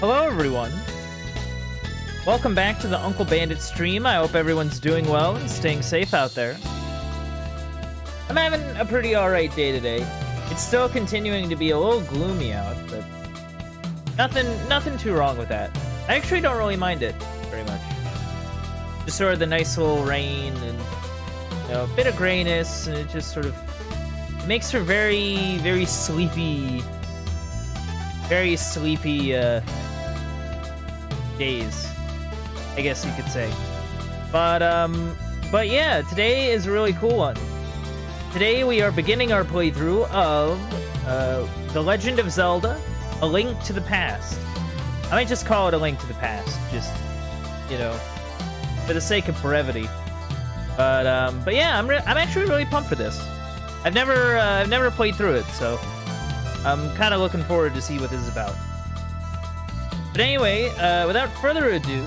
Hello everyone! Welcome back to the Uncle Bandit stream. I hope everyone's doing well and staying safe out there. I'm having a pretty alright day today. It's still continuing to be a little gloomy out, but nothing too wrong with that. I actually don't really mind it very much. Just sort of the nice little rain and, you know, a bit of grayness, and it just sort of makes for very, very sleepy days, I guess you could say. But yeah, today is a really cool one. Today we are beginning our playthrough of The Legend of Zelda: A Link to the Past. I might just call it A Link to the Past, just, you know, for the sake of brevity. But yeah, I'm actually really pumped for this. I've never played through it, so I'm kind of looking forward to see what this is about. But anyway, without further ado,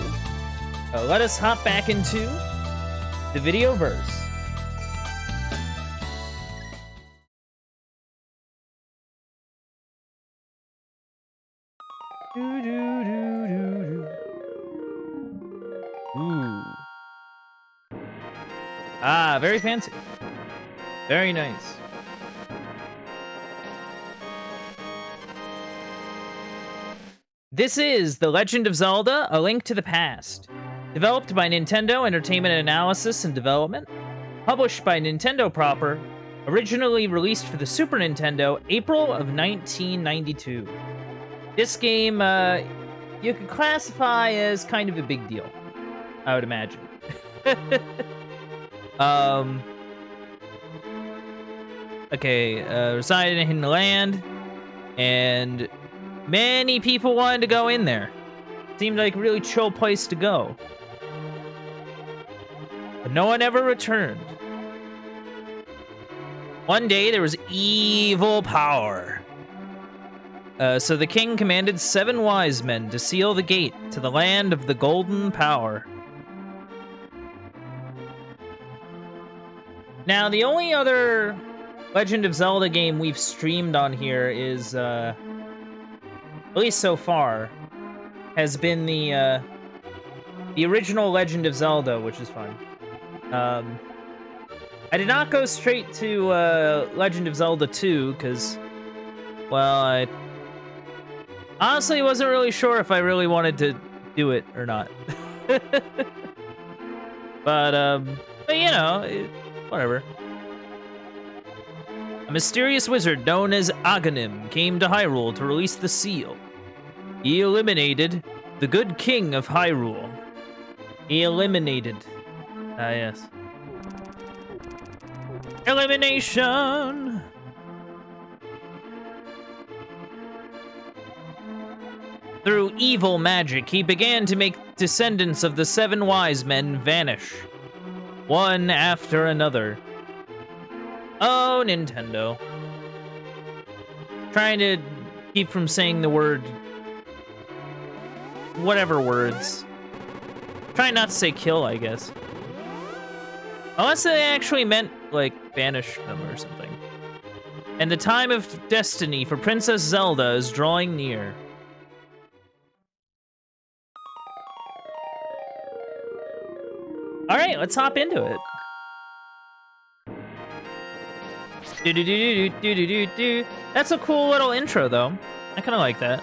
let us hop back into the Videoverse. Ooh. Ah, very fancy. Very nice. This is The Legend of Zelda: A Link to the Past. Developed by Nintendo Entertainment Analysis and Development. Published by Nintendo proper. Originally released for the Super Nintendo, April of 1992. This game, you could classify as kind of a big deal, I would imagine. Okay, residing in the land, and many people wanted to go in there. Seemed like a really chill place to go. But no one ever returned. One day, there was evil power. So the king commanded 7 wise men to seal the gate to the land of the golden power. Now, the only other Legend of Zelda game we've streamed on here is, at least so far, has been the original Legend of Zelda, which is fun. I did not go straight to Legend of Zelda 2, because, well, I honestly wasn't really sure if I really wanted to do it or not. but you know, whatever. A mysterious wizard known as Aghanim came to Hyrule to release the seal. He eliminated the good king of Hyrule. He eliminated. Ah, yes. Elimination! Through evil magic, he began to make descendants of the 7 wise men vanish. One after another. Oh, Nintendo. Trying to keep from saying the word... whatever words. Trying not to say kill, I guess. Unless they actually meant, like, banish them or something. And the time of destiny for Princess Zelda is drawing near. Alright, let's hop into it. Do-do-do-do-do-do-do-do. That's a cool little intro, though. I kind of like that.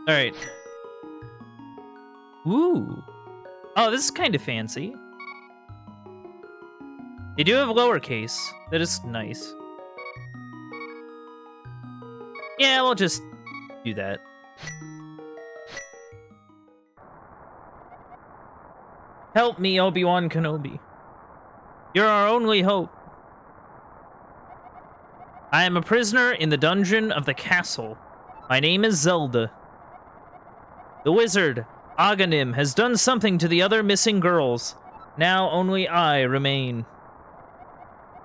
Alright. Ooh. Oh, this is kind of fancy. They do have lowercase. That is nice. Yeah, we'll just do that. Help me, Obi-Wan Kenobi. You're our only hope. I am a prisoner in the dungeon of the castle. My name is Zelda. The wizard, Aghanim, has done something to the other missing girls. Now only I remain.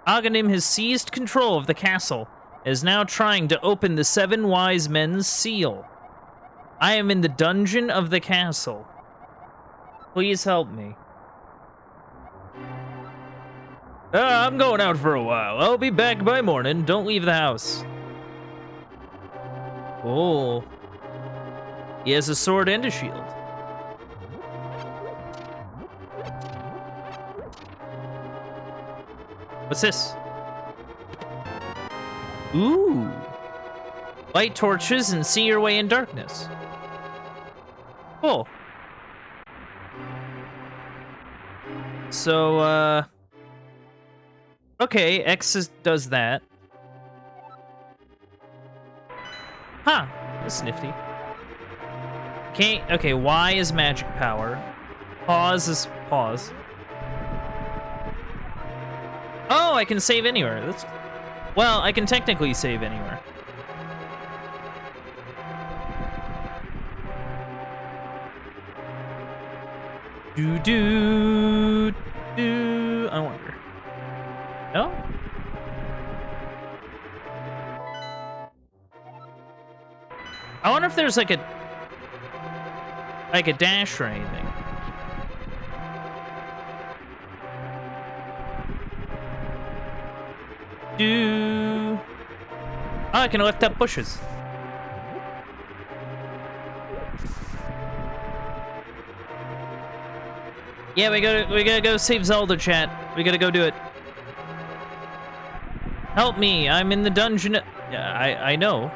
Aghanim has seized control of the castle, and is now trying to open the 7 wise men's seal. I am in the dungeon of the castle. Please help me. I'm going out for a while. I'll be back by morning. Don't leave the house. Oh. He has a sword and a shield. What's this? Ooh. Light torches and see your way in darkness. Cool. So, okay, does that. Huh, that's nifty. Okay, Y is magic power. Pause is pause. Oh, I can save anywhere. Well, I can technically save anywhere. Do. I wonder. No? I wonder if there's like a dash or anything. Oh, I can lift up bushes. Yeah, we gotta go save Zelda, chat. We gotta go do it. Help me, I'm in the dungeon. I know.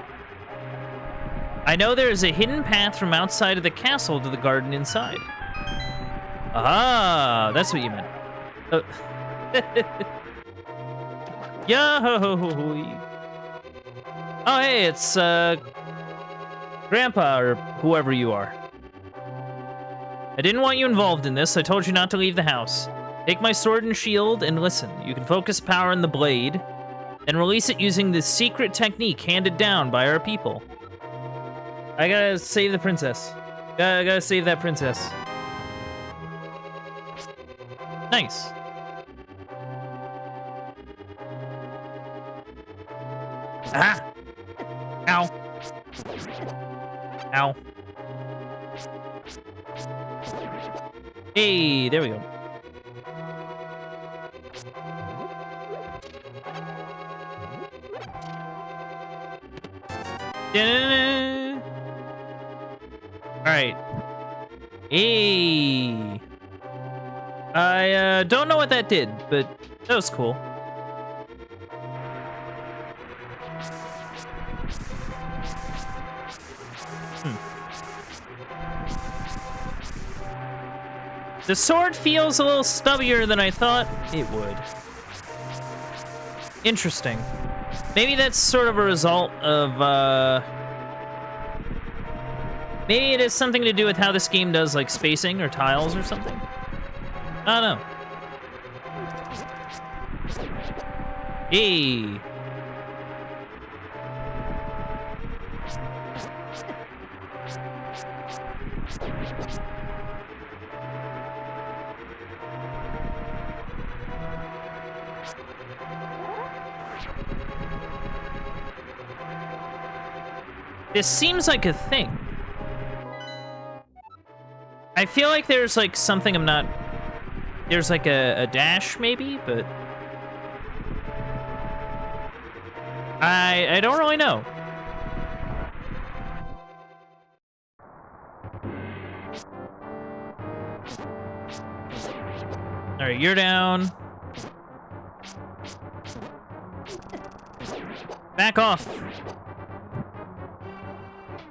I know there is a hidden path from outside of the castle to the garden inside. Ah, that's what you meant. Yo! Oh, hey, it's Grandpa or whoever you are. I didn't want you involved in this. I told you not to leave the house. Take my sword and shield and listen. You can focus power in the blade and release it using this secret technique handed down by our people. I gotta save the princess. Gotta save that princess. Nice. Ah! Ow. Ow. Hey, there we go. Alright. Hey. I don't know what that did, but that was cool. The sword feels a little stubbier than I thought it would. Interesting. Maybe that's sort of a result of, maybe it has something to do with how this game does, like, spacing or tiles or something. I don't know. Hey. This seems like a thing. I feel like there's like something I'm not... There's like a dash maybe, but... I don't really know. Alright, you're down. Back off.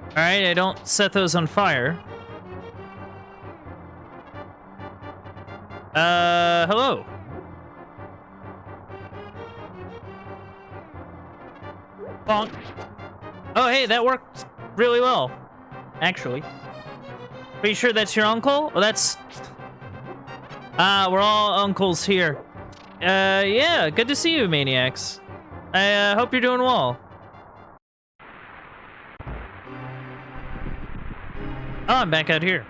Alright, I don't set those on fire. Hello. Bonk. Oh, hey, that worked really well, actually. Pretty sure that's your uncle? Oh, that's... we're all uncles here. Yeah, good to see you, maniacs. I, hope you're doing well. Oh, I'm back out here.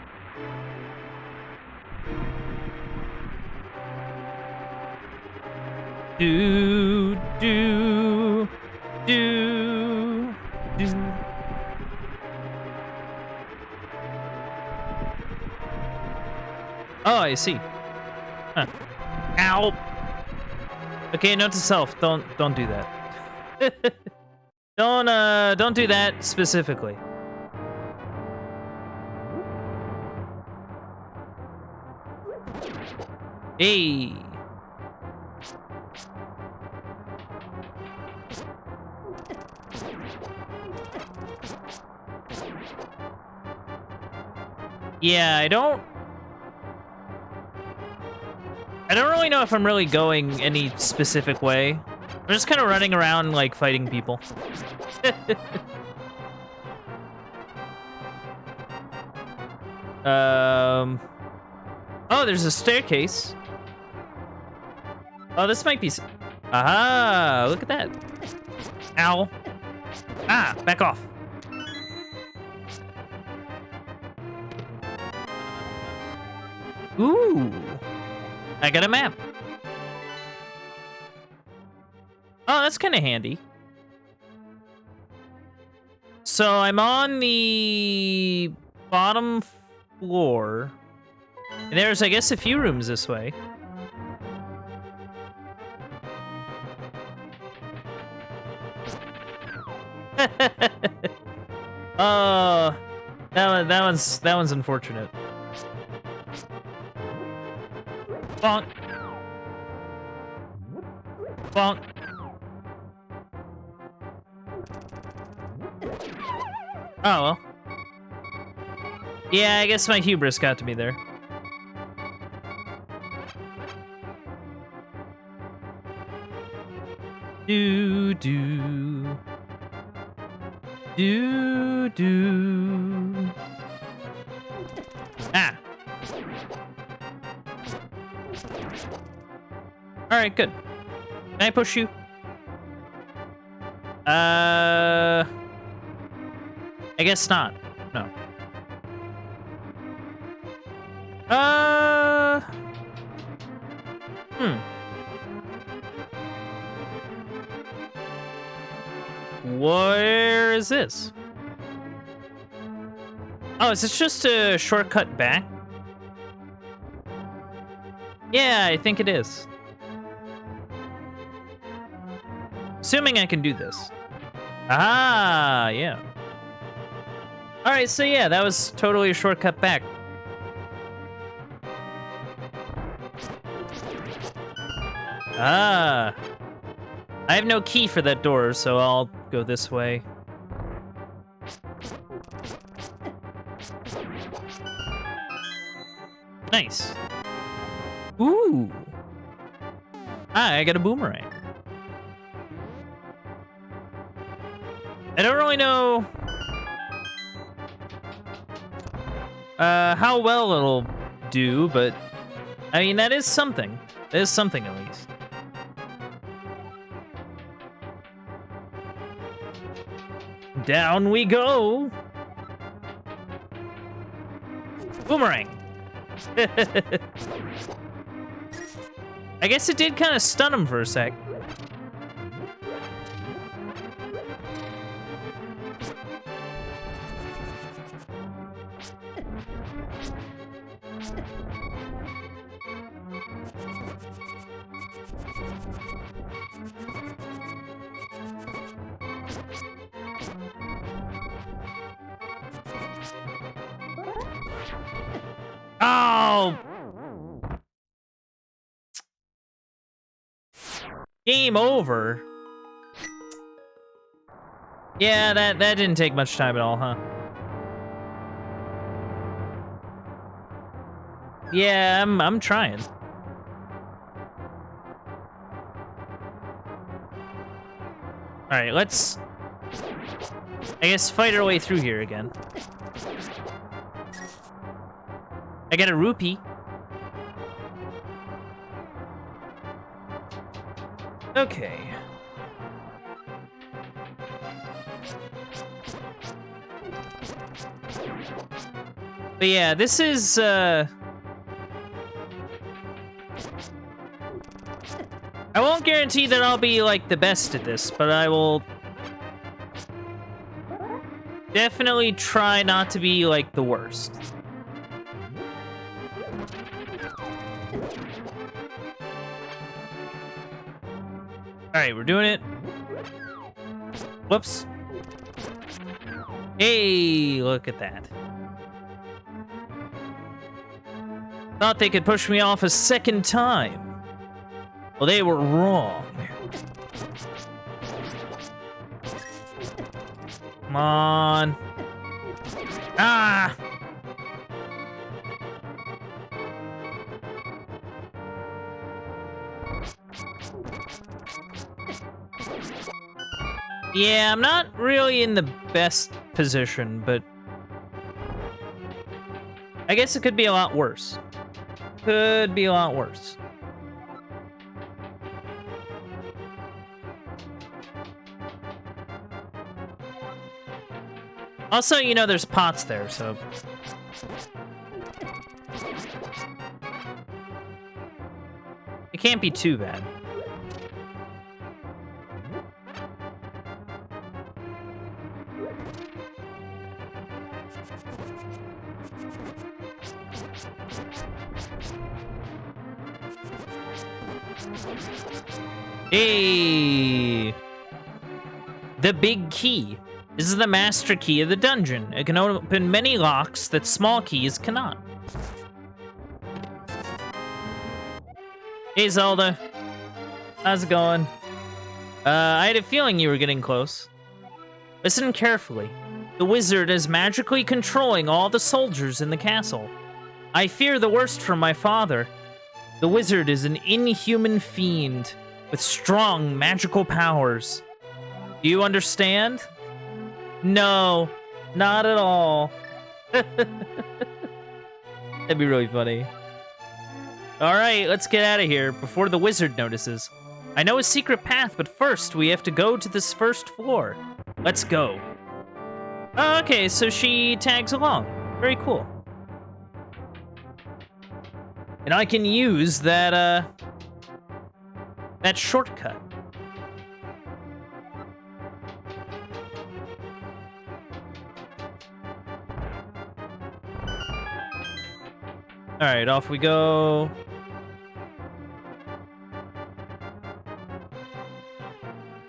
Do. Oh, I see. Huh. Ow. Okay, note to self, don't do that. Don't do that specifically. Hey. Yeah, I don't really know if I'm really going any specific way. I'm just kind of running around, like, fighting people. Oh, there's a staircase. Oh, this might be... Aha! Look at that. Ow. Ah, back off. Ooh. I got a map. Oh, that's kind of handy. So I'm on the bottom floor. And there's, I guess, a few rooms this way. Oh, that one's unfortunate. Bonk. Bonk. Oh well. Yeah, I guess my hubris got to me there. Do do do do. Ah. All right, good. Can I push you? I guess not. No. Where is this? Oh, is this just a shortcut back? Yeah, I think it is. Assuming I can do this. Ah, yeah. Alright, so yeah, that was totally a shortcut back. Ah. I have no key for that door, so I'll go this way. Nice. Ooh. Ah, I got a boomerang. I don't really know how well it'll do, but I mean, that is something. That is something, at least. Down we go. Boomerang. I guess it did kind of stun him for a sec. Oh! Game over. Yeah, that didn't take much time at all, huh? Yeah, I'm trying. All right, let's, I guess, fight our way through here again. I got a rupee. Okay. But yeah, this is, I won't guarantee that I'll be, like, the best at this, but I will definitely try not to be, like, the worst. Alright, we're doing it. Whoops. Hey, look at that. Thought they could push me off a second time. Well, they were wrong. Come on. Ah! Yeah, I'm not really in the best position, but I guess it could be a lot worse. Could be a lot worse. Also, you know, there's pots there, so... it can't be too bad. Hey! The big key. This is the master key of the dungeon. It can open many locks that small keys cannot. Hey, Zelda. How's it going? I had a feeling you were getting close. Listen carefully. The wizard is magically controlling all the soldiers in the castle. I fear the worst from my father. The wizard is an inhuman fiend with strong magical powers. Do you understand? No, not at all. That'd be really funny. Alright, let's get out of here before the wizard notices. I know a secret path, but first we have to go to this first floor. Let's go. Okay, so she tags along. Very cool. And I can use that, that shortcut. Alright, off we go.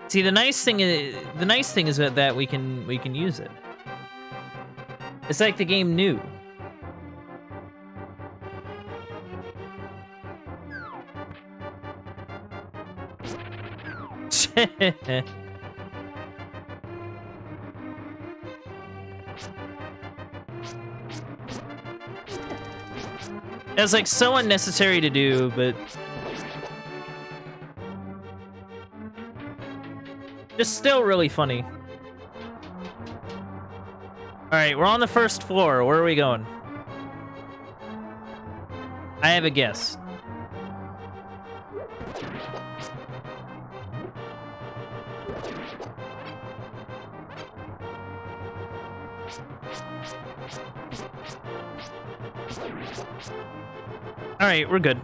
See, the nice thing is that we can use it. It's like the game knew. That's like so unnecessary to do, but just still really funny. Alright, we're on the first floor. Where are we going? I have a guess. Alright, we're good.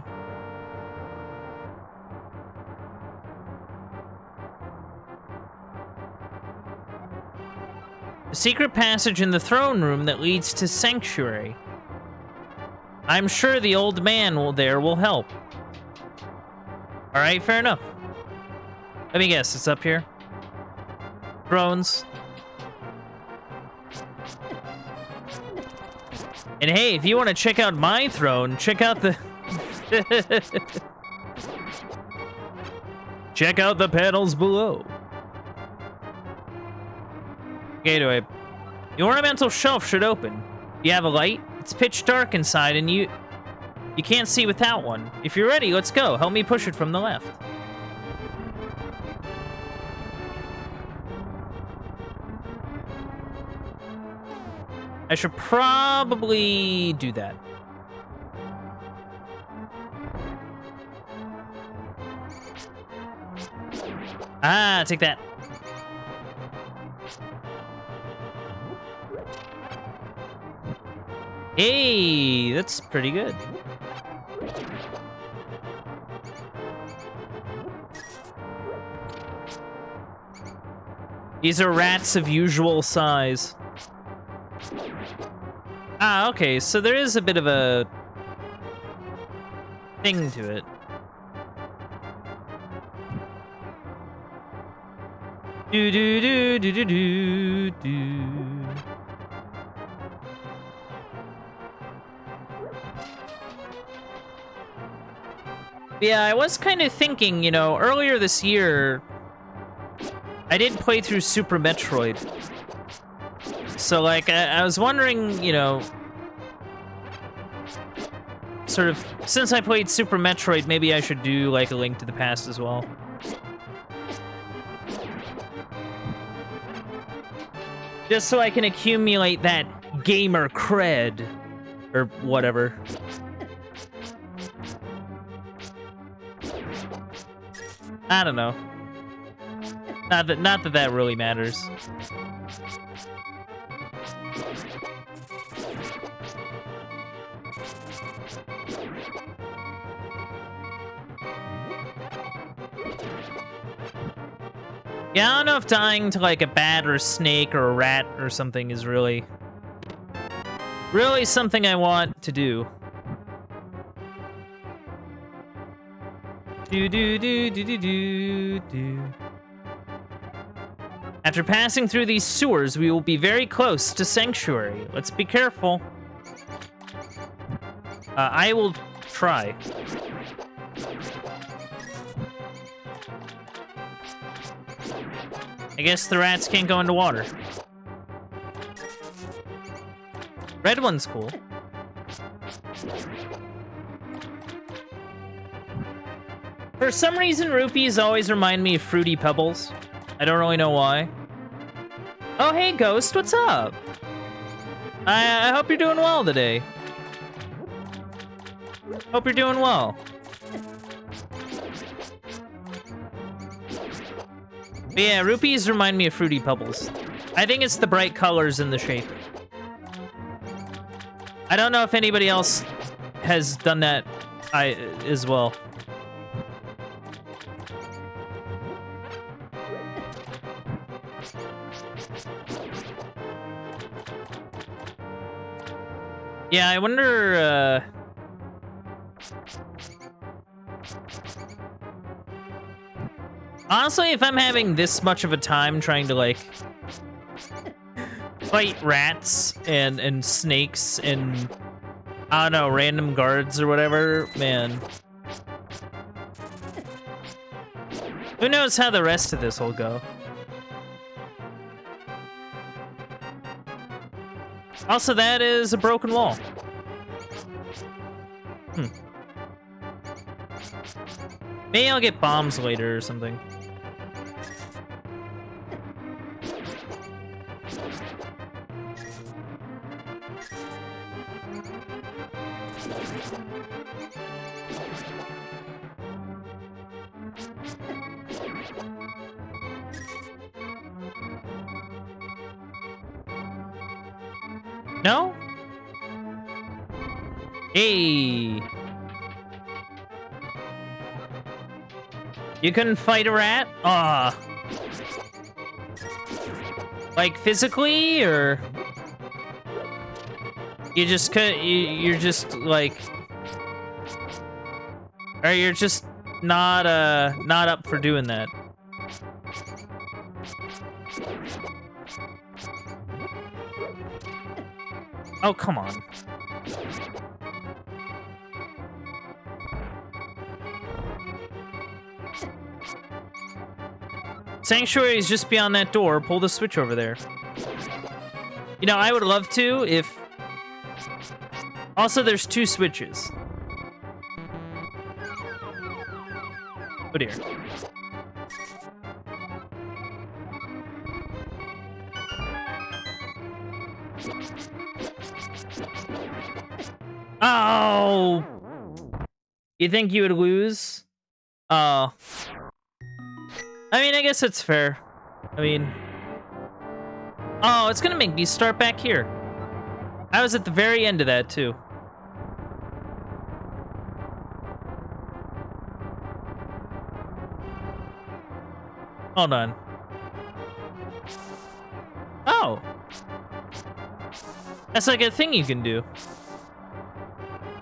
A secret passage in the throne room that leads to Sanctuary. I'm sure the old man there will help. Alright, fair enough. Let me guess, it's up here? Thrones. And hey, if you want to check out my throne, check out the... check out the panels below. Okay, the ornamental shelf should open. You have a light? It's pitch dark inside and you can't see without one. If you're ready, let's go. Help me push it from the left. I should probably do that. Ah, take that. Hey, that's pretty good. These are rats of usual size. Ah, okay, so there is a bit of a thing to it. Do do do do do do do. Yeah, I was kind of thinking, you know, earlier this year, I did play through Super Metroid. So, like, I was wondering, you know, sort of, since I played Super Metroid, maybe I should do, like, A Link to the Past as well. Just so I can accumulate that gamer cred, or whatever. I don't know. Not that really matters. Yeah, I don't know if dying to like a bat or a snake or a rat or something is really something I want to do. Do do do do do do do. After passing through these sewers, we will be very close to Sanctuary. Let's be careful. I will try. I guess the rats can't go into water. Red one's cool. For some reason, rupees always remind me of Fruity Pebbles. I don't really know why. Oh, hey, Ghost, what's up? I hope you're doing well today. Hope you're doing well. But yeah, rupees remind me of Fruity Pebbles. I think it's the bright colors and the shape. I don't know if anybody else has done that as well. Yeah, I wonder, honestly, if I'm having this much of a time trying to, like, fight rats and snakes and, I don't know, random guards or whatever, man. Who knows how the rest of this will go? Also, that is a broken wall. Maybe I'll get bombs later or something. No? Hey. You couldn't fight a rat? Ah. Like physically, or you just could? You're just like, or you're just not up for doing that. Oh, come on. Sanctuary is just beyond that door. Pull the switch over there. You know, I would love to if... Also, there's 2 switches. Oh, dear. Oh! You think you would lose? Oh. I mean, I guess it's fair. I mean... Oh, it's gonna make me start back here. I was at the very end of that, too. Hold on. Oh! That's like a thing you can do.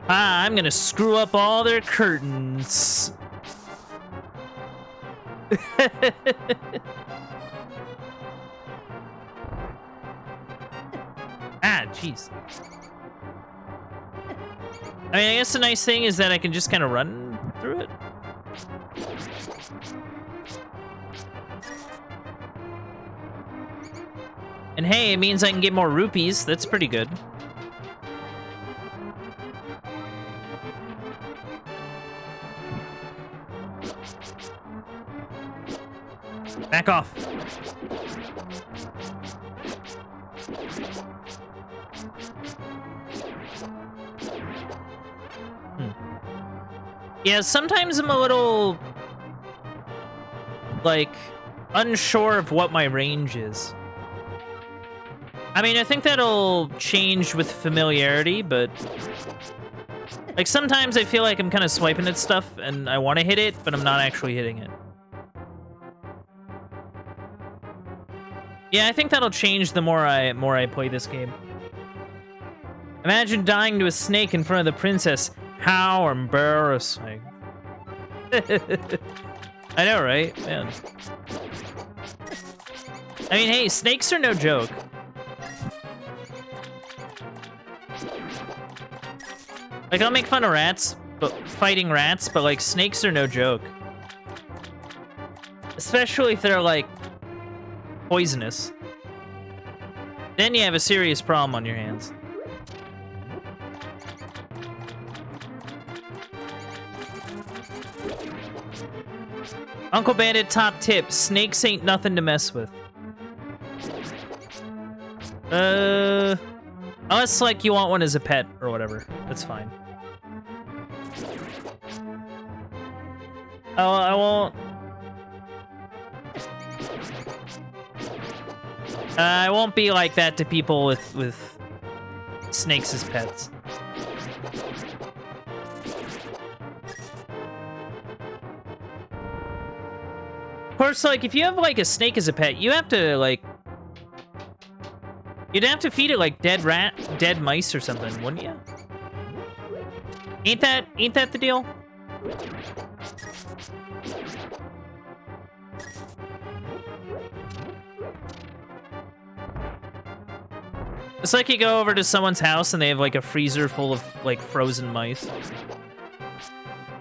Ah, I'm gonna screw up all their curtains. Ah, jeez. I mean, I guess the nice thing is that I can just kind of run through it. And hey, it means I can get more rupees. That's pretty good. Back off. Yeah, sometimes I'm a little, like, unsure of what my range is. I mean, I think that'll change with familiarity, but... like, sometimes I feel like I'm kind of swiping at stuff, and I want to hit it, but I'm not actually hitting it. Yeah, I think that'll change the more I play this game. Imagine dying to a snake in front of the princess. How embarrassing. I know, right? Man. I mean, hey, snakes are no joke. Like, I'll make fun of rats, but fighting rats, but, like, snakes are no joke. Especially if they're, like, poisonous. Then you have a serious problem on your hands. Uncle Bandit top tip, snakes ain't nothing to mess with. Unless, like, you want one as a pet or whatever. That's fine. Oh, I won't... I won't be like that to people with snakes as pets. Of course, like, if you have, like, a snake as a pet, you have to, like... you'd have to feed it, like, dead mice or something, wouldn't you? Ain't that the deal? It's like you go over to someone's house and they have, like, a freezer full of, like, frozen mice.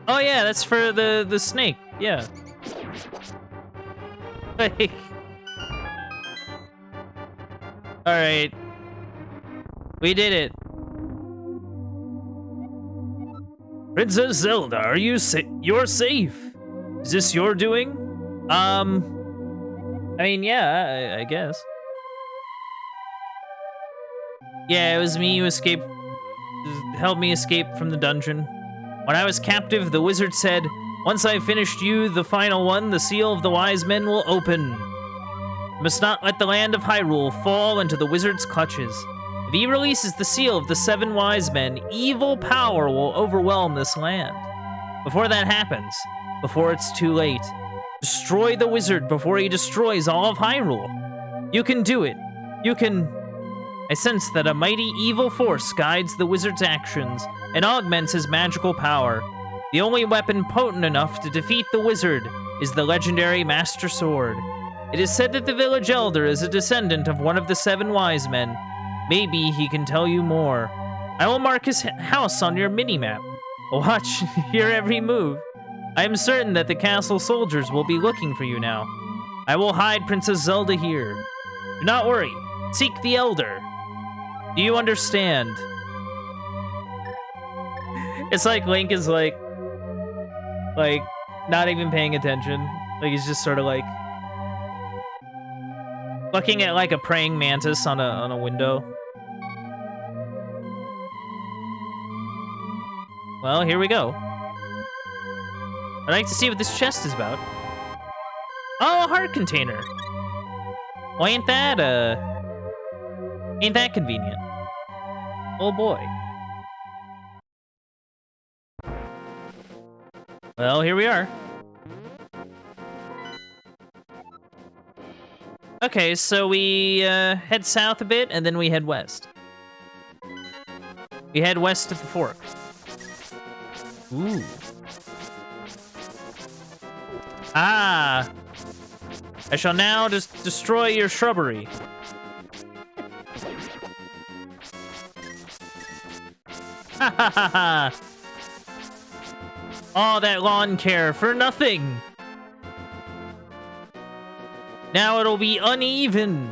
Oh, yeah, that's for the snake. Yeah. Like... alright. We did it. Princess Zelda, are you you're safe? Is this your doing? I mean, yeah, I guess. Yeah, it was me who helped me escape from the dungeon. When I was captive, the wizard said, "Once I've finished you, the final one, the seal of the wise men will open. You must not let the land of Hyrule fall into the wizard's clutches. If he releases the seal of the 7 wise men, evil power will overwhelm this land. Before that happens, before it's too late, destroy the wizard before he destroys all of Hyrule. You can do it. You can..." I sense that a mighty evil force guides the wizard's actions and augments his magical power. The only weapon potent enough to defeat the wizard is the legendary Master Sword. It is said that the village elder is a descendant of one of the 7 wise men. Maybe he can tell you more. I will mark his house on your mini-map. Watch your every move. I am certain that the castle soldiers will be looking for you now. I will hide Princess Zelda here. Do not worry. Seek the elder. Do you understand? It's like Link is like not even paying attention. Like he's just sort of like looking at like a praying mantis on a window. Well, here we go. I'd like to see what this chest is about. Oh, a heart container. Well, ain't that convenient? Oh boy. Well, here we are. Okay, so we head south a bit, and then we head west. We head west to the fork. Ooh. Ah! I shall now just destroy your shrubbery. Ha ha ha ha! All that lawn care for nothing! Now it'll be uneven!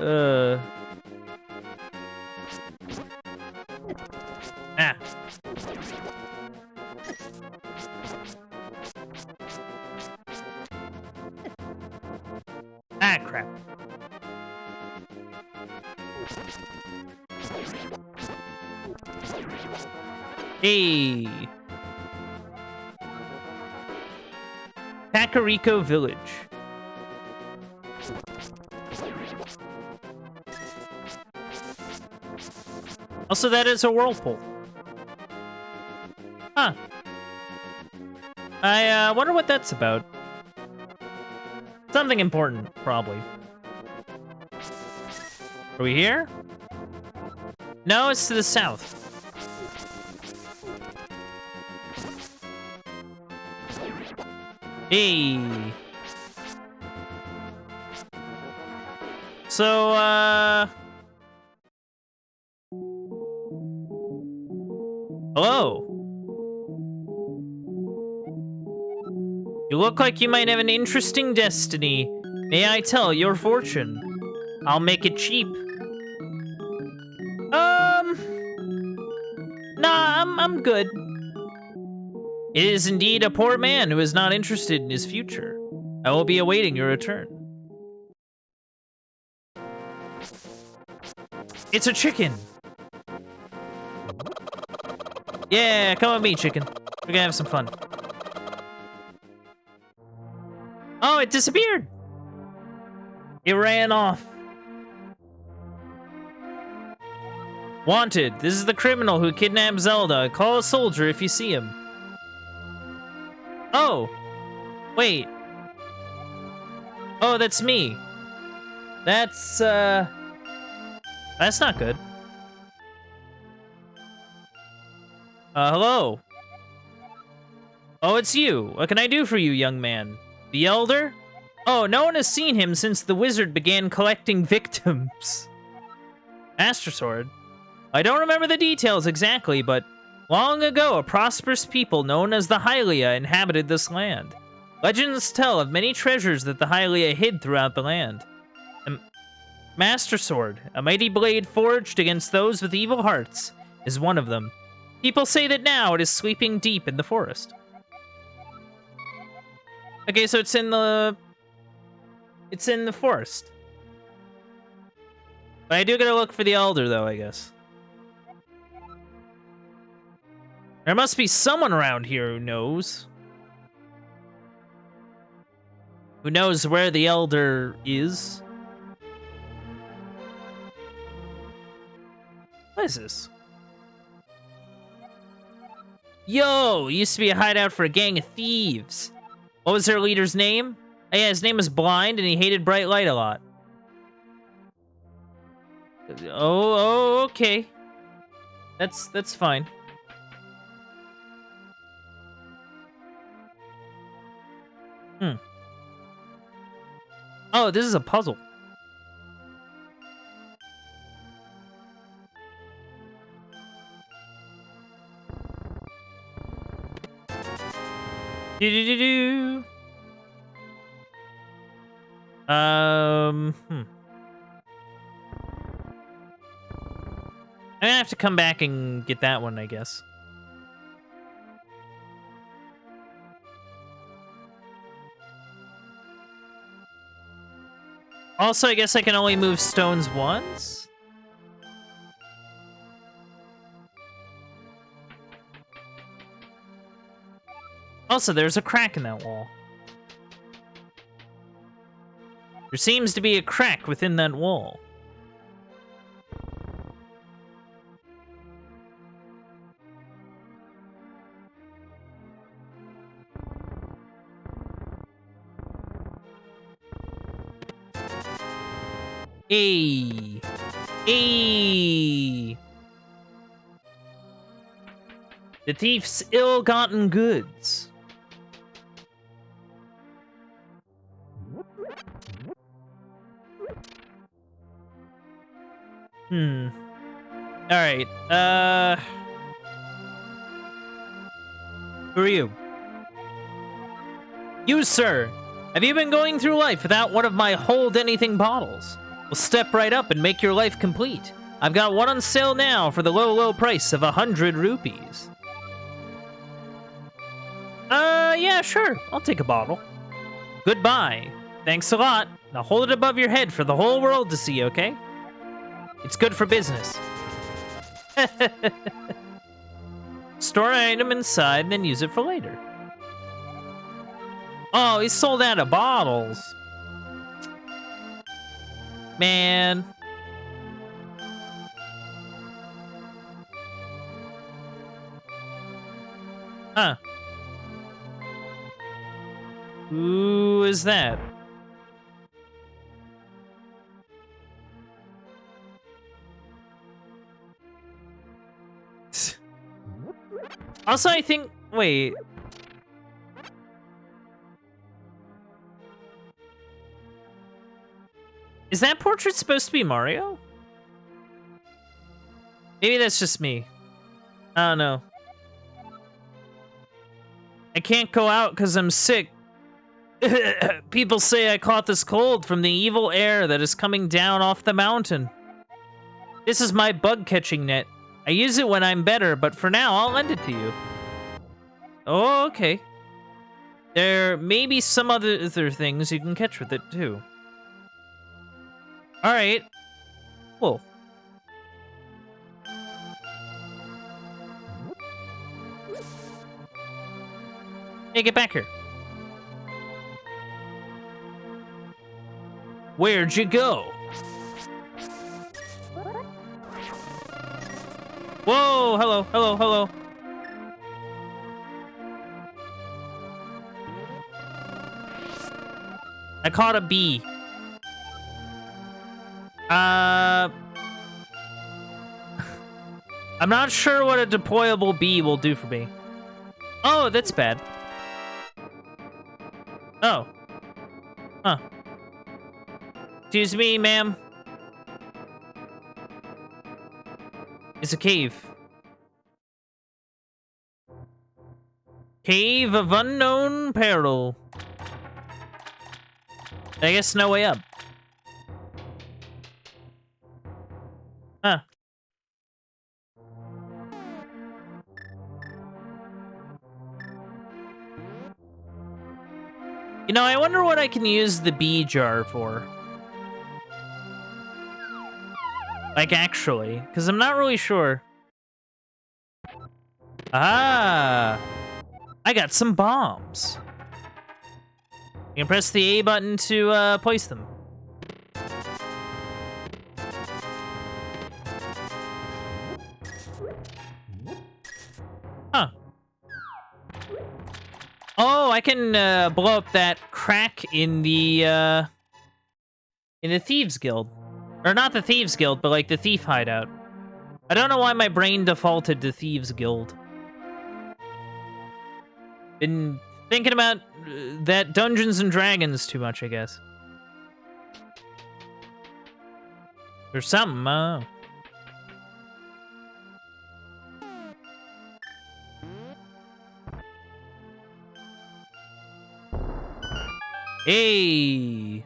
Ah. Ah, crap. Hey. Kakariko Village. Also, that is a whirlpool. Huh. I wonder what that's about. Something important, probably. Are we here? No, it's to the south. Hey. So, hello. You look like you might have an interesting destiny. May I tell your fortune? I'll make it cheap. Nah, I'm good. It is indeed a poor man who is not interested in his future. I will be awaiting your return. It's a chicken. Yeah, come with me, chicken. We're gonna have some fun. Oh, it disappeared. It ran off. Wanted. This is the criminal who kidnapped Zelda. Call a soldier if you see him. Oh. Wait. Oh, that's me. That's not good. Hello. Oh, it's you. What can I do for you, young man? The Elder? Oh, no one has seen him since the wizard began collecting victims. Master Sword? I don't remember the details exactly, but long ago, a prosperous people known as the Hylia inhabited this land. Legends tell of many treasures that the Hylia hid throughout the land. Master Sword, a mighty blade forged against those with evil hearts, is one of them. People say that now it is sleeping deep in the forest. Okay, so it's in the forest. But I do gotta look for the Elder, though, I guess. There must be someone around here who knows. Who knows where the Elder is. What is this? Yo, it used to be a hideout for a gang of thieves. What was their leader's name? Oh, yeah, his name was Blind, and he hated bright light a lot. Oh, okay. That's fine. Oh, this is a puzzle. Do-do-do-do. I'm gonna have to come back and get that one, I guess. Also, I guess I can only move stones once? Also, there's a crack in that wall. There seems to be a crack within that wall. Hey. Hey. The thief's ill-gotten goods. Alright, who are you? You, sir! Have you been going through life without one of my hold-anything bottles? Well, step right up and make your life complete. I've got one on sale now for the low, low price of 100 rupees. Yeah, sure. I'll take a bottle. Goodbye. Thanks a lot. Now hold it above your head for the whole world to see, okay? It's good for business. Store an item inside and then use it for later. Oh, he's sold out of bottles. Man. Huh. Who is that? Also, I think... Wait. Is that portrait supposed to be Mario? Maybe that's just me. I don't know. I can't go out because I'm sick. People say I caught this cold from the evil air that is coming down off the mountain. This is my bug-catching net. I use it when I'm better, but for now, I'll lend it to you. Oh, okay. There may be some other things you can catch with it, too. Alright. Cool. Hey, get back here. Where'd you go? Whoa, hello, hello, hello. I caught a bee. I'm not sure what a deployable bee will do for me. Oh, that's bad. Oh. Huh. Excuse me, ma'am. It's a cave. Cave of unknown peril. I guess no way up. Huh. You know, I wonder what I can use the bee jar for. Like, actually, because I'm not really sure. Ah! I got some bombs. You can press the A button to place them. Huh. Oh, I can blow up that crack in the Thieves Guild. Or not the Thieves Guild, but like the Thief Hideout. I don't know why my brain defaulted to Thieves Guild. Been thinking about that Dungeons and Dragons too much, I guess. There's something, Hey!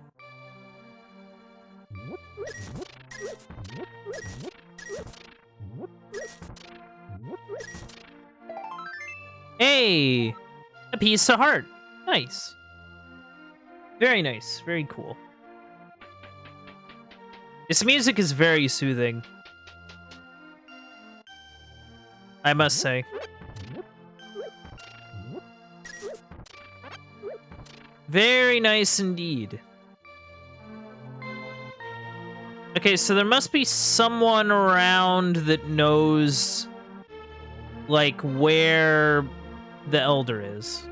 Hey! A piece of heart. Nice. Very nice. Very cool. This music is very soothing, I must say. Very nice indeed. Okay, so there must be someone around that knows, like, where the Elder is.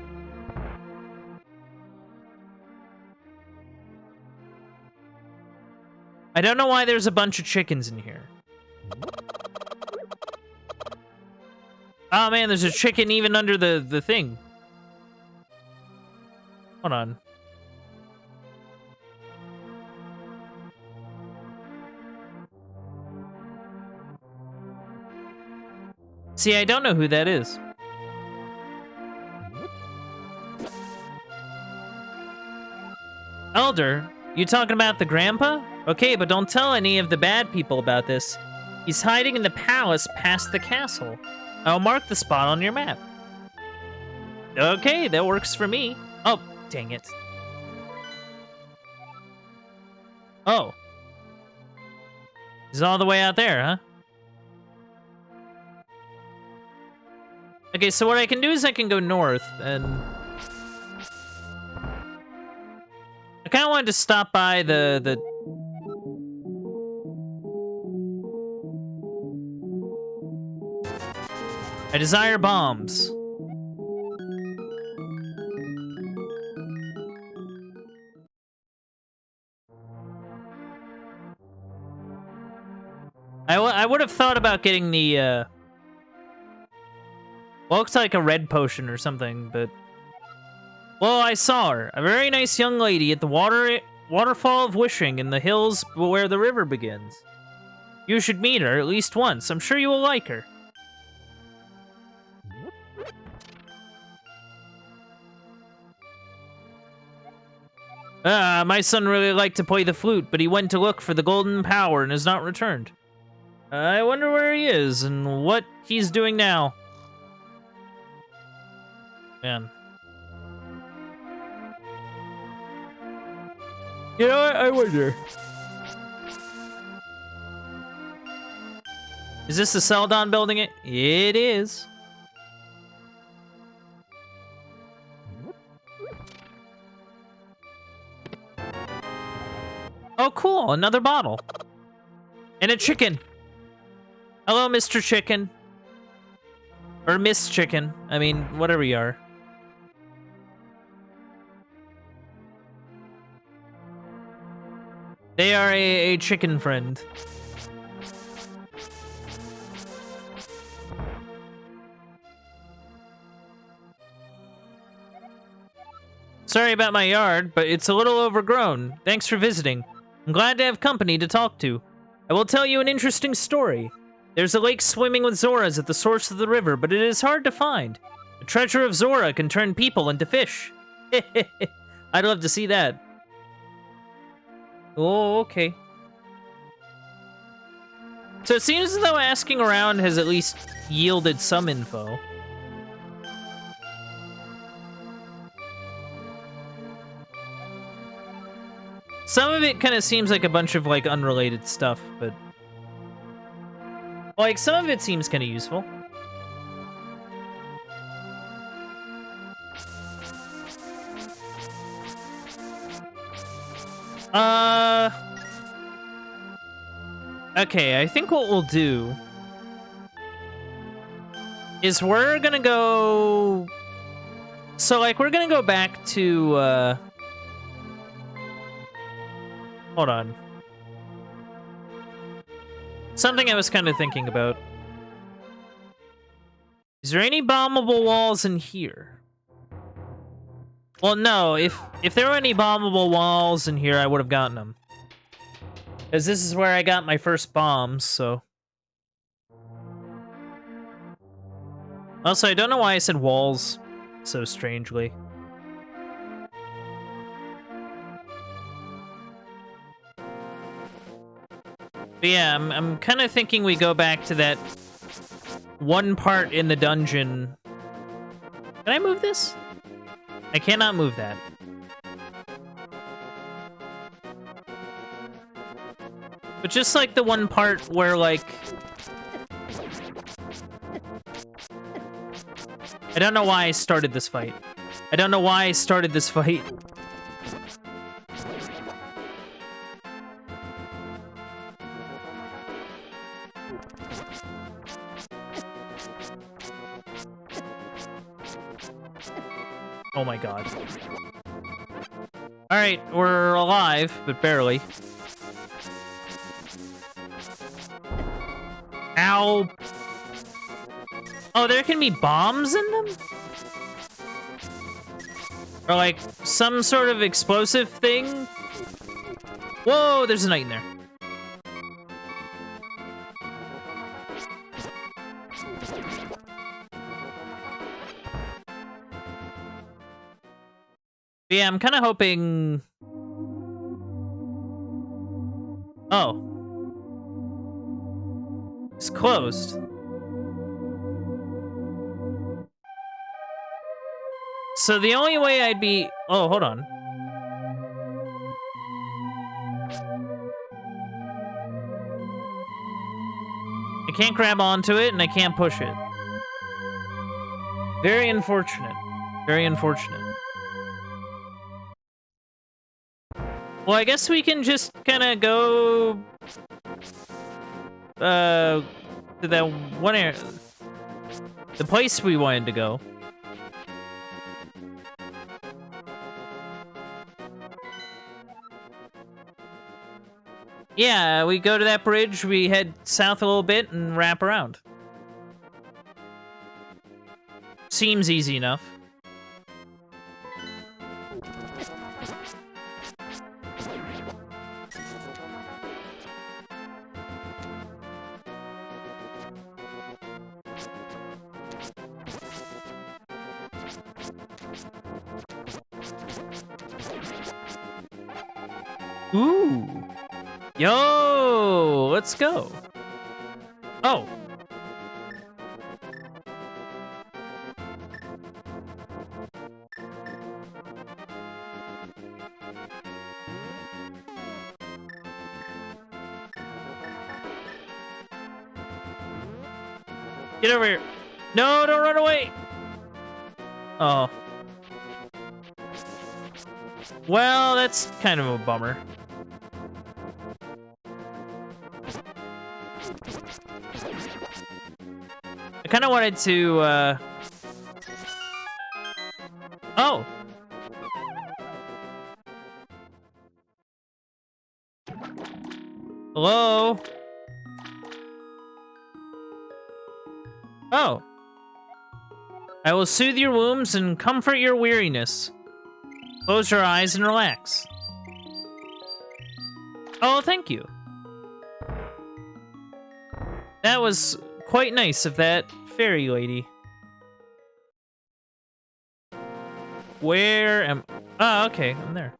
I don't know why there's a bunch of chickens in here. Oh man, there's a chicken even under the thing. Hold on. See, I don't know who that is. Elder, you talking about the grandpa? Okay, but don't tell any of the bad people about this. He's hiding in the palace past the castle. I'll mark the spot on your map. Okay, that works for me. Oh, dang it. Oh. He's all the way out there, huh? Okay, so what I can do is I can go north, and... I kind of wanted to stop by the... I desire bombs. I would have thought about getting the, well, looks like a red potion or something, but... Well, I saw her. A very nice young lady at the waterfall of Wishing in the hills where the river begins. You should meet her at least once. I'm sure you will like her. My son really liked to play the flute, but he went to look for the golden power and has not returned. I wonder where he is and what he's doing now. Man. You know what? I wonder. Is this the Celadon building it? It is. Oh, cool. Another bottle. And a chicken. Hello, Mr. Chicken. Or Miss Chicken. I mean, whatever you are. They are a chicken friend. Sorry about my yard, but it's a little overgrown. Thanks for visiting. I'm glad to have company to talk to. I will tell you an interesting story. There's a lake swimming with Zoras at the source of the river, but it is hard to find. The treasure of Zora can turn people into fish. I'd love to see that. Oh, okay. So it seems as though asking around has at least yielded some info. Some of it kind of seems like a bunch of, like, unrelated stuff, but... Like, some of it seems kind of useful. Okay, I think what we'll do is we're gonna go... So, like, we're gonna go back to, Hold on. Something I was kind of thinking about. Is there any bombable walls in here? Well, no. If there were any bombable walls in here, I would have gotten them. Because this is where I got my first bombs, so... Also, I don't know why I said walls so strangely. But yeah, I'm kind of thinking we go back to that one part in the dungeon. Can I move this? I cannot move that. But just like the one part where, like... I don't know why I started this fight. I don't know why I started this fight. Oh my god. Alright, we're alive, but barely. Ow! Oh, there can be bombs in them? Or like some sort of explosive thing? Whoa, there's a knight in there. Yeah, I'm kind of hoping... Oh. It's closed. So the only way I'd be... Oh, hold on. I can't grab onto it, and I can't push it. Very unfortunate. Very unfortunate. Well, I guess we can just kind of go... to that one area... The place we wanted to go. Yeah, we go to that bridge, we head south a little bit, and wrap around. Seems easy enough. Ooh. Yo, let's go. Oh. Get over here. No, don't run away. Oh. Well, that's kind of a bummer. I kind of wanted to, Oh! Hello? Oh. I will soothe your wounds and comfort your weariness. Close your eyes and relax. Oh, thank you. That was quite nice of that fairy lady. Where am... Oh, okay, I'm there.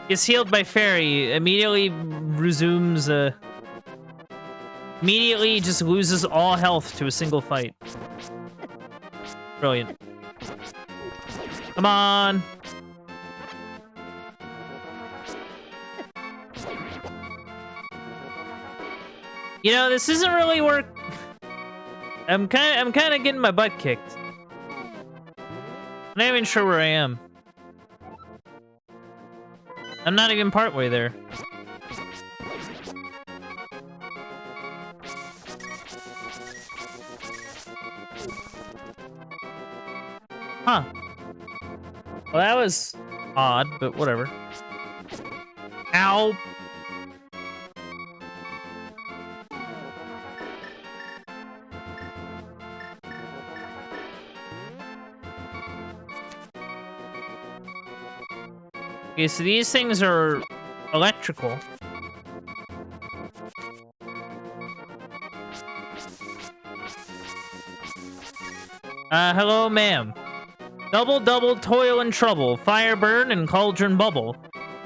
Gets healed by fairy, immediately resumes, immediately just loses all health to a single fight. Brilliant. Come on! You know, this isn't really work. I'm kind of getting my butt kicked. I'm not even sure where I am. I'm not even partway there. Huh. Well, that was odd, but whatever. Ow! Okay, so these things are electrical. Hello, ma'am. Double, double, toil and trouble, fire burn and cauldron bubble.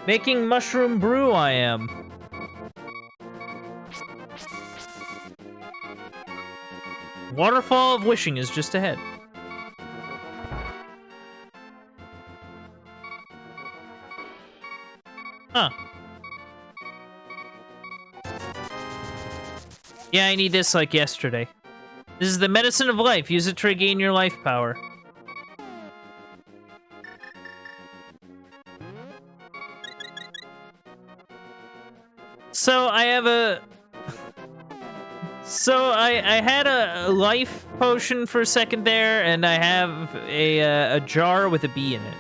Making mushroom brew I am. Waterfall of wishing is just ahead. Huh. Yeah, I need this like yesterday. This is the medicine of life. Use it to regain your life power. So I have a... So I had a life potion for a second there, and I have a jar with a bee in it.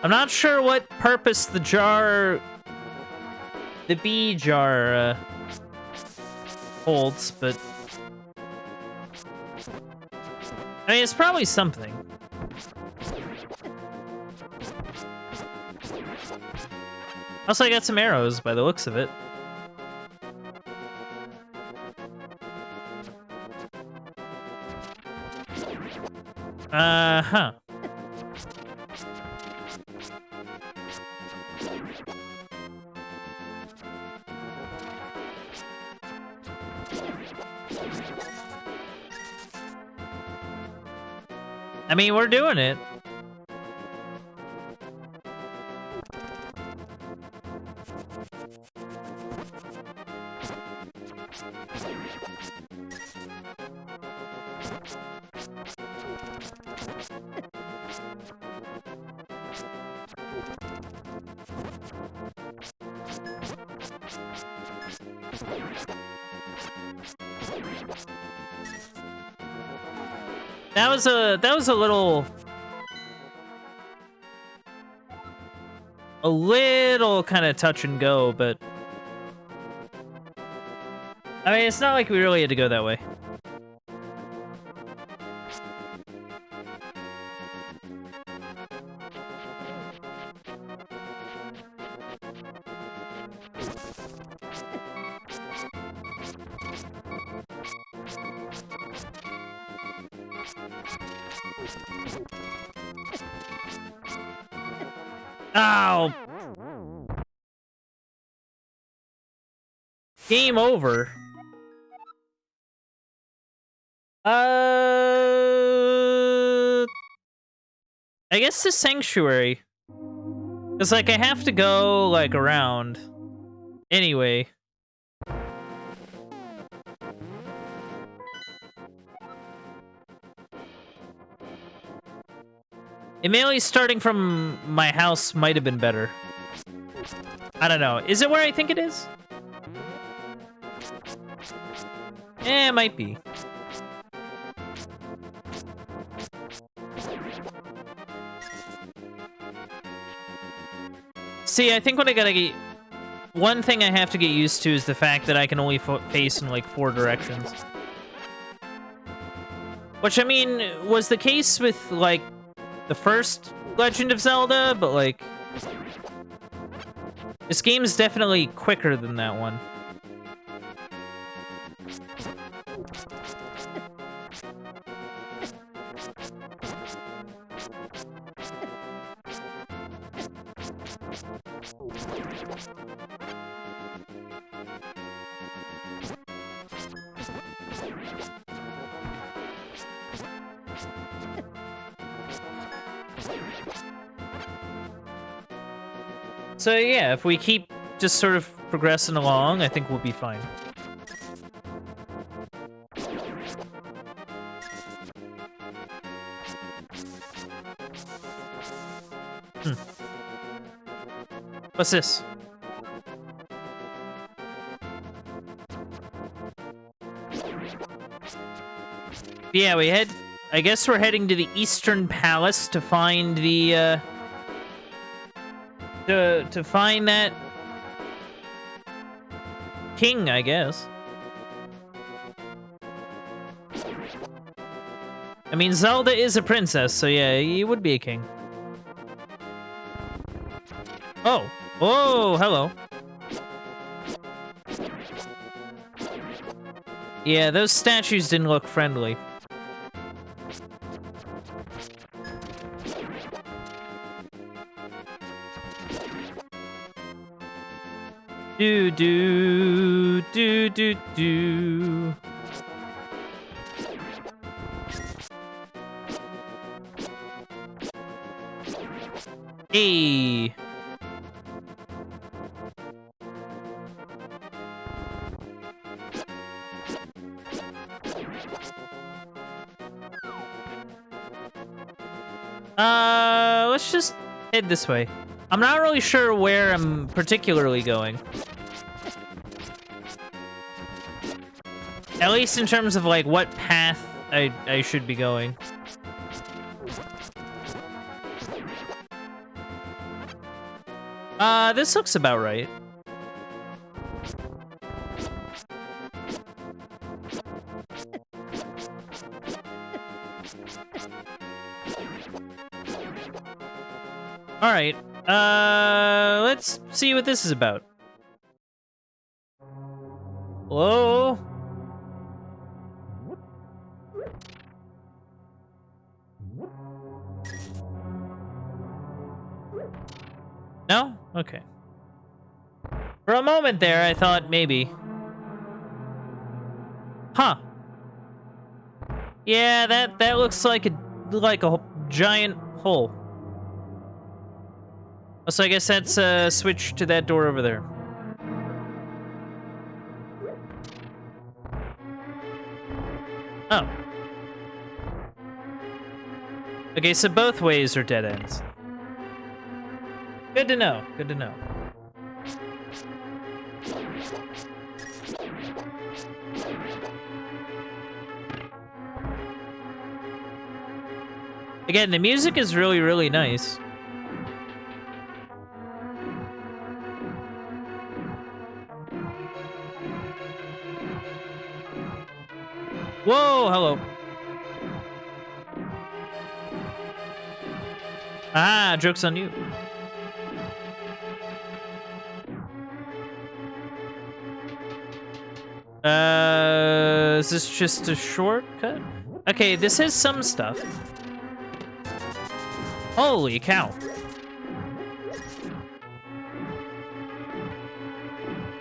I'm not sure what purpose the bee jar, holds, but... I mean, it's probably something. Also, I got some arrows by the looks of it. Huh. I mean, we're doing it. That was a little kind of touch and go, but I mean, it's not like we really had to go that way. Ow! Game over. I guess the sanctuary. Cause like I have to go like around. Anyway. Immediately starting from my house might have been better. I don't know. Is it where I think it is? Eh, it might be. See, I think what I gotta get... One thing I have to get used to is the fact that I can only face in, like, 4 directions. Which, I mean, was the case with, like, the first Legend of Zelda, but, like... This game is definitely quicker than that one. So yeah, if we keep just sort of progressing along, I think we'll be fine. What's this? Yeah, I guess we're heading to the Eastern Palace to find the, to find that king, I guess. I mean, Zelda is a princess, so yeah, he would be a king. Oh. Oh, hello. Yeah, those statues didn't look friendly. Do do do do do. Hey. Let's just head this way. I'm not really sure where I'm particularly going. At least in terms of, like, what path I should be going. This looks about right. All right. Let's see what this is about. Hello? No? Okay. For a moment there, I thought maybe. Huh. Yeah, that looks like a giant hole. So I guess that's switch to that door over there. Oh. Okay, so both ways are dead ends. Good to know. Good to know. Again, the music is really, really nice. Whoa, hello. Ah, joke's on you. Is this just a shortcut? Okay, this has some stuff. Holy cow.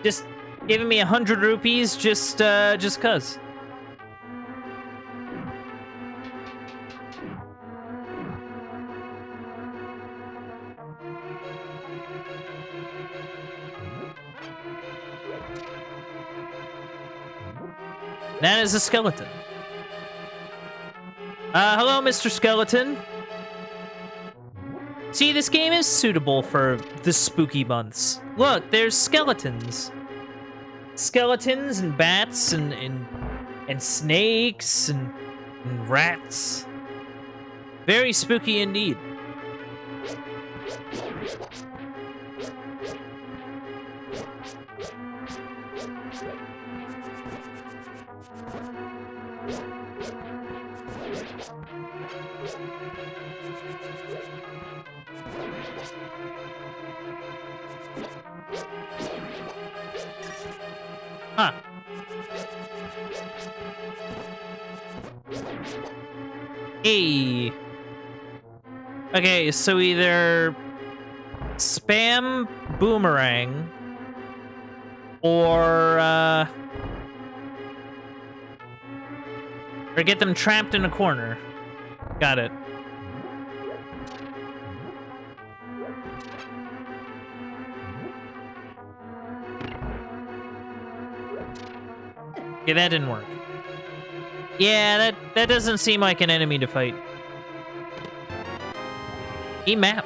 Just giving me 100 rupees just cuz. That is a skeleton. Hello, Mr. Skeleton. See, this game is suitable for the spooky months. Look, there's skeletons. Skeletons and bats and snakes and rats. Very spooky indeed. Huh. Hey. Okay, so either spam boomerang or get them trapped in a corner. Got it. Yeah, that didn't work. Yeah, that doesn't seem like an enemy to fight. E-map.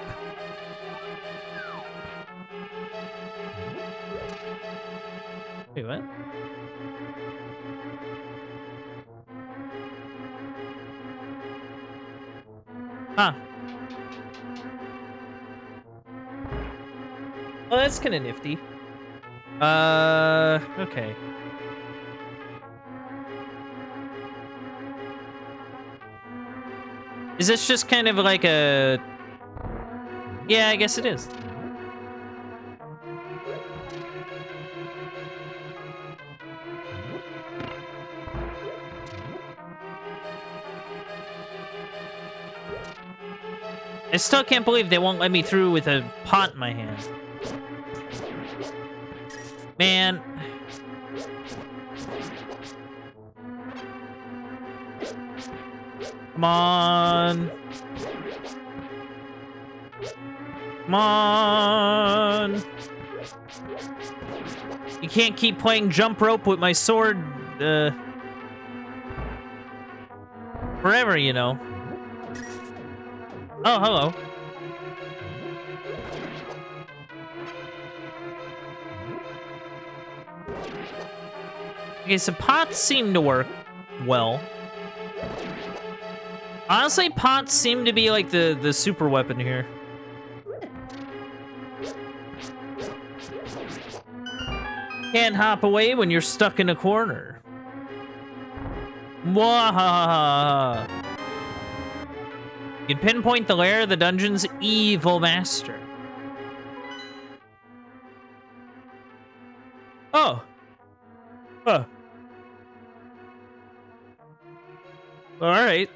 Wait, what? Huh. Well, that's kind of nifty. Okay. Is this just kind of like a... Yeah, I guess it is. I still can't believe they won't let me through with a pot in my hand. Man. Come on. Come on. You can't keep playing jump rope with my sword, forever, you know. Oh, hello. Okay, so pots seem to work well. Honestly, pots seem to be like the super weapon here. Can't hop away when you're stuck in a corner. Mwahaha. You can pinpoint the lair of the dungeon's evil master. Oh. Huh. Alright.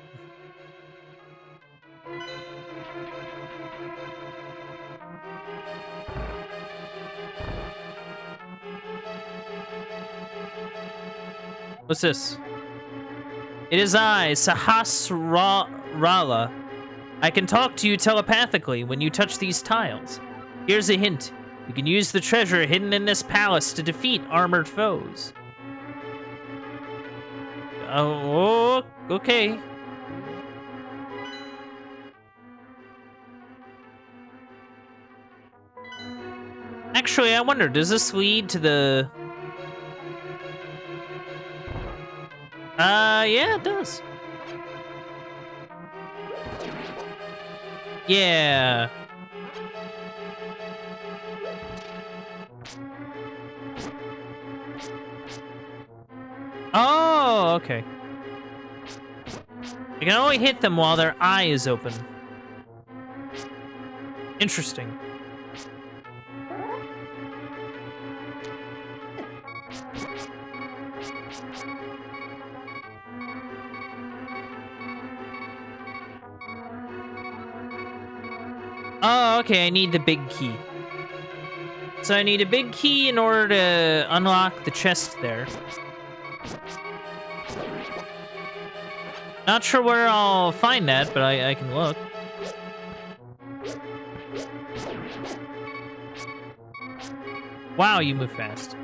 What's this? It is I, Sahasrara. I can talk to you telepathically when you touch these tiles. Here's a hint. You can use the treasure hidden in this palace to defeat armored foes. Oh, okay. Actually, I wonder, does this lead to the... yeah, it does. Yeah. Oh, okay. You can only hit them while their eye is open. Interesting. Oh, okay, I need the big key. So I need a big key in order to unlock the chest there. Not sure where I'll find that, but I can look. Wow, you move fast.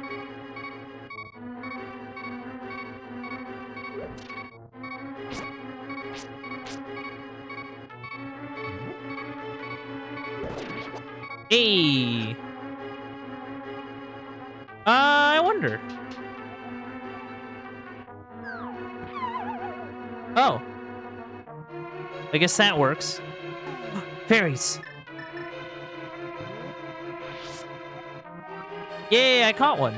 Hey! I wonder. Oh. I guess that works. Fairies! Yay, I caught one.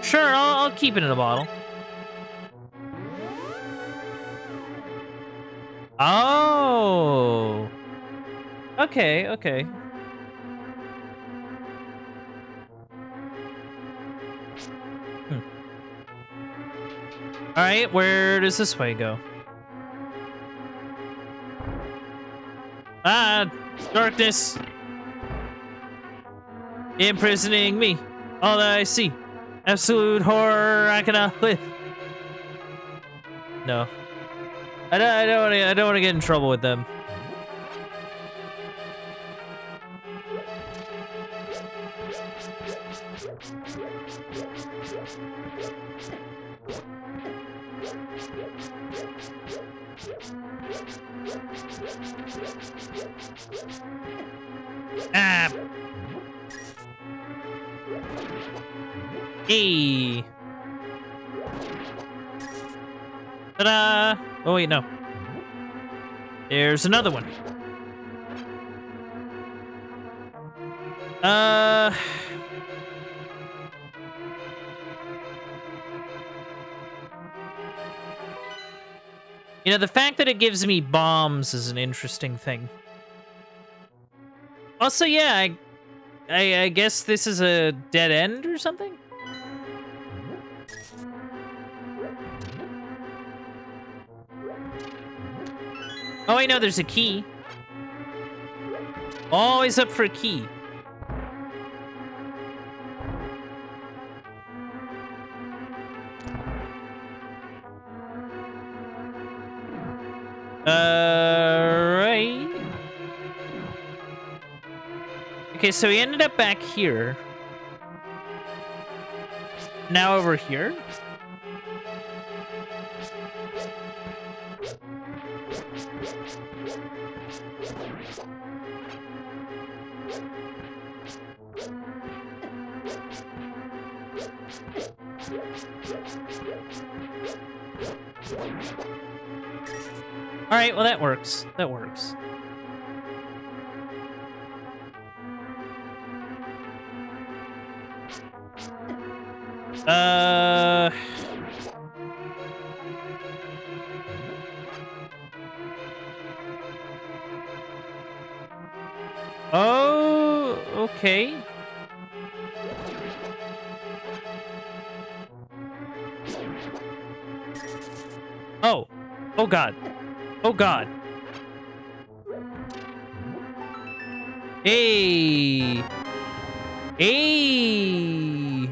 Sure, I'll keep it in a bottle. Oh! Okay, okay. Alright, where does this way go? Ah, darkness! Imprisoning me. All that I see. Absolute horror I cannot live. No. I don't want to get in trouble with them. Ah. Hey. Ta-da! Oh wait, no. There's another one. You know, the fact that it gives me bombs is an interesting thing. Also, yeah, I guess this is a dead end or something? Oh, I know there's a key. Always up for a key. Right. Okay, so he ended up back here. Now over here. All right, well that works. That works. Oh, okay. Oh. Oh, God. Oh, God. Hey. Hey.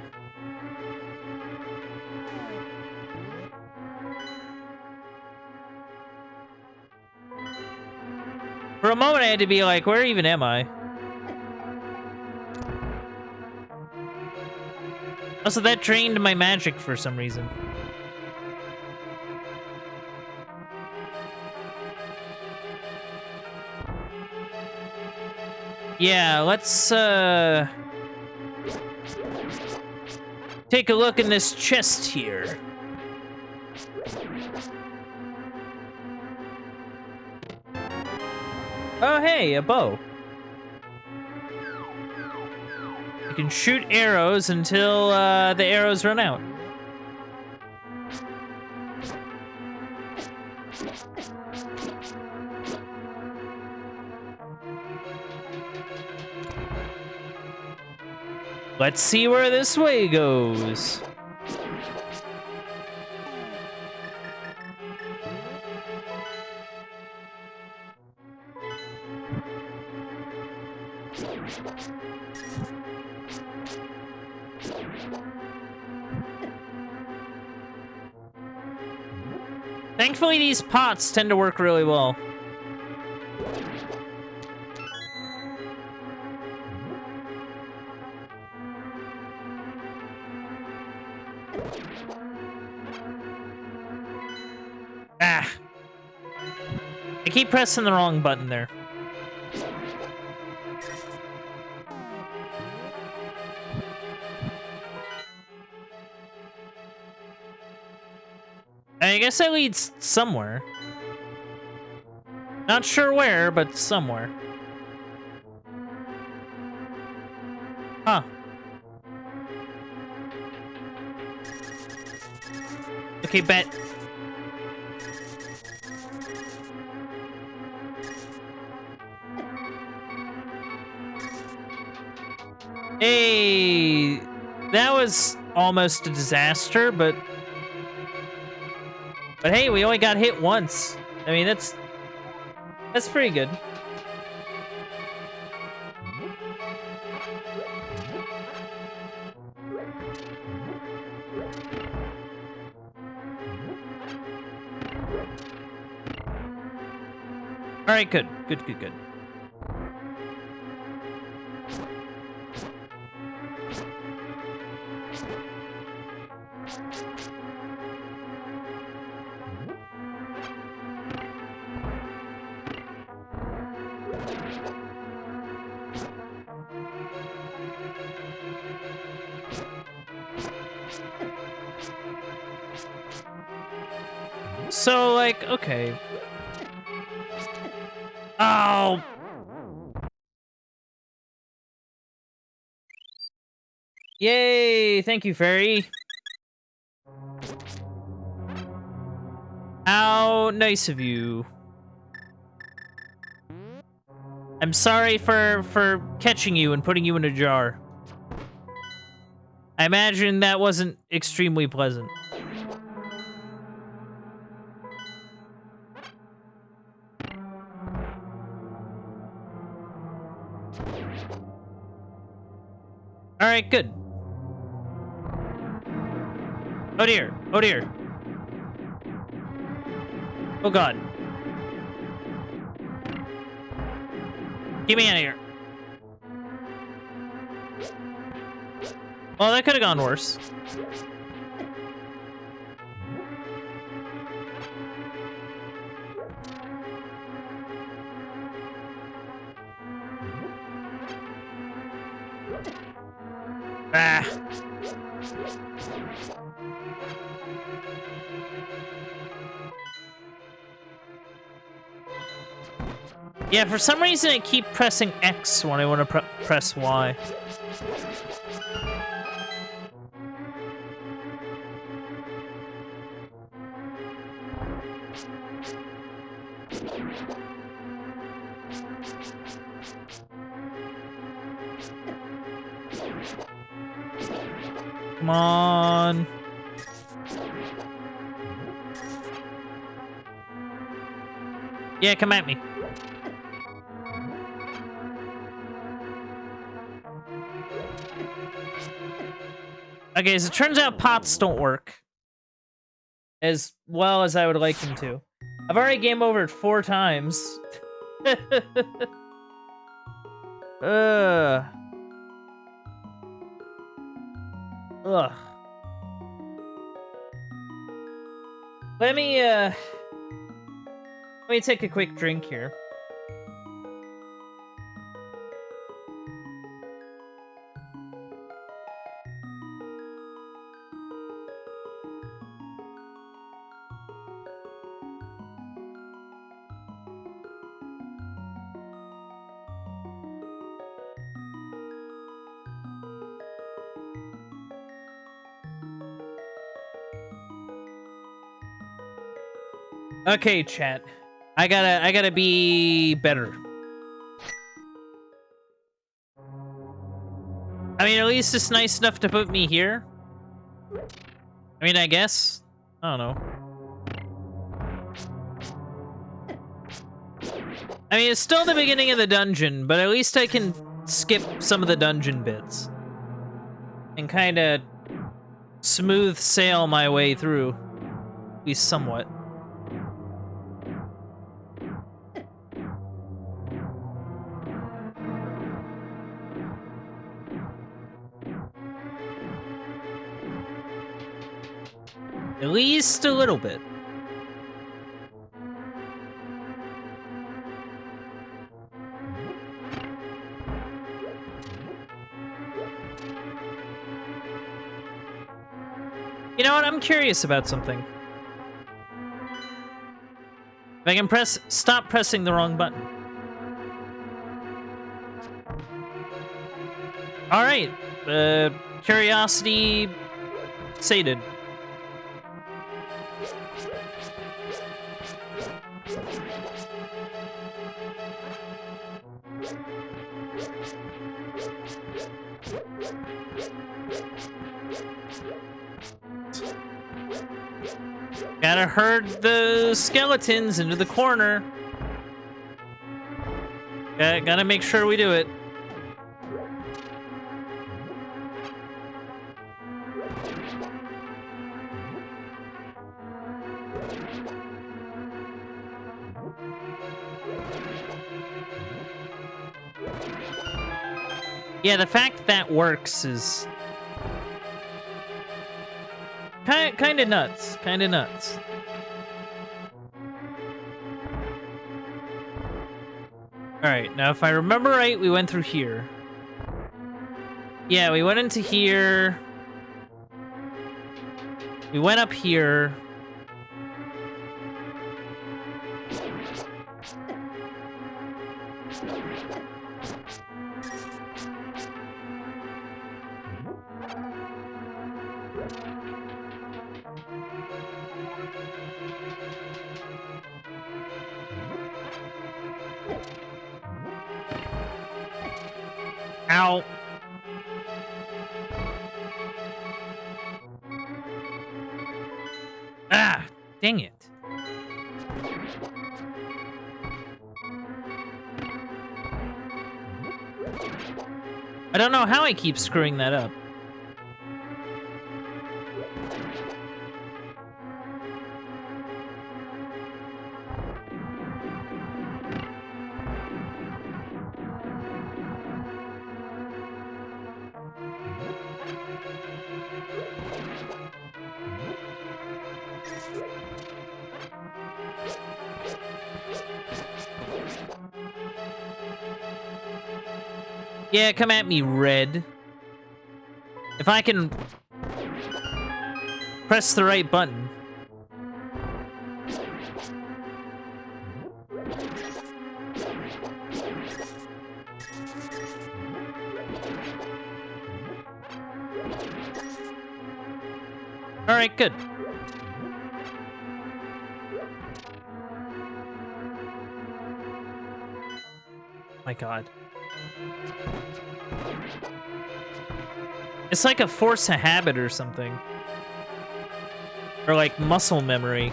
For a moment, I had to be like, where even am I? Also, that drained my magic for some reason. Yeah, let's, take a look in this chest here. Oh, hey, a bow. You can shoot arrows until, the arrows run out. Let's see where this way goes. Thankfully, these pots tend to work really well. Ah. I keep pressing the wrong button there. I guess that leads somewhere. Not sure where, but somewhere. Huh. Okay, bet. Hey, that was almost a disaster, but hey, we only got hit once. I mean, that's pretty good. All right, good. So, like, okay. Oh! Yay! Thank you, fairy. How nice of you. I'm sorry for catching you and putting you in a jar. I imagine that wasn't extremely pleasant. Alright, good. Oh dear. Oh dear. Oh god. Get me out of here. Well, that could have gone worse. Ah. Yeah, for some reason I keep pressing X when I want to press Y. Come on. Yeah, come at me. Okay, as it turns out, pots don't work as well as I would like them to. I've already game overed 4 times. Ugh. Ugh. Let me take a quick drink here. Okay, chat. I gotta be better. I mean, at least it's nice enough to put me here. I mean, I guess. I don't know. I mean, it's still the beginning of the dungeon, but at least I can skip some of the dungeon bits. And kind of smooth sail my way through. At least somewhat. At least a little bit. You know what? I'm curious about something. If I can stop pressing the wrong button. Alright. Curiosity sated. Gotta herd the skeletons into the corner. Gotta make sure we do it. Yeah, the fact that works is kind of nuts. Kind of nuts. Alright, now if I remember right, we went through here. Yeah, we went into here. We went up here. Ow. Ah, dang it. I don't know how I keep screwing that up. Yeah, come at me, Red. If I can press the right button. All right, good. My God. It's like a force of habit or something. Or like muscle memory.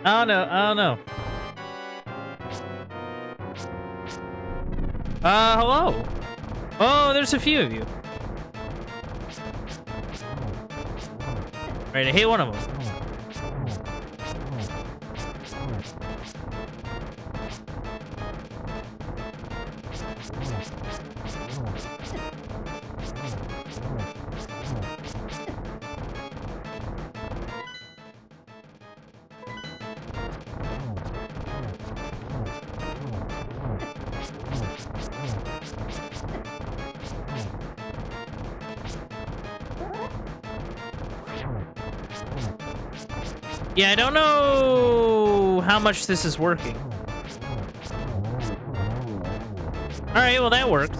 I don't know. I don't know. Hello. Oh, there's a few of you. Right, I hit one of them. Yeah, I don't know how much this is working. Alright, well that worked.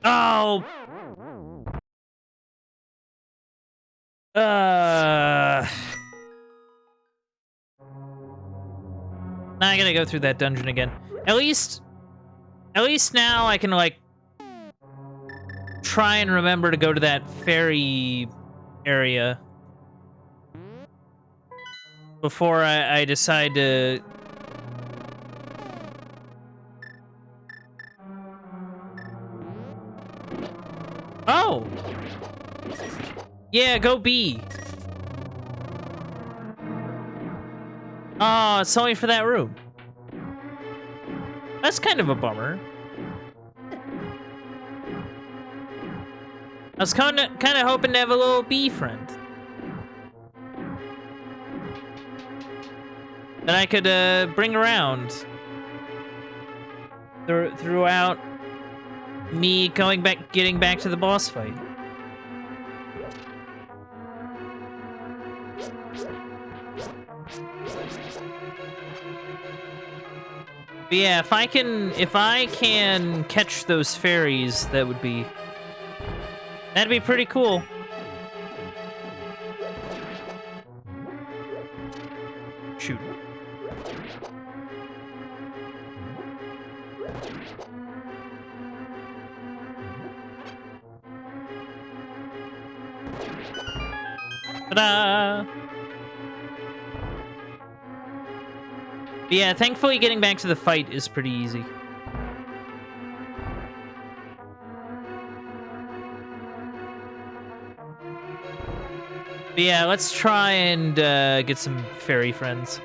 Oh! Now I gotta go through that dungeon again. At least now I can, like, try and remember to go to that ferry area before I decide to... Oh! Yeah, go B. Oh, it's only for that room. That's kind of a bummer. I was kind of hoping to have a little bee friend that I could bring around throughout me getting back to the boss fight. But yeah, if I can catch those fairies, that'd be pretty cool. Shoot. Ta-da! But yeah, thankfully getting back to the fight is pretty easy. But yeah, let's try and get some fairy friends.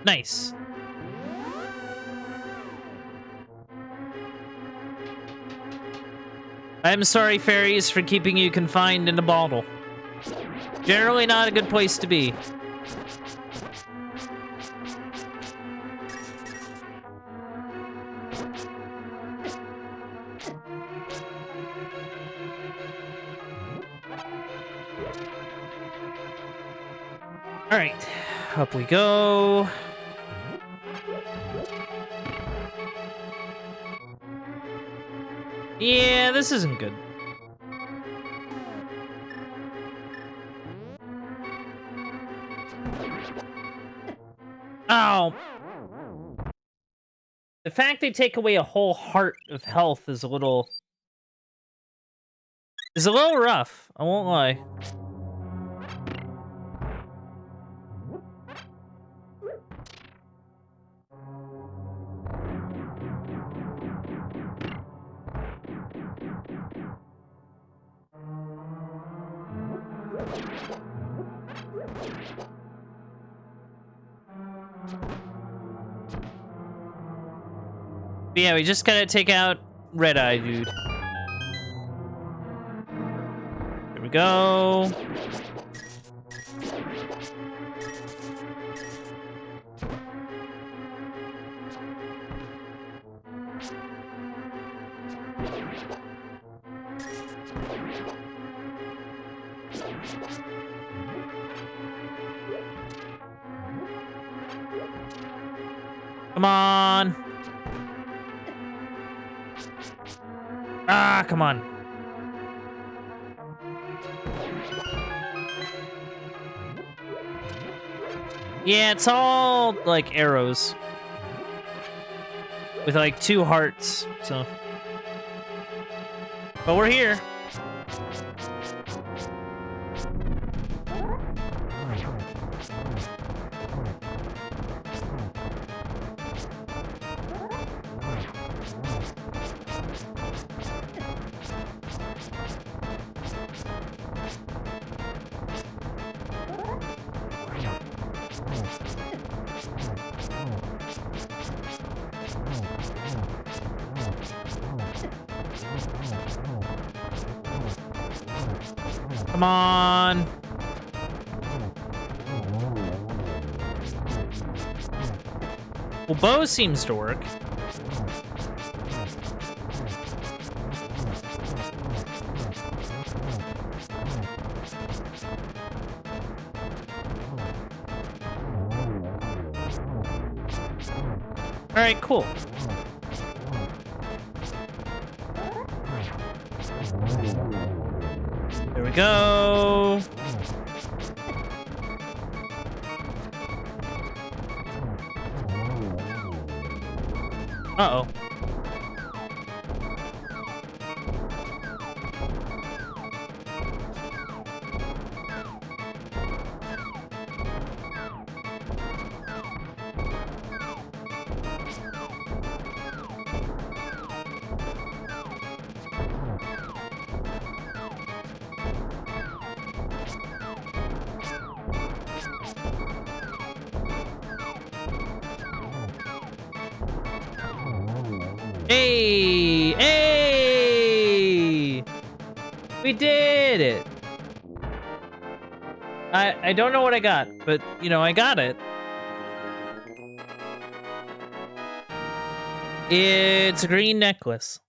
Nice. I'm sorry, fairies, for keeping you confined in a bottle. Generally not a good place to be. Alright, up we go. Yeah, this isn't good. Oh. The fact they take away a whole heart of health is a little rough, I won't lie. But yeah, we just gotta take out Red Eye, dude. Here we go. Come on. Ah, come on. Yeah, it's all like arrows with like 2 hearts, so. But we're here. Come on. Well, bow seems to work. All right, cool. There we go. Uh-oh. Hey! Hey! We did it! I don't know what I got, but, you know, I got it. It's a green necklace.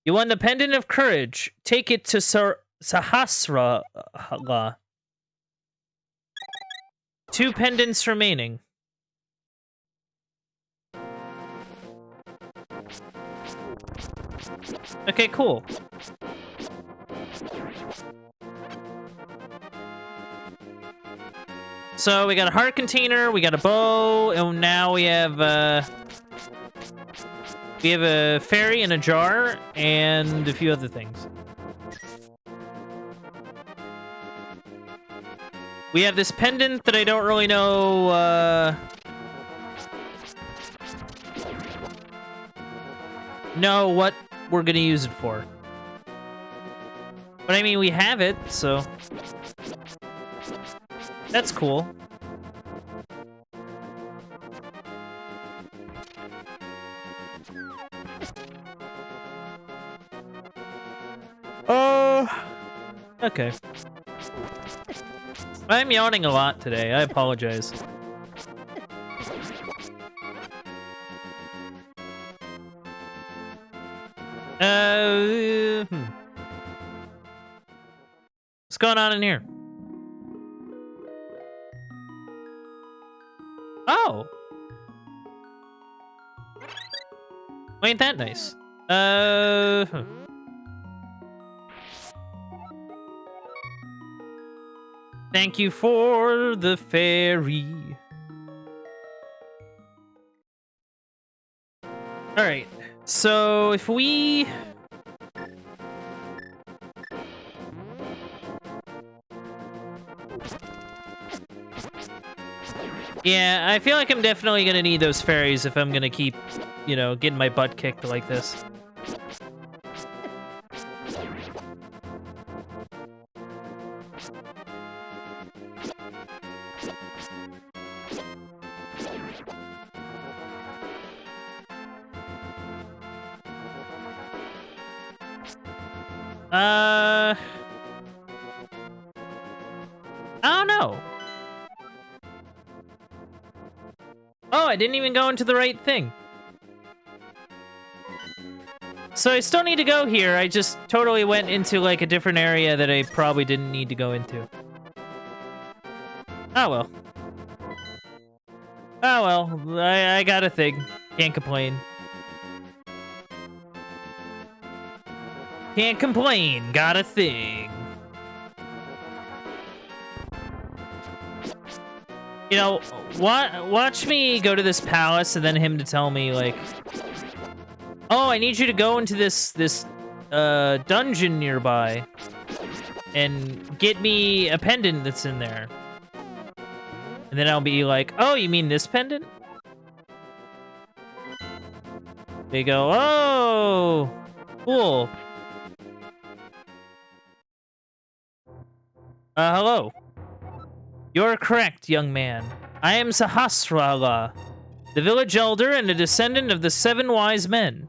You won the Pendant of Courage. Take it to Sahasra. 2 pendants remaining. Okay, cool. So we got a heart container, we got a bow, and now we have a fairy in a jar and a few other things. We have this pendant that I don't really know what we're gonna use it for. But I mean, we have it, so that's cool. Oh, okay. I'm yawning a lot today. I apologize. What's going on in here? Oh! Ain't that nice? Thank you for the fairy. Alright, so if we... Yeah, I feel like I'm definitely gonna need those fairies if I'm gonna keep, you know, getting my butt kicked like this. I don't know. Oh, I didn't even go into the right thing. So I still need to go here. I just totally went into, like, a different area that I probably didn't need to go into. Oh, well. Oh, well. I got a thing. Can't complain. Can't complain. Got a thing. You know, watch me go to this palace and then him to tell me, like, oh, I need you to go into this dungeon nearby and get me a pendant that's in there. And then I'll be like, oh, you mean this pendant? They go, oh, cool. Hello. You're correct, young man. I am Sahasrara, the village elder and a descendant of the 7 wise men.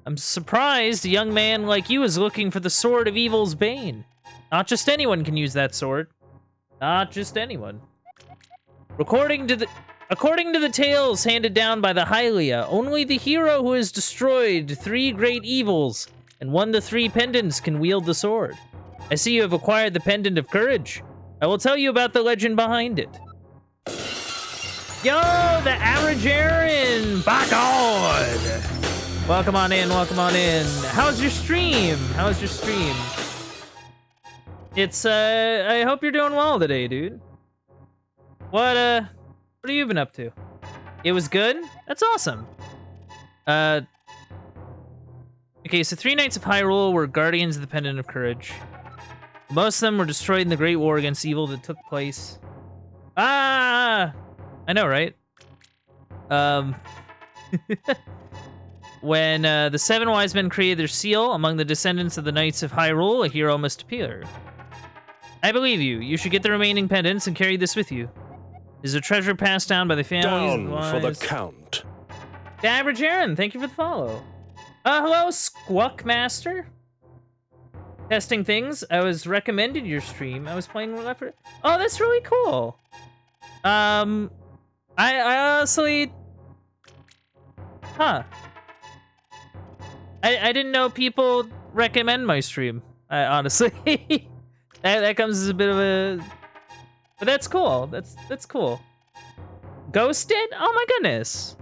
I'm surprised a young man like you is looking for the Sword of Evil's Bane. Not just anyone can use that sword. Not just anyone. According to the tales handed down by the Hylia, only the hero who has destroyed 3 great evils and won the 3 pendants can wield the sword. I see you have acquired the Pendant of Courage. I will tell you about the legend behind it. Yo, the average Aaron! By God! Welcome on in, welcome on in. How's your stream? How's your stream? It's, I hope you're doing well today, dude. What have you been up to? It was good? That's awesome. Okay, so 3 Knights of Hyrule were guardians of the Pendant of Courage. Most of them were destroyed in the Great War against evil that took place. Ah! I know, right? When the 7 wise men created their seal, among the descendants of the Knights of Hyrule, a hero must appear. I believe you. You should get the remaining pendants and carry this with you. This is a treasure passed down by the families. Down for the count. The average Aaron, thank you for the follow. Hello, Squawkmaster. Testing things. I was recommended your stream. I was playing Left 4 Dead. Oh, that's really cool. I honestly... Huh. I didn't know people recommend my stream. Honestly. that comes as a bit of a... But that's cool. That's cool. Ghost did? Oh my goodness.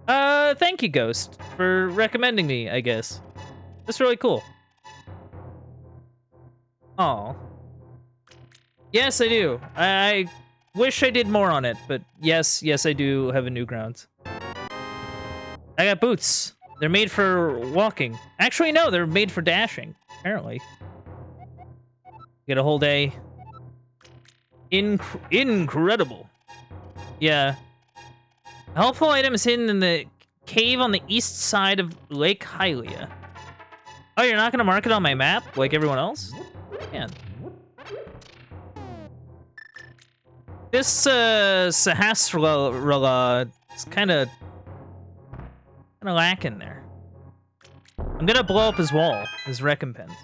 Thank you, Ghost, for recommending me, I guess. That's really cool. Oh. Yes, I do. I wish I did more on it, but yes, I do have a Newgrounds. I got boots. They're made for walking. Actually, no, they're made for dashing, apparently. Get a whole day. Incredible. Yeah. A helpful item is hidden in the cave on the east side of Lake Hylia. Oh, you're not gonna mark it on my map like everyone else? Man. This Sahasrara is kind of lacking there. I'm gonna blow up his wall as recompense.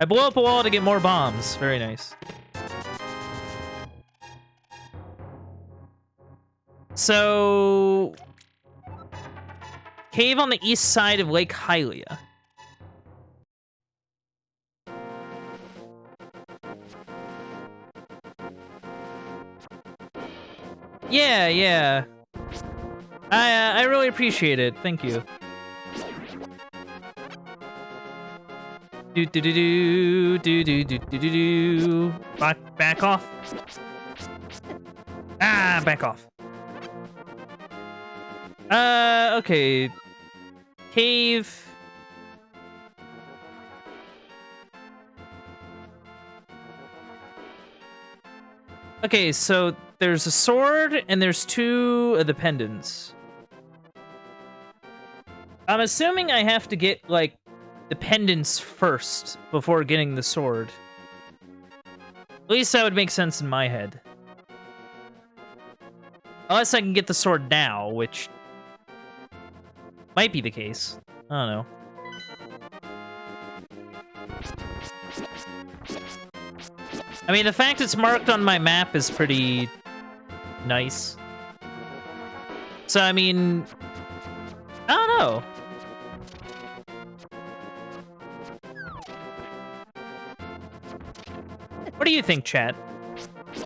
I blow up a wall to get more bombs. Very nice. So... Cave on the east side of Lake Hylia. Yeah. I really appreciate it. Thank you. Do. Back off. Ah, back off. Okay. Cave. Okay, so there's a sword and there's 2 of the pendants. I'm assuming I have to get, like, the pendants first before getting the sword. At least that would make sense in my head. Unless I can get the sword now, which... Might be the case. I don't know. I mean, the fact it's marked on my map is pretty nice. So, I mean, I don't know. What do you think, chat?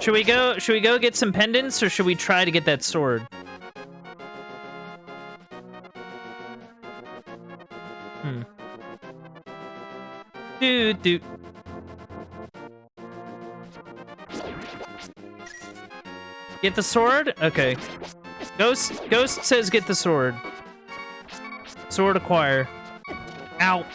Should we go get some pendants, or should we try to get that sword? Dude. Get the sword? Okay. Ghost says get the sword. Sword acquire. Ow.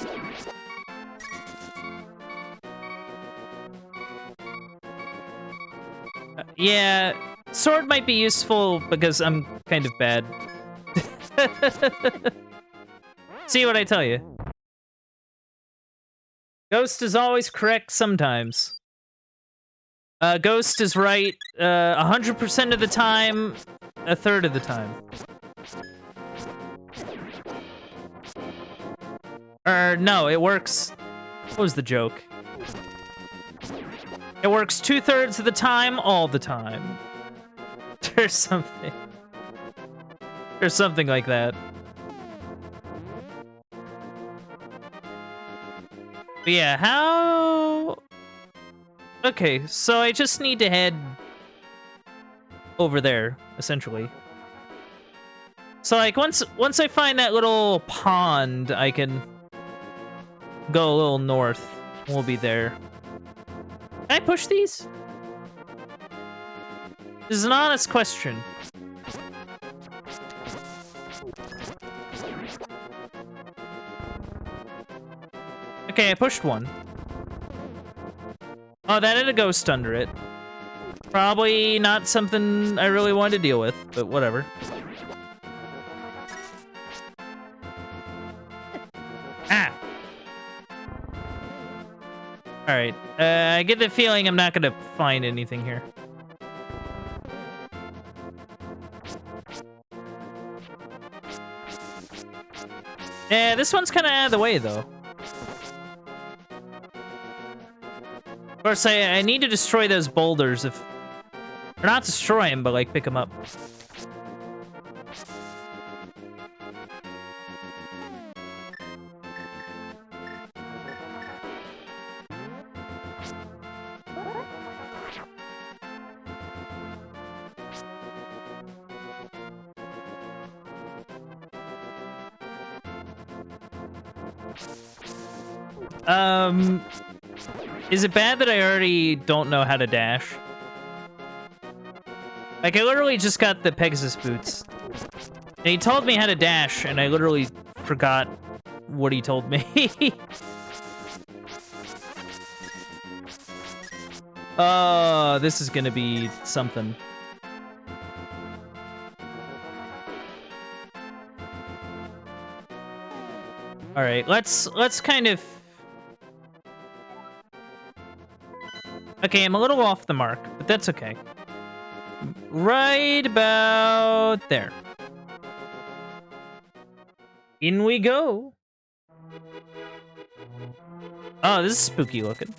Yeah, sword might be useful because I'm kind of bad. See what I tell you. Ghost is always correct sometimes. Ghost is right 100% of the time, a third of the time. No, it works. What was the joke? It works 2/3 of the time, all the time. There's something like that. But yeah, how... Okay, so I just need to head over there, essentially. So, like, once I find that little pond, I can go a little north. We'll be there. Can I push these? This is an honest question. Okay, I pushed one. Oh, that had a ghost under it. Probably not something I really wanted to deal with, but whatever. Ah! Alright, I get the feeling I'm not gonna find anything here. Yeah, this one's kind of out of the way, though. Of course, I need to destroy those boulders if... Or not destroy them, but, like, pick them up. Is it bad that I already don't know how to dash? Like, I literally just got the Pegasus boots. And he told me how to dash, and I literally forgot what he told me. Oh, this is gonna be something. Alright, let's kind of... Okay, I'm a little off the mark, but that's okay. Right about there. In we go. Oh, this is spooky looking.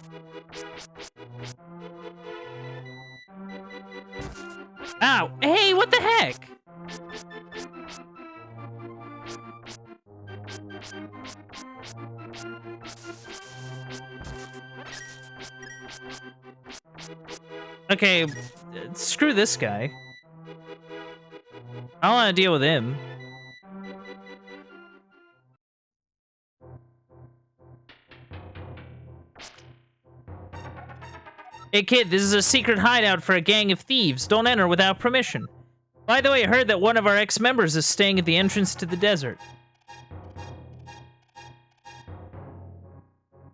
Ow! Hey, what the heck? Okay, screw this guy. I don't want to deal with him. Hey kid, this is a secret hideout for a gang of thieves. Don't enter without permission. By the way, I heard that one of our ex-members is staying at the entrance to the desert.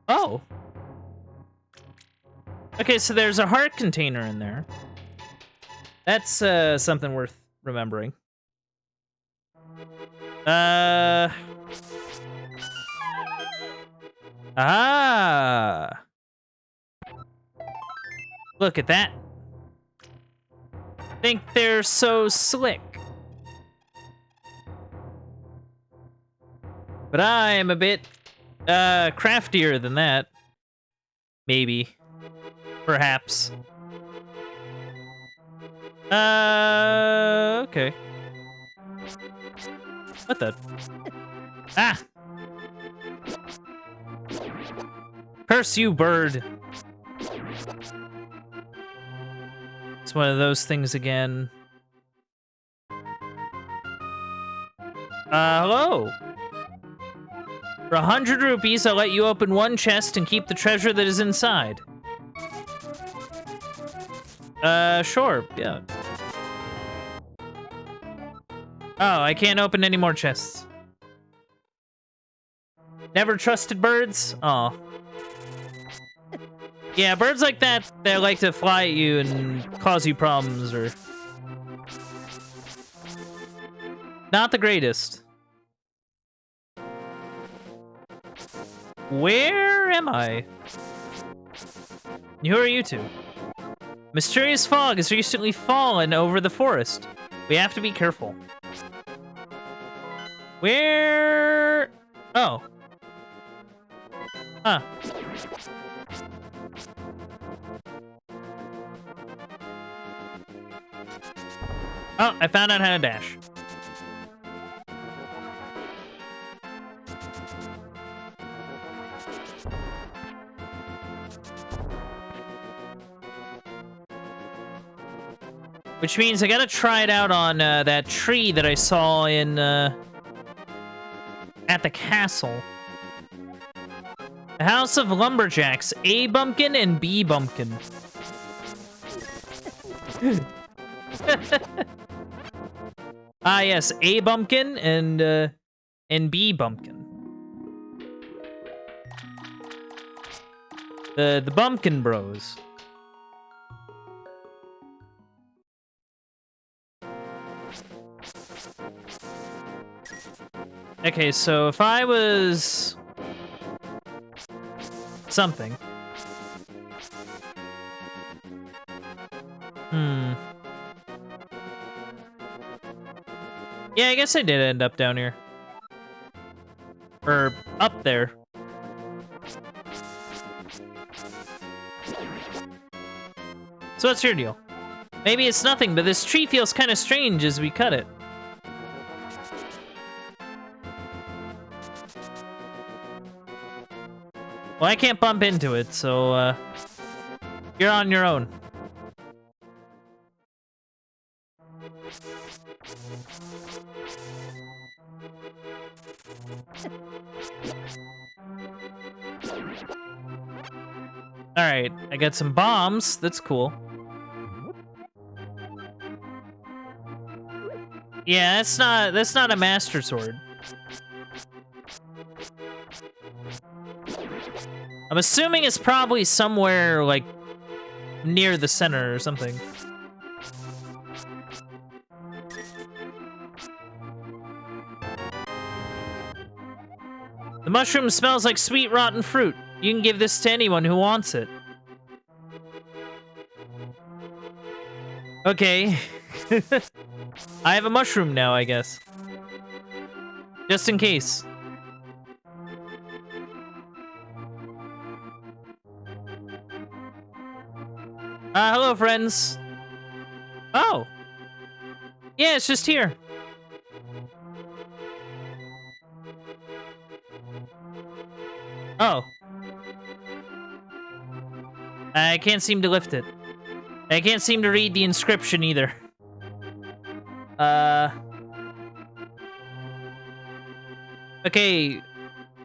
Oh. Okay, so there's a heart container in there. That's something worth remembering. Ah. Look at that. Think they're so slick. But I am a bit craftier than that. Maybe. Perhaps. Okay. What the? Ah! Curse you, bird! It's one of those things again. Hello? For 100 rupees, I'll let you open one chest and keep the treasure that is inside. Sure, yeah. Oh, I can't open any more chests. Never trusted birds? Aw. Yeah, birds like that, they like to fly at you and cause you problems, or... Not the greatest. Where am I? Who are you two? Mysterious fog has recently fallen over the forest. We have to be careful. Where... Oh. Huh. Oh, I found out how to dash. Which means I gotta try it out on that tree that I saw in at the castle. The House of Lumberjacks, A Bumpkin and B Bumpkin. Ah yes, A Bumpkin and B Bumpkin. The Bumpkin Bros. Okay, so if I was something. Yeah, I guess I did end up down here. Or up there. So what's your deal? Maybe it's nothing, but this tree feels kind of strange as we cut it. Well, I can't bump into it, so, you're on your own. Alright, I got some bombs. That's cool. Yeah, that's not a Master Sword. I'm assuming it's probably somewhere, like, near the center or something. The mushroom smells like sweet, rotten fruit. You can give this to anyone who wants it. Okay. I have a mushroom now, I guess. Just in case. Hello, friends. Oh. Yeah, it's just here. Oh. I can't seem to lift it. I can't seem to read the inscription either. Okay.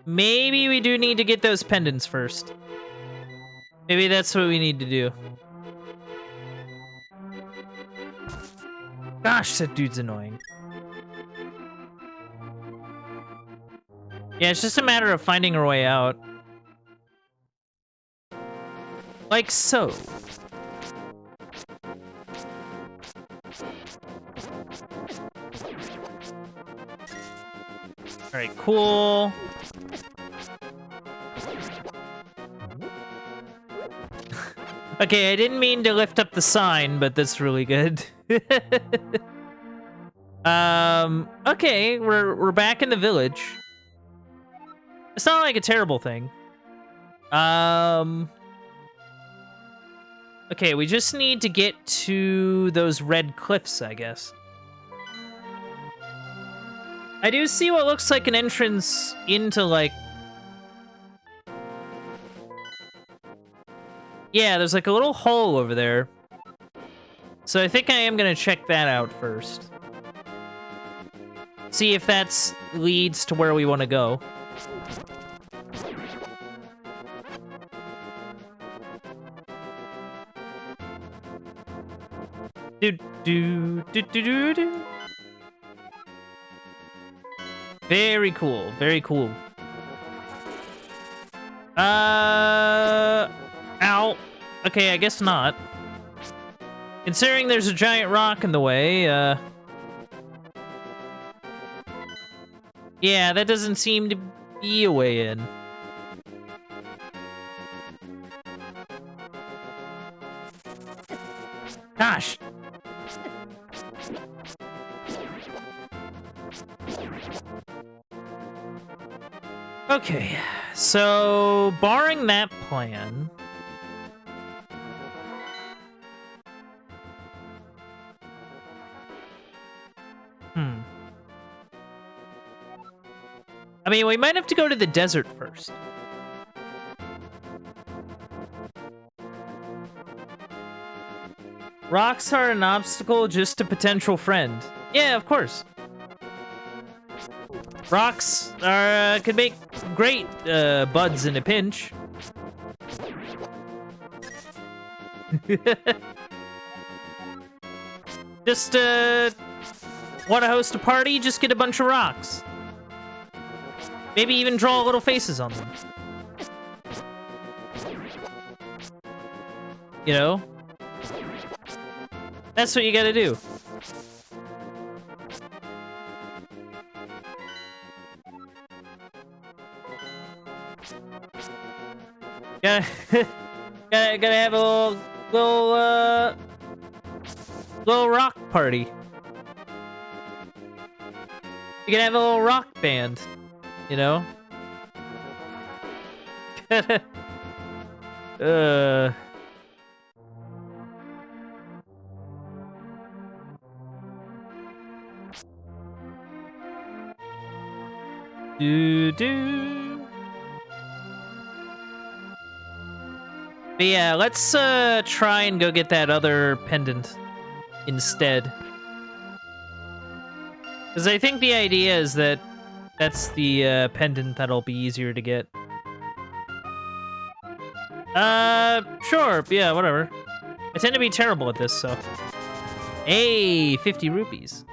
Maybe we do need to get those pendants first. Maybe that's what we need to do. Gosh, that dude's annoying. Yeah, it's just a matter of finding our way out. Like so. Alright, cool. Okay, I didn't mean to lift up the sign, but that's really good. Okay, we're back in the village. It's not like a terrible thing. Okay, we just need to get to those red cliffs, I guess. I do see what looks like an entrance into, like... Yeah, there's like a little hole over there. So I think I am gonna check that out first. See if that leads to where we want to go. Do do do do do do. Very cool. Very cool. Ow. Okay, I guess not. Considering there's a giant rock in the way, yeah, that doesn't seem to be a way in. Gosh. Okay, so barring that plan... I mean, we might have to go to the desert first. Rocks are an obstacle, just a potential friend. Yeah, of course. Rocks are could make great buds in a pinch. Just want to host a party? Just get a bunch of rocks. Maybe even draw little faces on them. You know? That's what you gotta do. Gotta have a little rock party. You can have a little rock band, you know? Do. But yeah, let's try and go get that other pendant instead. Because I think the idea is that that's the pendant that'll be easier to get. Sure, yeah, whatever. I tend to be terrible at this, so. Hey, 50 rupees.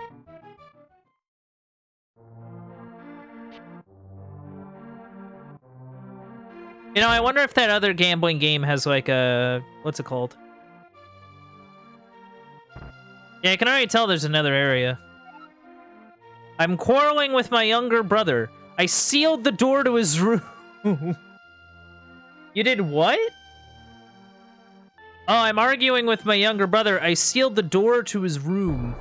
You know, I wonder if that other gambling game has like a... What's it called? Yeah, I can already tell there's another area. I'm quarreling with my younger brother. I sealed the door to his room. You did what? Oh, I'm arguing with my younger brother. I sealed the door to his room.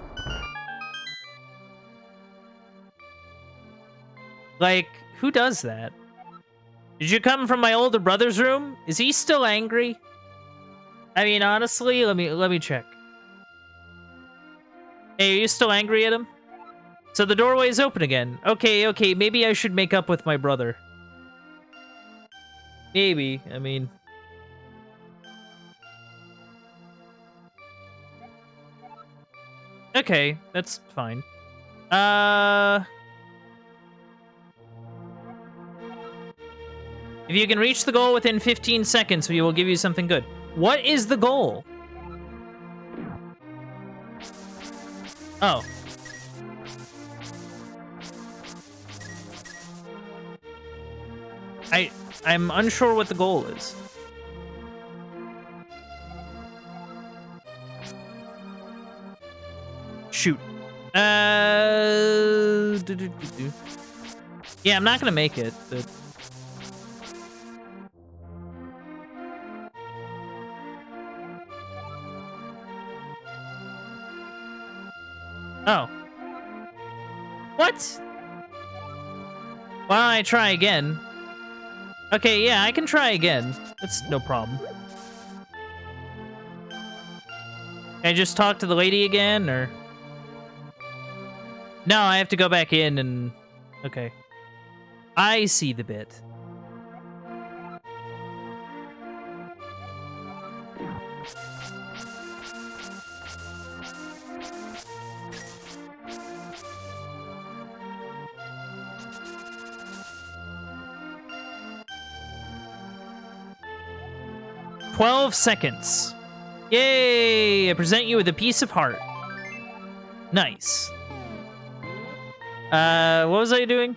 Like, who does that? Did you come from my older brother's room? Is he still angry? I mean, honestly, let me check. Hey, are you still angry at him? So the doorway is open again. Okay, maybe I should make up with my brother. Maybe, I mean... Okay, that's fine. If you can reach the goal within 15 seconds, we will give you something good. What is the goal? Oh. I'm unsure what the goal is. Shoot. Yeah, I'm not gonna make it, but... Oh. What? Why don't I try again? Okay, yeah, I can try again. That's no problem. Can I just talk to the lady again, or... No, I have to go back in and... Okay. I see the bit. $12. Yay! I present you with a piece of heart. Nice. What was I doing?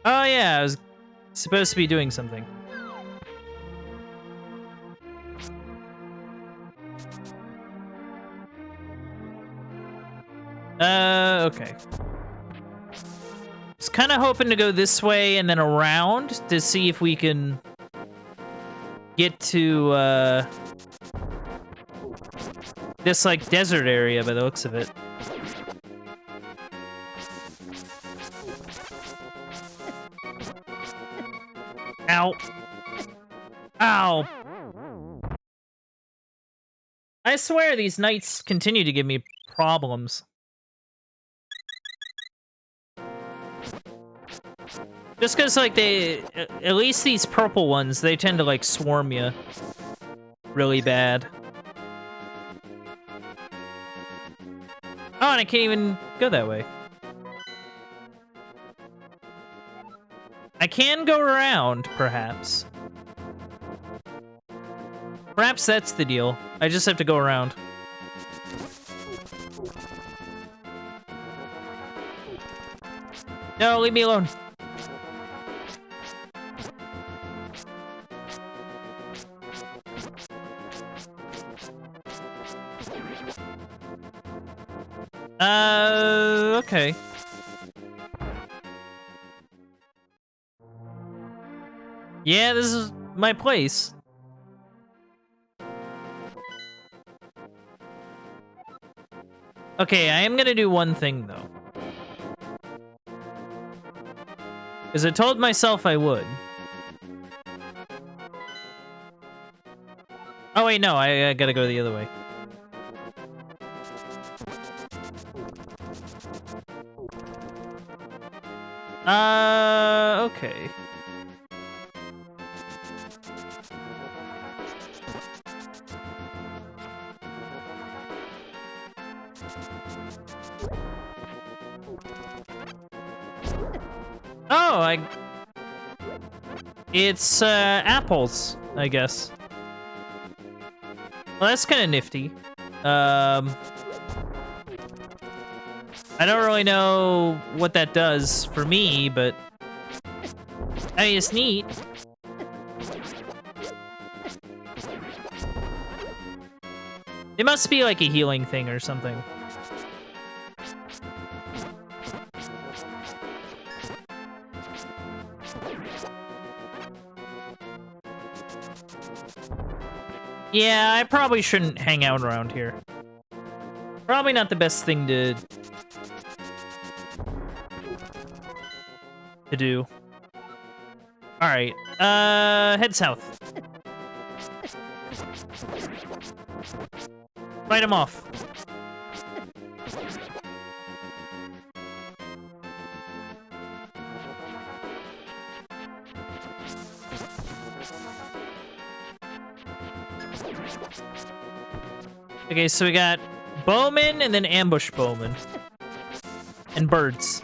Oh yeah, I was supposed to be doing something. Okay. Was kind of hoping to go this way and then around to see if we can get to, this, like, desert area by the looks of it. Ow. Ow. I swear these knights continue to give me problems. Just because, like, they... At least these purple ones, they tend to, like, swarm you really bad. Oh, and I can't even go that way. I can go around, perhaps. Perhaps that's the deal. I just have to go around. No, leave me alone. Okay. Yeah, this is my place. Okay, I am gonna do one thing, though. Because I told myself I would. Oh, wait, no, I gotta go the other way. Okay. Oh, it's, apples, I guess. Well, that's kind of nifty. I don't really know what that does for me, but... I mean, it's neat. It must be like a healing thing or something. Yeah, I probably shouldn't hang out around here. Probably not the best thing to do. Alright, head south. Fight him off. Okay, so we got bowmen and then ambush bowmen. And birds.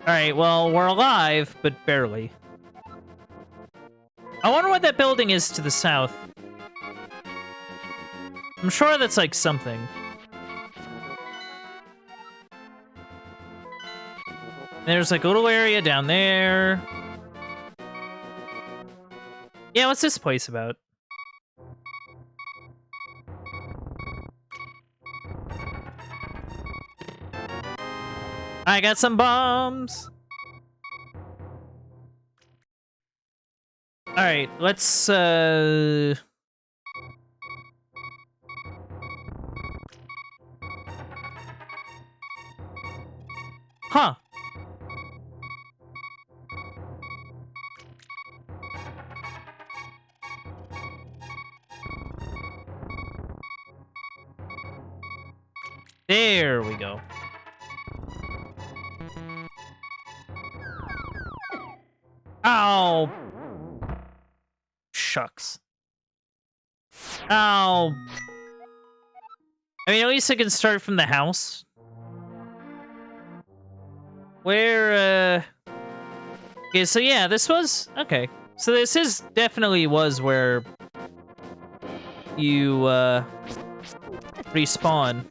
Alright, well, we're alive, but barely. I wonder what that building is to the south. I'm sure that's like something. There's like a little area down there. Yeah, what's this place about? I got some bombs. All right, let's Huh. There we go. Ow. Shucks. Ow. I mean, at least I can start from the house. Where, Okay, so yeah, this was... Okay. So this is definitely was where you, respawn.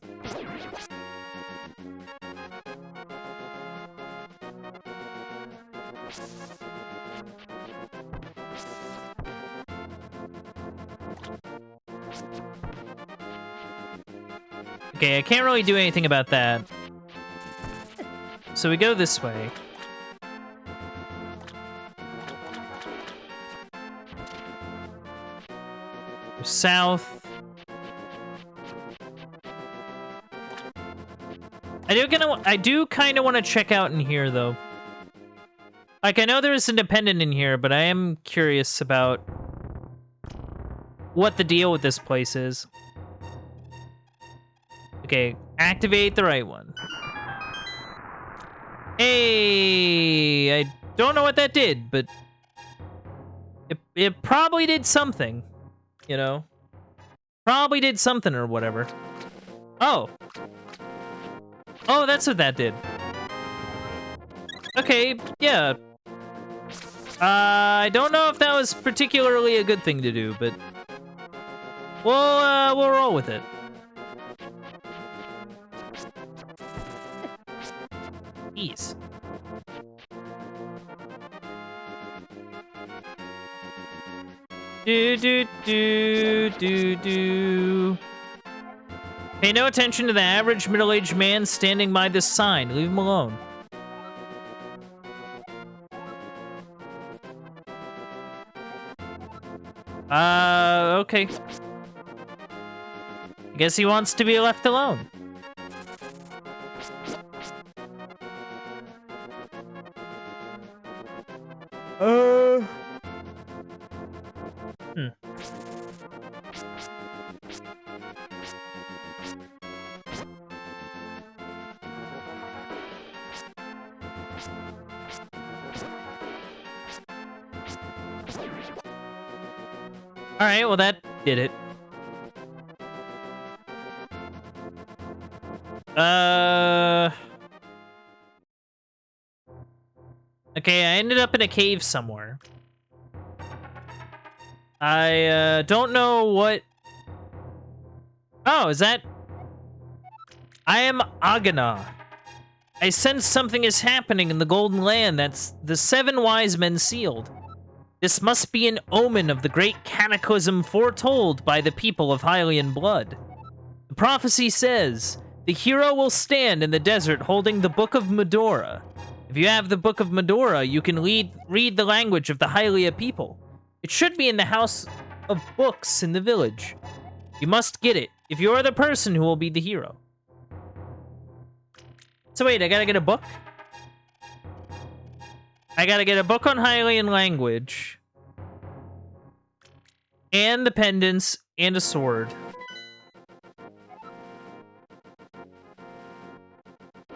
Okay, I can't really do anything about that. So we go this way. South. I do kind of want to check out in here, though. Like, I know there's an independent in here, but I am curious about what the deal with this place is. Okay, activate the right one. Hey, I don't know what that did, but it probably did something, you know? Probably did something or whatever. Oh. Oh, that's what that did. Okay, yeah. I don't know if that was particularly a good thing to do, but we'll roll with it. Jeez. Do. Pay no attention to the average middle-aged man standing by this sign. Leave him alone. Okay. I guess he wants to be left alone. Alright, well that did it. Okay, I ended up in a cave somewhere. I, don't know what... Oh, is that... I am Agana. I sense something is happening in the Golden Land that's the 7 wise men sealed. This must be an omen of the great cataclysm foretold by the people of Hylian blood. The prophecy says, the hero will stand in the desert holding the Book of Medora. If you have the Book of Medora, you can read the language of the Hylia people. It should be in the house of books in the village. You must get it, if you're the person who will be the hero. So wait, I gotta get a book? I gotta get a book on Hylian language. And the pendants, and a sword.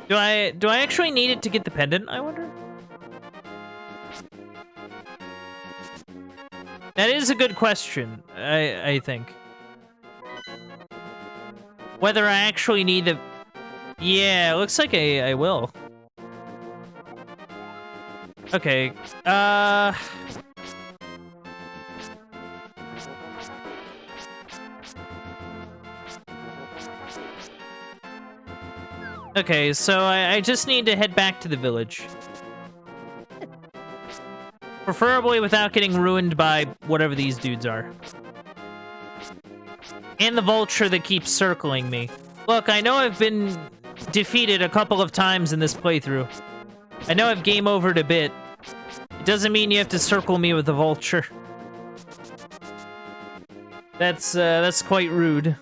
Do I actually need it to get the pendant, I wonder? That is a good question, I think. Whether I actually need the... Yeah, it looks like I will. Okay, Okay, so I just need to head back to the village. Preferably without getting ruined by whatever these dudes are. And the vulture that keeps circling me. Look, I know I've been defeated a couple of times in this playthrough. I know I've game overed a bit. It doesn't mean you have to circle me with the vulture. That's quite rude.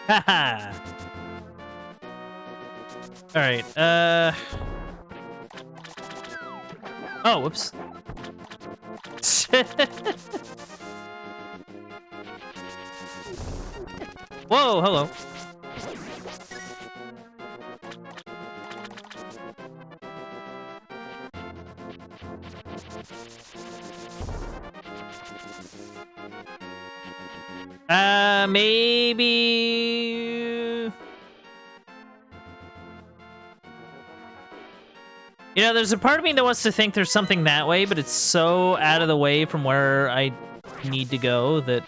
Haha. All right. Oh, whoops. Whoa, hello. Maybe... You know, there's a part of me that wants to think there's something that way, but it's so out of the way from where I need to go that...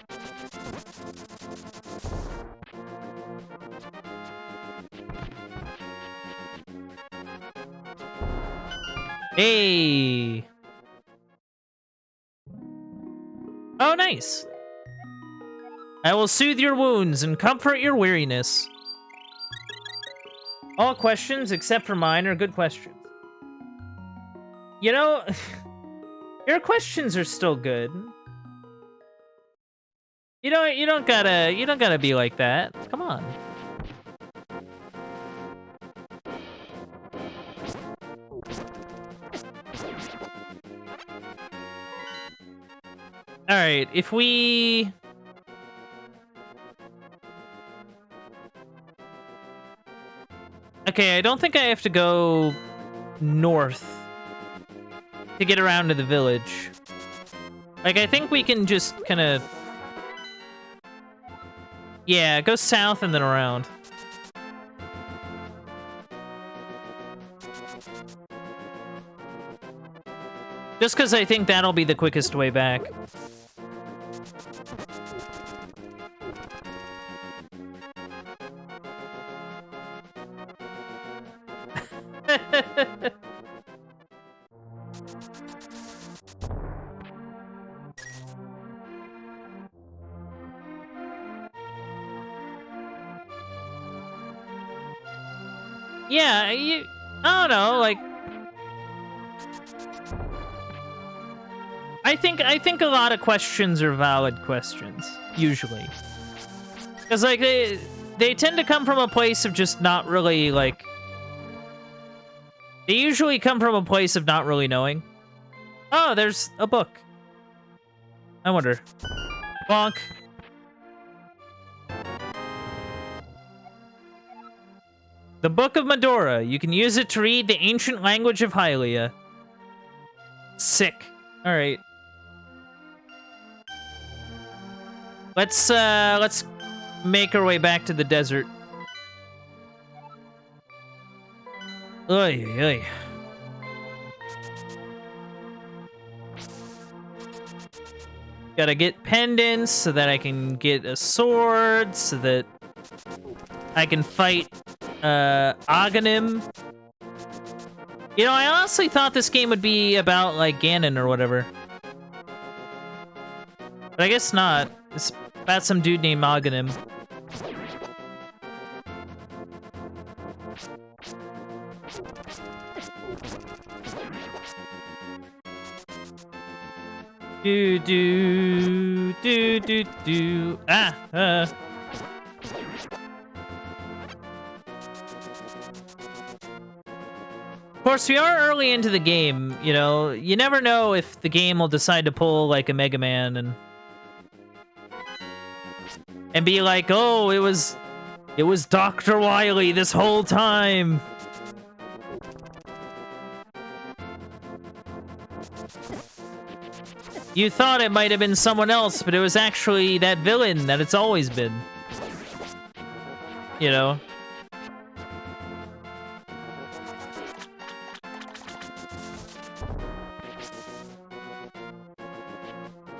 Hey! Oh, nice! I will soothe your wounds and comfort your weariness. All questions, except for mine, are good questions. You know, your questions are still good. You don't gotta be like that. Come on. All right, if we... Okay, I don't think I have to go north to get around to the village. Like, I think we can just kind of... Yeah, go south and then around. Just because I think that'll be the quickest way back. Yeah, I don't know, like... I think a lot of questions are valid questions, usually. Because, like, they tend to come from a place of just not really, like... They usually come from a place of not really knowing. Oh, there's a book. I wonder. Bonk. The Book of Medora. You can use it to read the ancient language of Hylia. Sick. Alright. Let's make our way back to the desert. Oy, oy. Gotta get pendants so that I can get a sword, so that I can fight Aghanim. You know, I honestly thought this game would be about, like, Ganon or whatever. But I guess not. It's about some dude named Aghanim. Do do do do do. Ah. Of course, we are early into the game. You know, you never know if the game will decide to pull like a Mega Man and be like, oh, it was Dr. Wily this whole time. You thought it might have been someone else, but it was actually that villain that it's always been. You know?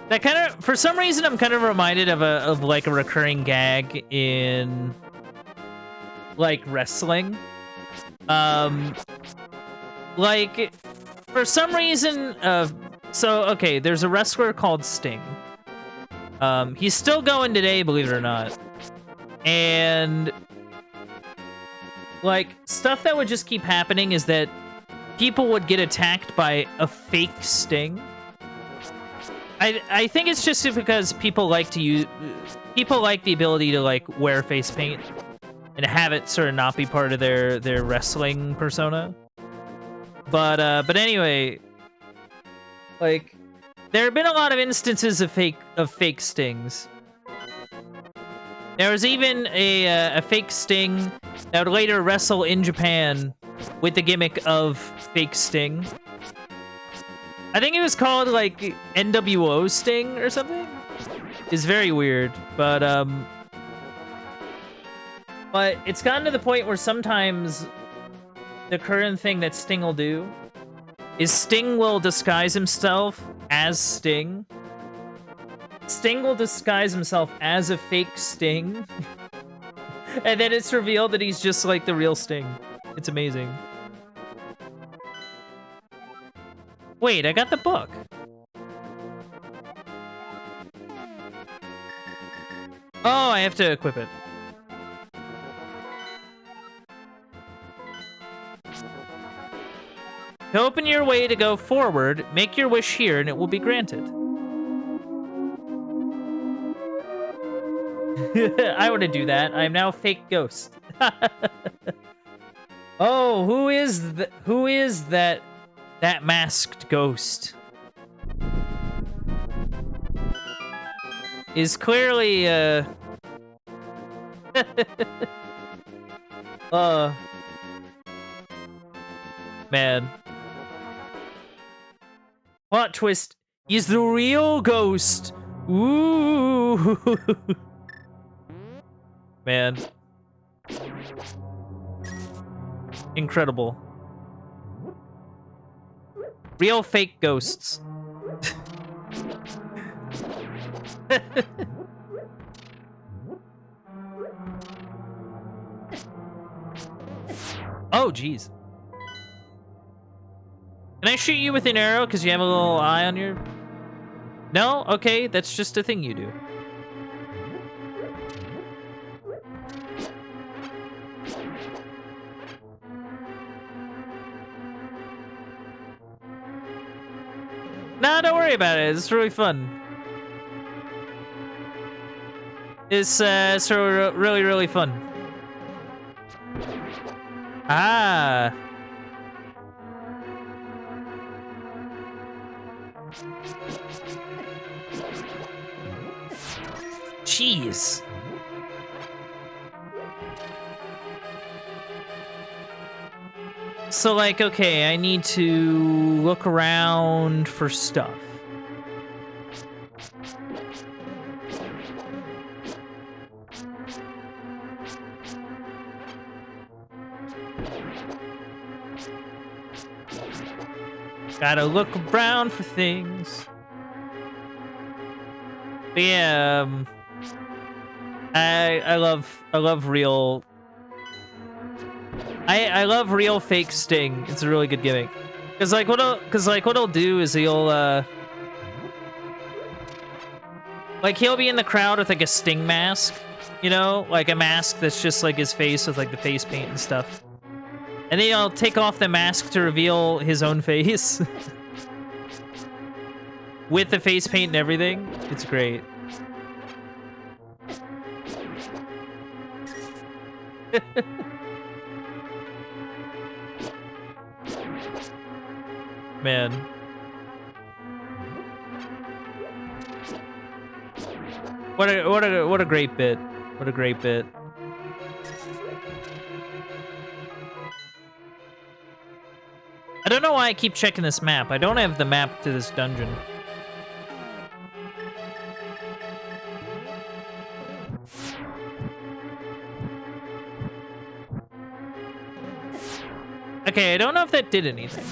That kind of, for some reason, I'm kind of reminded of like a recurring gag in like wrestling. Like for some reason, so, okay, there's a wrestler called Sting. He's still going today, believe it or not. And, like, stuff that would just keep happening is that people would get attacked by a fake Sting. I think it's just because people like to people like the ability to like wear face paint and have it sort of not be part of their wrestling persona. But anyway, like there have been a lot of instances of fake stings. There was even a fake sting that would later wrestle in Japan with the gimmick of fake sting. I think it was called like NWO Sting or something. It's very weird, but it's gotten to the point where sometimes the current thing that Sting will do is Sting will disguise himself as Sting. Sting will disguise himself as a fake Sting. And then it's revealed that he's just like the real Sting. It's amazing. Wait, I got the book. Oh, I have to equip it. To open your way to go forward, make your wish here and it will be granted. I want to do that. I am now a fake ghost. Oh, who is that masked ghost? Is clearly man. Plot twist, he's the real ghost. Ooh. Man. Incredible. Real fake ghosts. Oh, jeez. Can I shoot you with an arrow because you have a little eye on your... No? Okay, that's just a thing you do. Nah, don't worry about it. It's really fun. It's really, really fun. Ah. Jeez. So, like, okay, I need to look around for stuff. Gotta look around for things. But yeah, I love real. I love real fake Sting. It's a really good gimmick. Cause like what he'll do is he'll like he'll be in the crowd with like a Sting mask, you know, like a mask that's just like his face with like the face paint and stuff. And then he'll take off the mask to reveal his own face. With the face paint and everything. It's great. Man. What a great bit. What a great bit. I don't know why I keep checking this map. I don't have the map to this dungeon. Okay, I don't know if that did anything.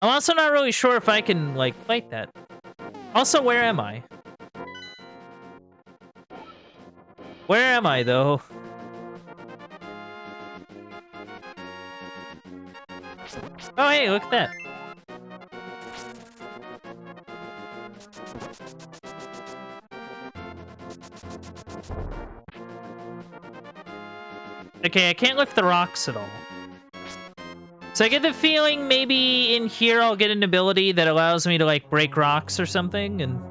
I'm also not really sure if I can, like, fight that. Also, where am I? Where am I, though? Oh, hey, look at that. Okay, I can't lift the rocks at all. So I get the feeling maybe in here I'll get an ability that allows me to, like, break rocks or something, and...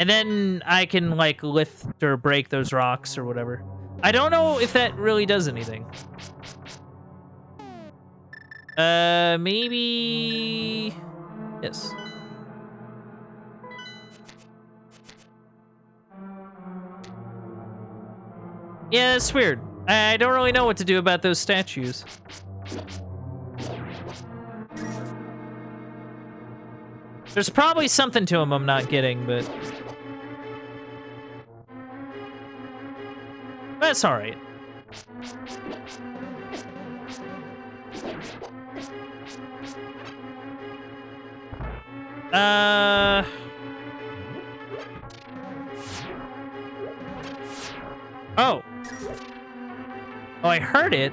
And then I can, like, lift or break those rocks or whatever. I don't know if that really does anything. Maybe... Yes. Yeah, it's weird. I don't really know what to do about those statues. There's probably something to them I'm not getting, but... That's alright. Oh. Oh, I heard it.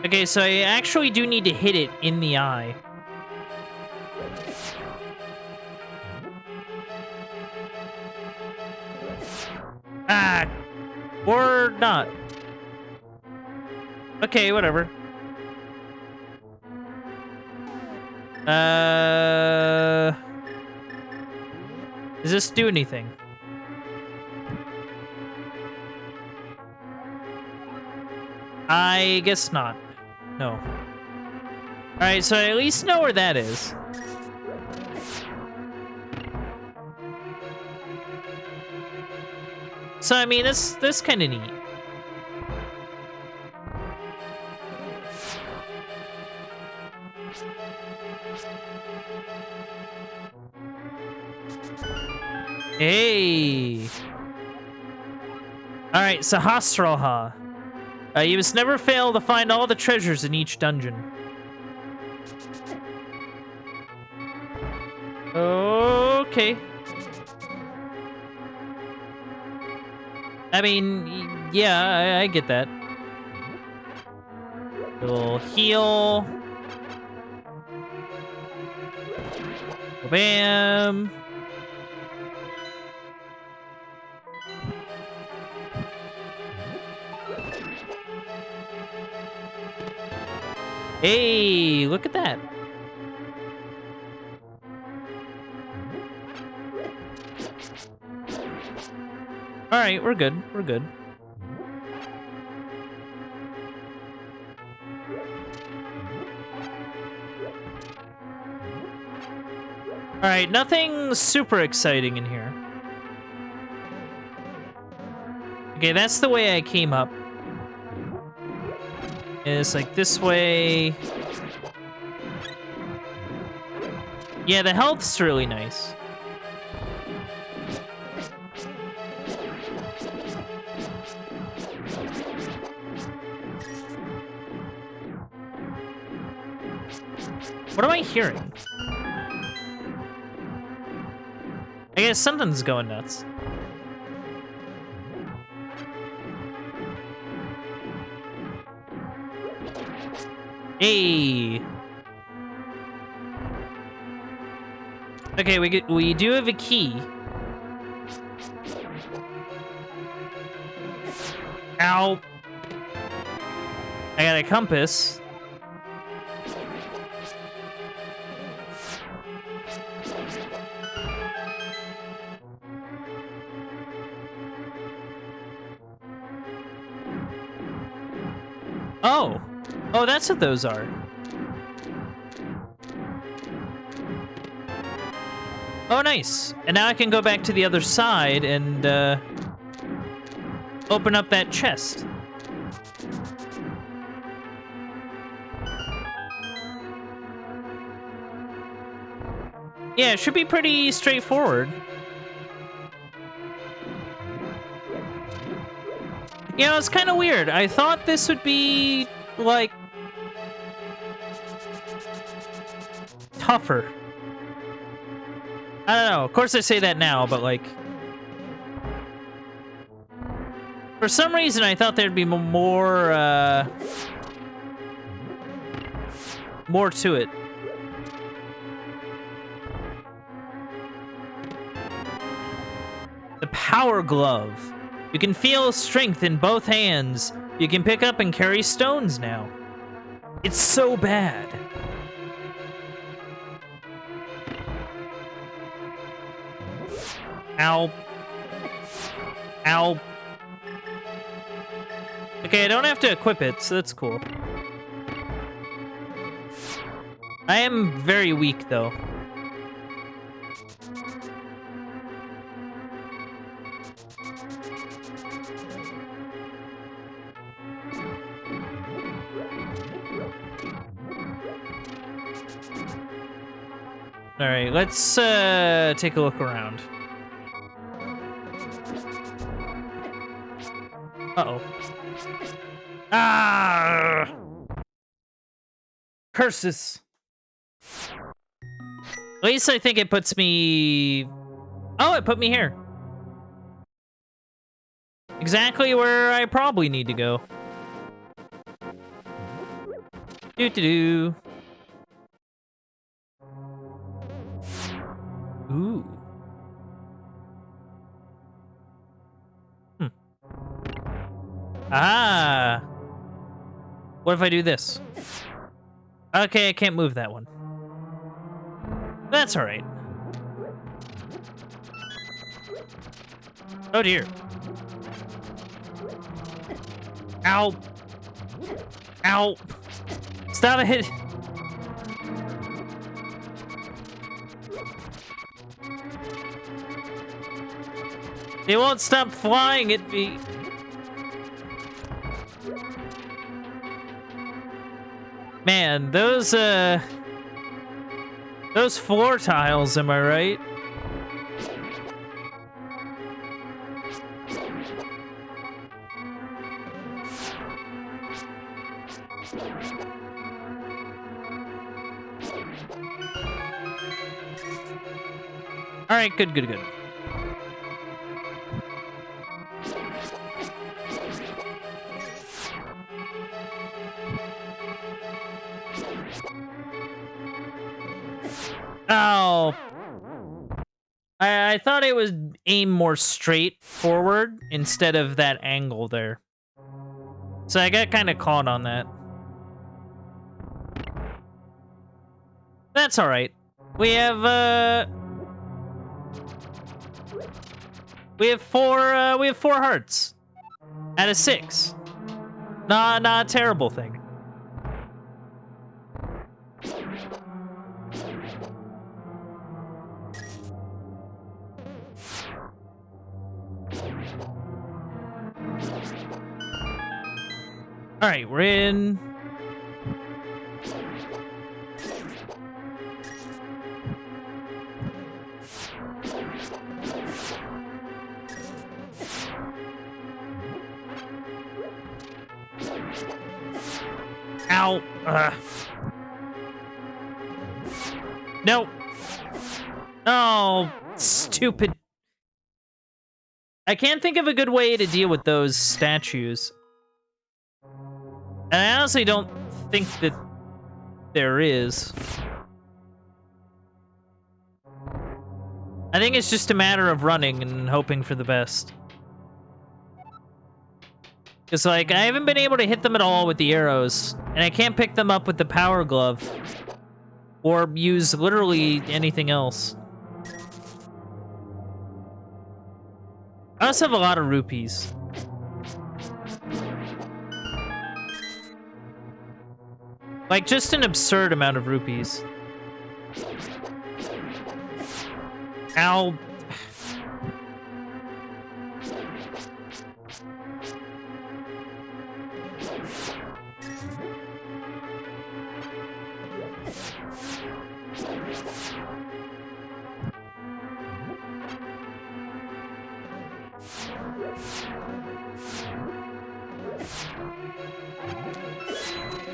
Okay, so I actually do need to hit it in the eye. Ah! Or not. Okay, whatever. Does this do anything? I guess not. No. Alright, so I at least know where that is. So, I mean, that's kind of neat. Hey! Alright, Sahasraha. You must never fail to find all the treasures in each dungeon. Okay. I mean, yeah, I get that. A little heal. Bam. Hey, look at that. All right, we're good. We're good. All right, nothing super exciting in here. Okay, that's the way I came up. It's like this way. Yeah, the health's really nice. What am I hearing? I guess something's going nuts. Hey. Okay, we do have a key. Ow. I got a compass. Oh. Oh, that's what those are. Oh, nice. And now I can go back to the other side and open up that chest. Yeah, it should be pretty straightforward. You know, it's kind of weird. I thought this would be, like, tougher. I don't know. Of course I say that now, but, like, for some reason I thought there'd be more to it. The Power Glove. You can feel strength in both hands. You can pick up and carry stones now. It's so bad. Ow. Ow. Okay, I don't have to equip it, so that's cool. I am very weak, though. Alright, let's take a look around. Uh-oh. Ah! Curses. At least I think it puts me... Oh, it put me here. Exactly where I probably need to go. Doo-doo-doo. Ooh. Ah! What if I do this? Okay, I can't move that one. That's alright. Oh dear. Ow! Ow! Stop it! They won't stop flying at me. Man, those floor tiles, am I right? All right, good, good, good. Oh. I thought it would aim more straight forward instead of that angle there. So I got kind of caught on that. That's all right. We have four hearts out of 6. Not a terrible thing. All right, we're in. Ow. No. Oh, stupid. I can't think of a good way to deal with those statues. And I honestly don't think that there is. I think it's just a matter of running and hoping for the best. Because, like, I haven't been able to hit them at all with the arrows. And I can't pick them up with the power glove. Or use literally anything else. I also have a lot of rupees. Like, just an absurd amount of rupees. Ow.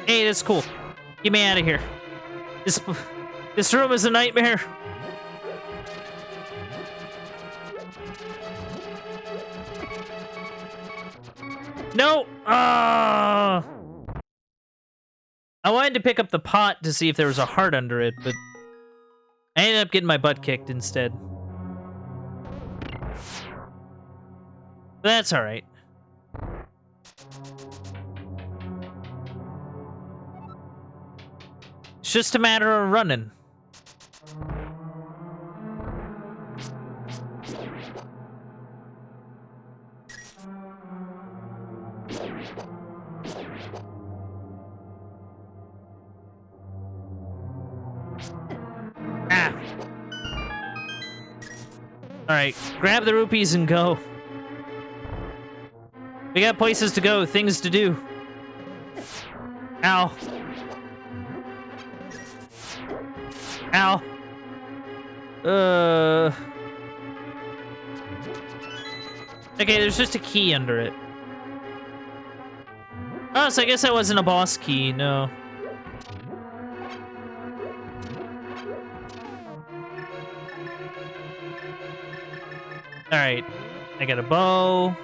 Hey, that's cool. Get me out of here. This room is a nightmare. No! I wanted to pick up the pot to see if there was a heart under it, but I ended up getting my butt kicked instead. But that's all right. It's just a matter of running. Ah. Alright, grab the rupees and go. We got places to go, things to do. Ow. Ow. Okay, there's just a key under it. Oh, so I guess that wasn't a boss key, no. Alright. I got a bow.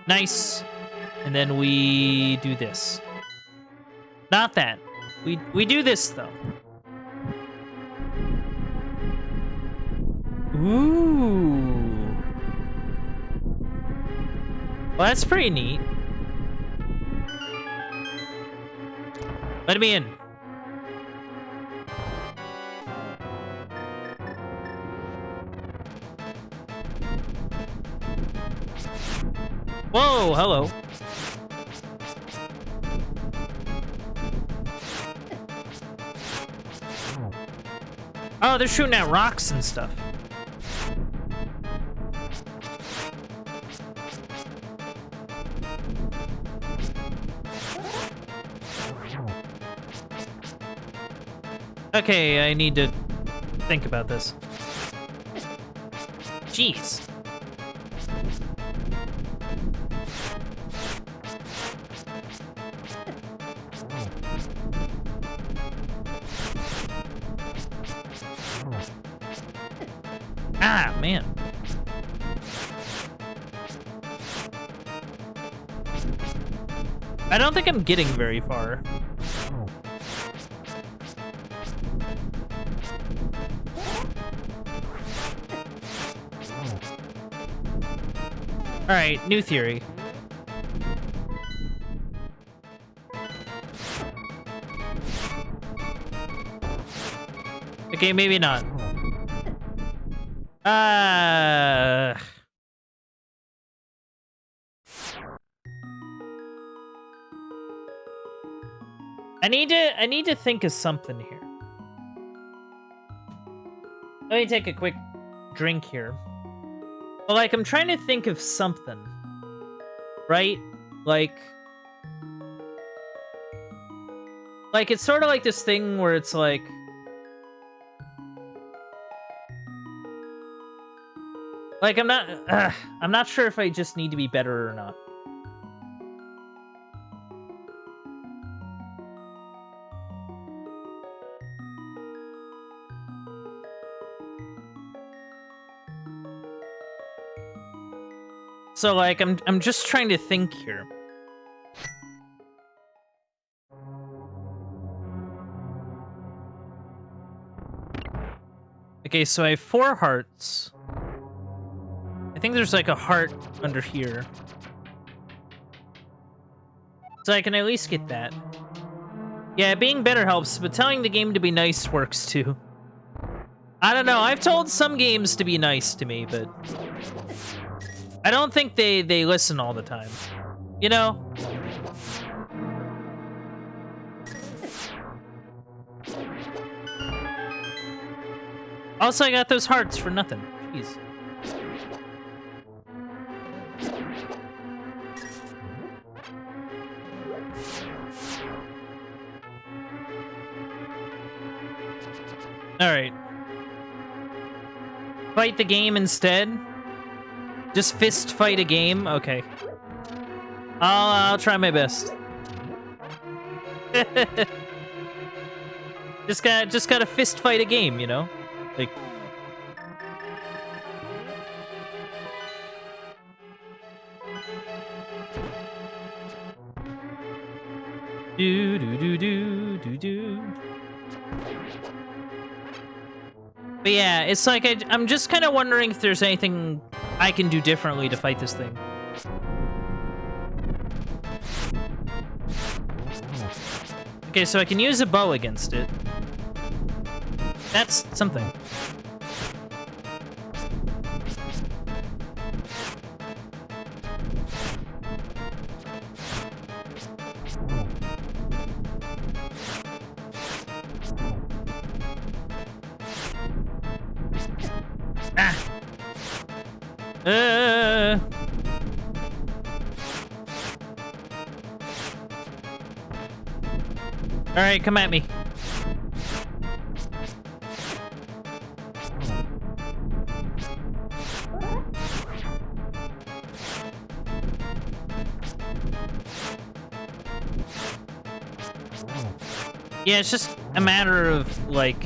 Nice. And then we do this. Not that. We do this, though. Ooh. Well, that's pretty neat. Let me in. Whoa, hello. Oh, they're shooting at rocks and stuff. Okay, I need to think about this. Jeez. Ah, man. I don't think I'm getting very far. Alright, new theory. Okay, maybe not. I need to think of something here. Let me take a quick drink here. Well, like, I'm trying to think of something. Right? Like, it's sort of like this thing where it's like... Like, I'm not sure if I just need to be better or not. So, like, I'm just trying to think here. Okay, so I have 4 hearts. I think there's like a heart under here. So I can at least get that. Yeah, being better helps, but telling the game to be nice works too. I don't know, I've told some games to be nice to me, but... I don't think they listen all the time. You know? Also, I got those hearts for nothing. Jeez. Alright. Fight the game instead? Just fist fight a game? Okay. I'll try my best. just gotta fist fight a game, you know? Like... Do. But yeah, it's like I'm just kind of wondering if there's anything I can do differently to fight this thing. Okay, so I can use a bow against it. That's something. Ah! Alright, come at me. Yeah, it's just a matter of, like...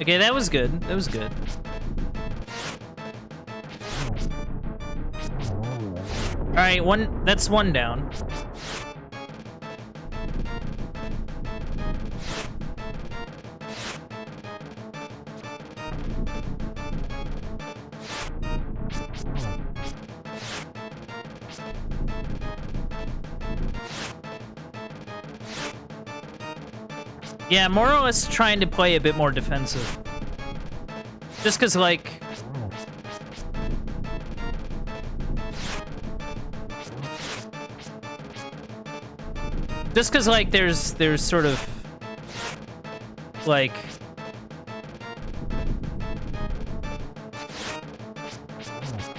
Okay, that was good. That was good. Alright, that's one down. Yeah, more or less trying to play a bit more defensive. Just because, like... Just because, like, there's sort of... Like...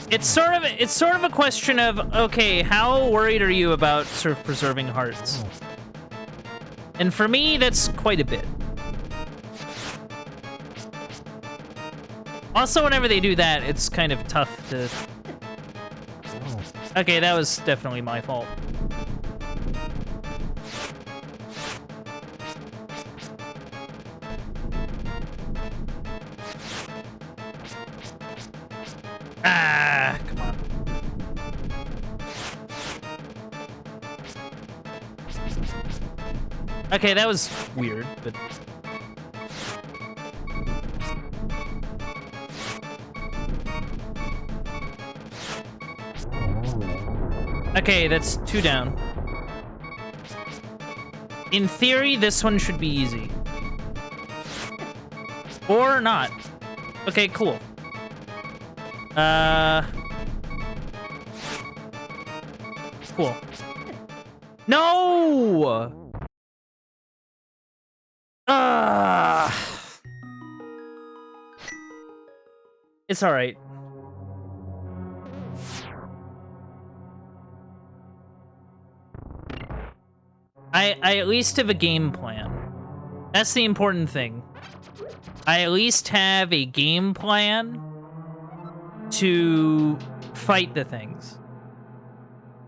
It's sort of a question of, okay, how worried are you about sort of preserving hearts? And for me, that's quite a bit. Also, whenever they do that, it's kind of tough to... Okay, that was definitely my fault. Ah, come on. Okay, that was weird, but... Okay, that's 2 down. In theory, this one should be easy. Or not. Okay, cool. Cool. No! It's alright. I at least have a game plan. That's the important thing. I at least have a game plan to fight the things.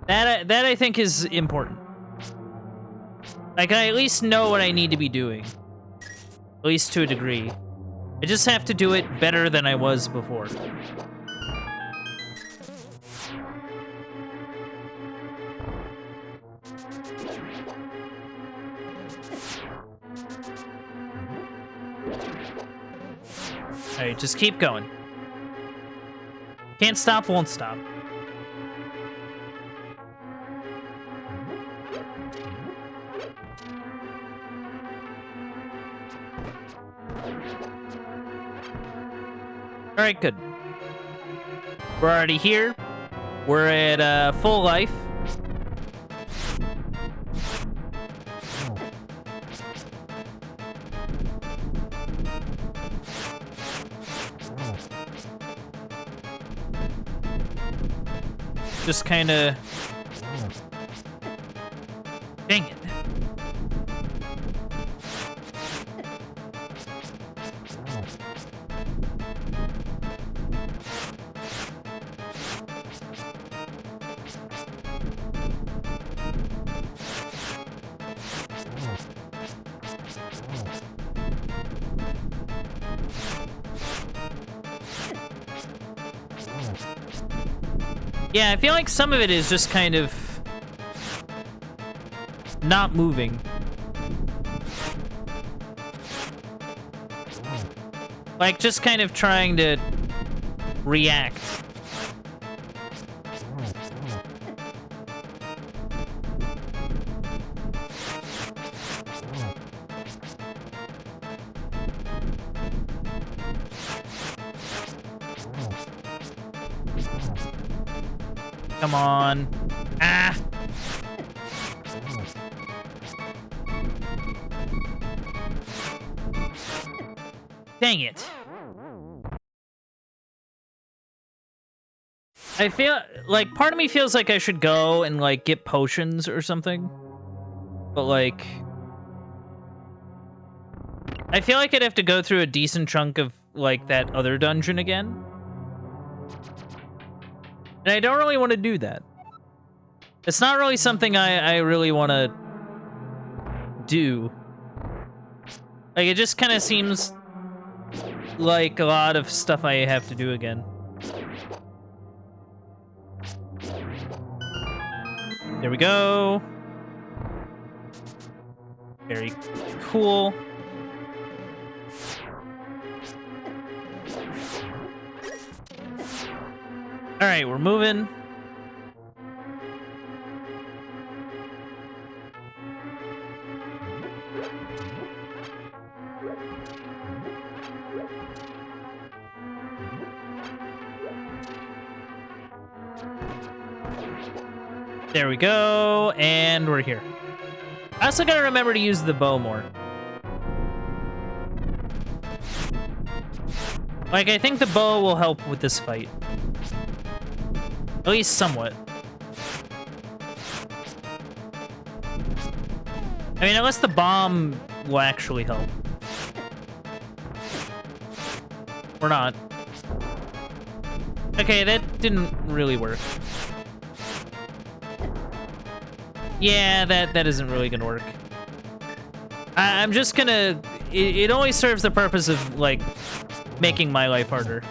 That I think is important. Like, I at least know what I need to be doing. At least to a degree. I just have to do it better than I was before. Alright, just keep going. Can't stop, won't stop. Alright, good. We're already here. We're at full life. Just kind of... Dang it. Yeah, I feel like some of it is just kind of not moving. Like, just kind of trying to react. Come on. Ah! Dang it. I feel like part of me feels like I should go and like get potions or something. But like I feel like I'd have to go through a decent chunk of like that other dungeon again. And I don't really want to do that. It's not really something I really want to do. Like, it just kind of seems like a lot of stuff I have to do again. There we go. Very cool. All right, we're moving. There we go, and we're here. I also gotta remember to use the bow more. Like, I think the bow will help with this fight. At least somewhat. I mean, unless the bomb will actually help. Or not. Okay, that didn't really work. Yeah, that isn't really gonna work. I'm just gonna... It only serves the purpose of, like, making my life harder.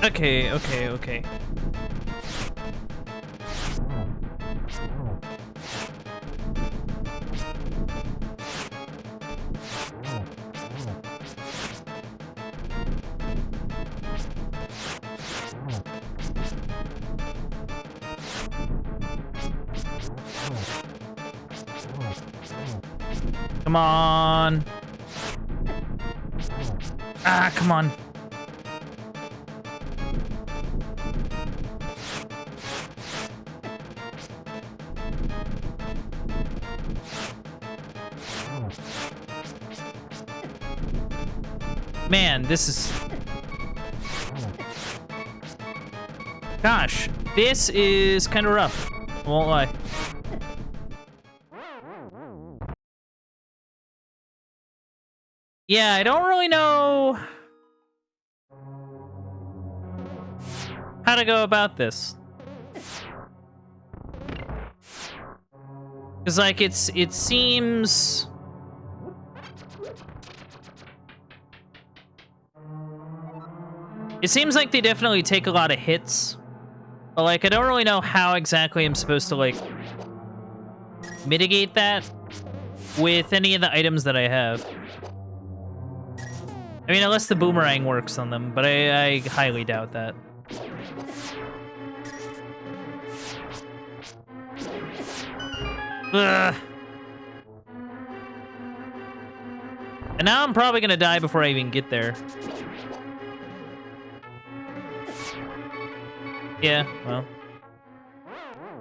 Okay. Come on. Ah, come on. Man, this is... Gosh, this is kind of rough. I won't lie. Yeah, I don't really know how to go about this. Because, like, it seems... It seems like they definitely take a lot of hits. But, like, I don't really know how exactly I'm supposed to, like, mitigate that with any of the items that I have. I mean, unless the boomerang works on them, but I highly doubt that. Ugh. And now I'm probably gonna die before I even get there. Yeah, well.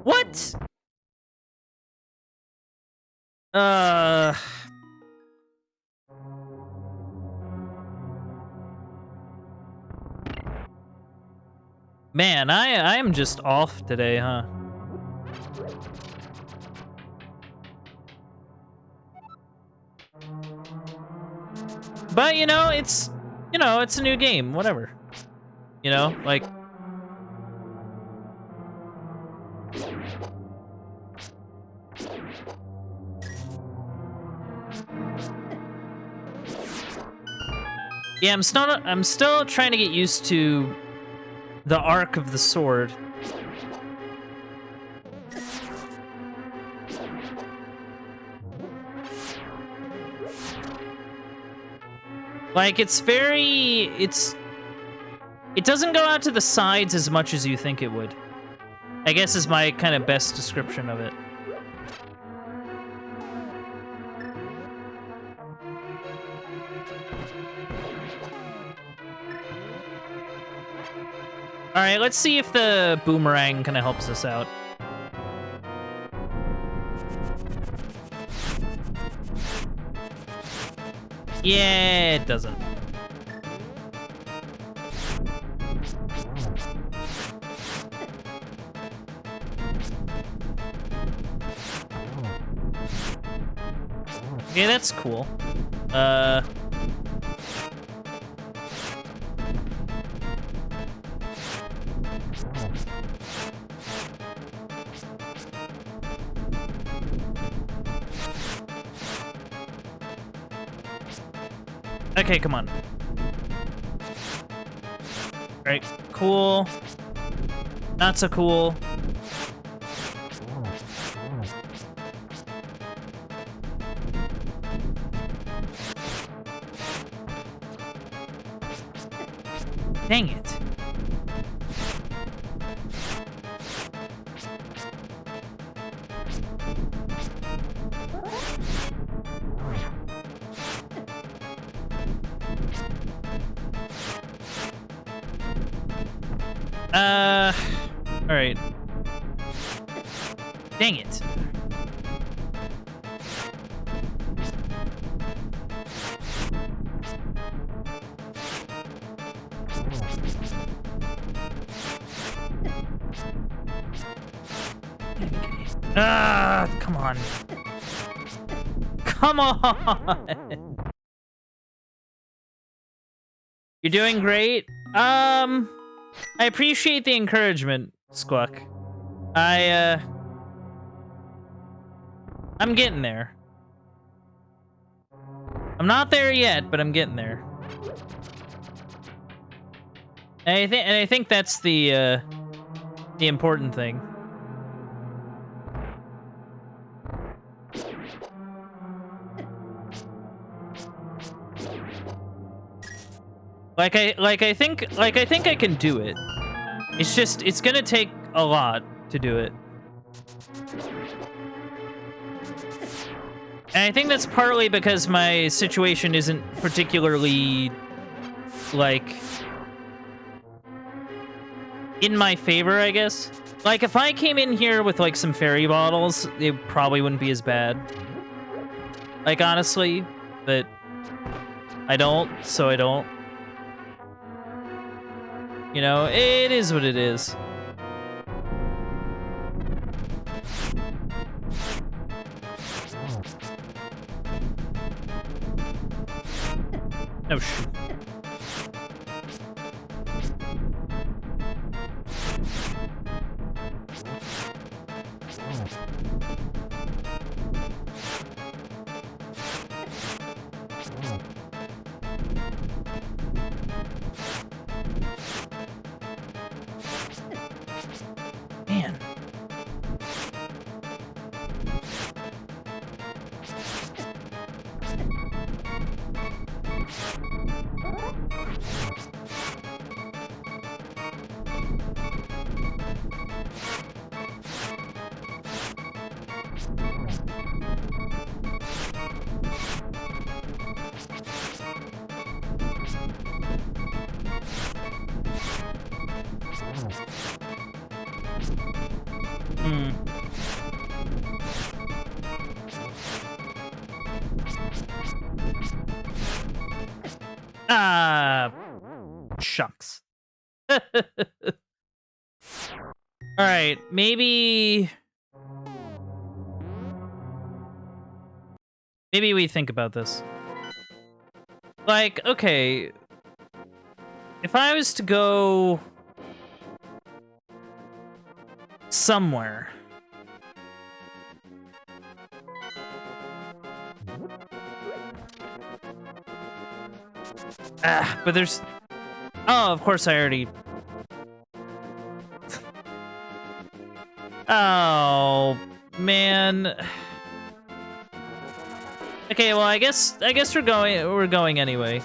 What? Man, I am just off today, huh? But, you know, it's a new game, whatever. You know, like... Yeah, I'm still trying to get used to the arc of the sword. Like, it doesn't go out to the sides as much as you think it would. I guess is my kind of best description of it. Alright, let's see if the boomerang kind of helps us out. Yeah, it doesn't. Okay, that's cool. Okay, come on. Right, cool. Not so cool. Dang it. All right. Dang it. Ah, come on. Come on. You're doing great. I appreciate the encouragement, Squawk. I'm getting there. I'm not there yet, but I'm getting there. And I think that's the important thing. I think I can do it. It's gonna take a lot to do it. And I think that's partly because my situation isn't particularly, like, in my favor, I guess. Like, if I came in here with, like, some fairy bottles, it probably wouldn't be as bad. Like, honestly. But I don't, so I don't. You know, it is what it is. No shoot. Man. Ah, shucks. All right, maybe we think about this. Like, okay, if I was to go somewhere, But there's... Oh, of course I already... Oh, man. Okay, well, I guess we're going anyway.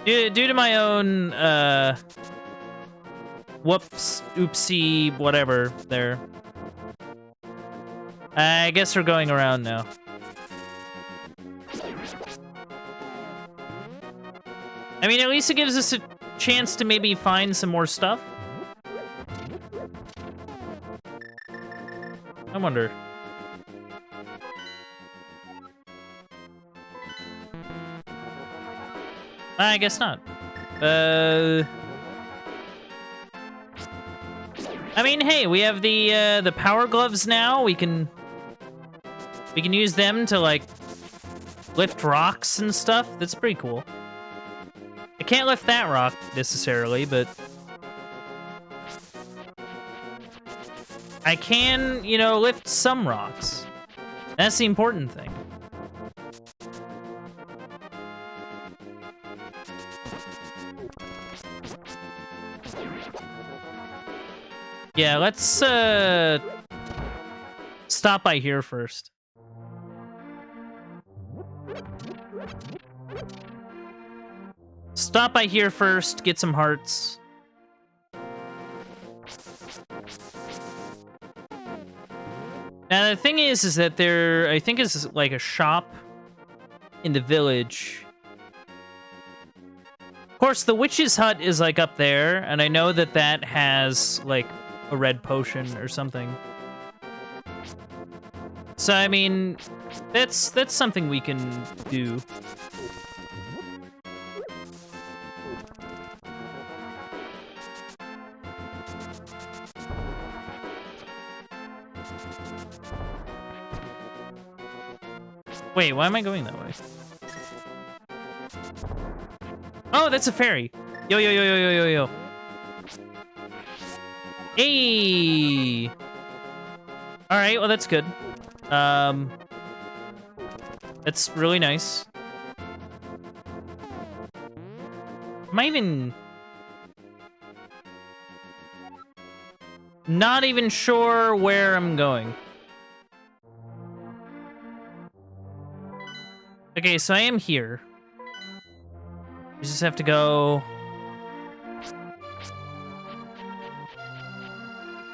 Due to my own, whoops, oopsie, whatever, there. I guess we're going around now. I mean, at least it gives us a chance to maybe find some more stuff. I wonder. I guess not. I mean, hey, we have the power gloves now. We can use them to like lift rocks and stuff. That's pretty cool. I can't lift that rock necessarily, but I can, you know, lift some rocks. That's the important thing. Yeah, let's stop by here first. Stop by here first, get some hearts. Now the thing is that there, I think, is like a shop in the village. Of course, the witch's hut is like up there, and I know that that has like a red potion or something. So I mean, that's something we can do. Wait, why am I going that way? Oh, that's a fairy. Yo, yo, yo, yo, yo, yo, yo. Hey. All right, well, that's good. That's really nice. Am I even... Not even sure where I'm going. Okay, so I am here. We just have to go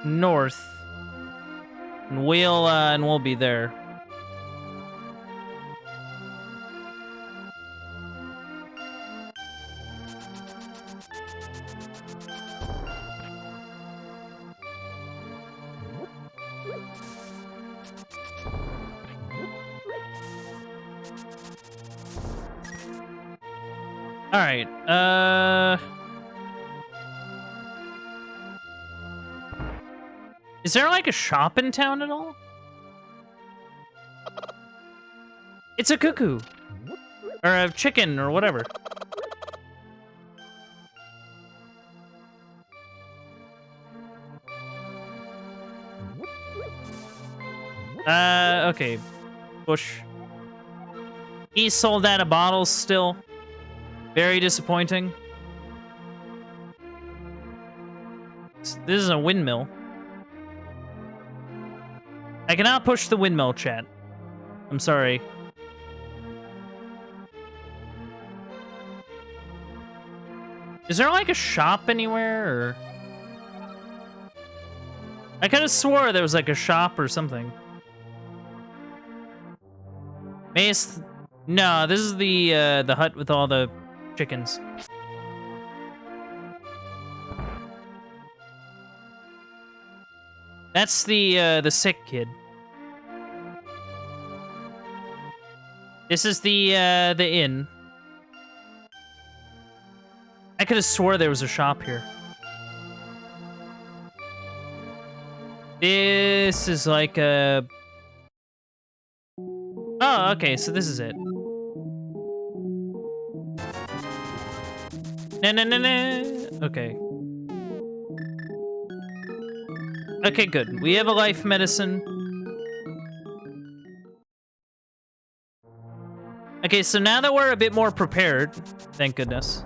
north, and we'll be there. All right. Is there like a shop in town at all? It's a cuckoo. Or a chicken or whatever. Okay. Bush. He sold out of bottles still. Very disappointing. This is a windmill. I cannot push the windmill, chat. I'm sorry. Is there like a shop anywhere, or... I could have swore there was like a shop or something. No, this is the hut with all the chickens. That's the sick kid. This is the inn. I could have swore there was a shop here. This is like a... Oh, okay, so this is it. No. Okay. Okay, good. We have a life medicine. Okay, so now that we're a bit more prepared, thank goodness,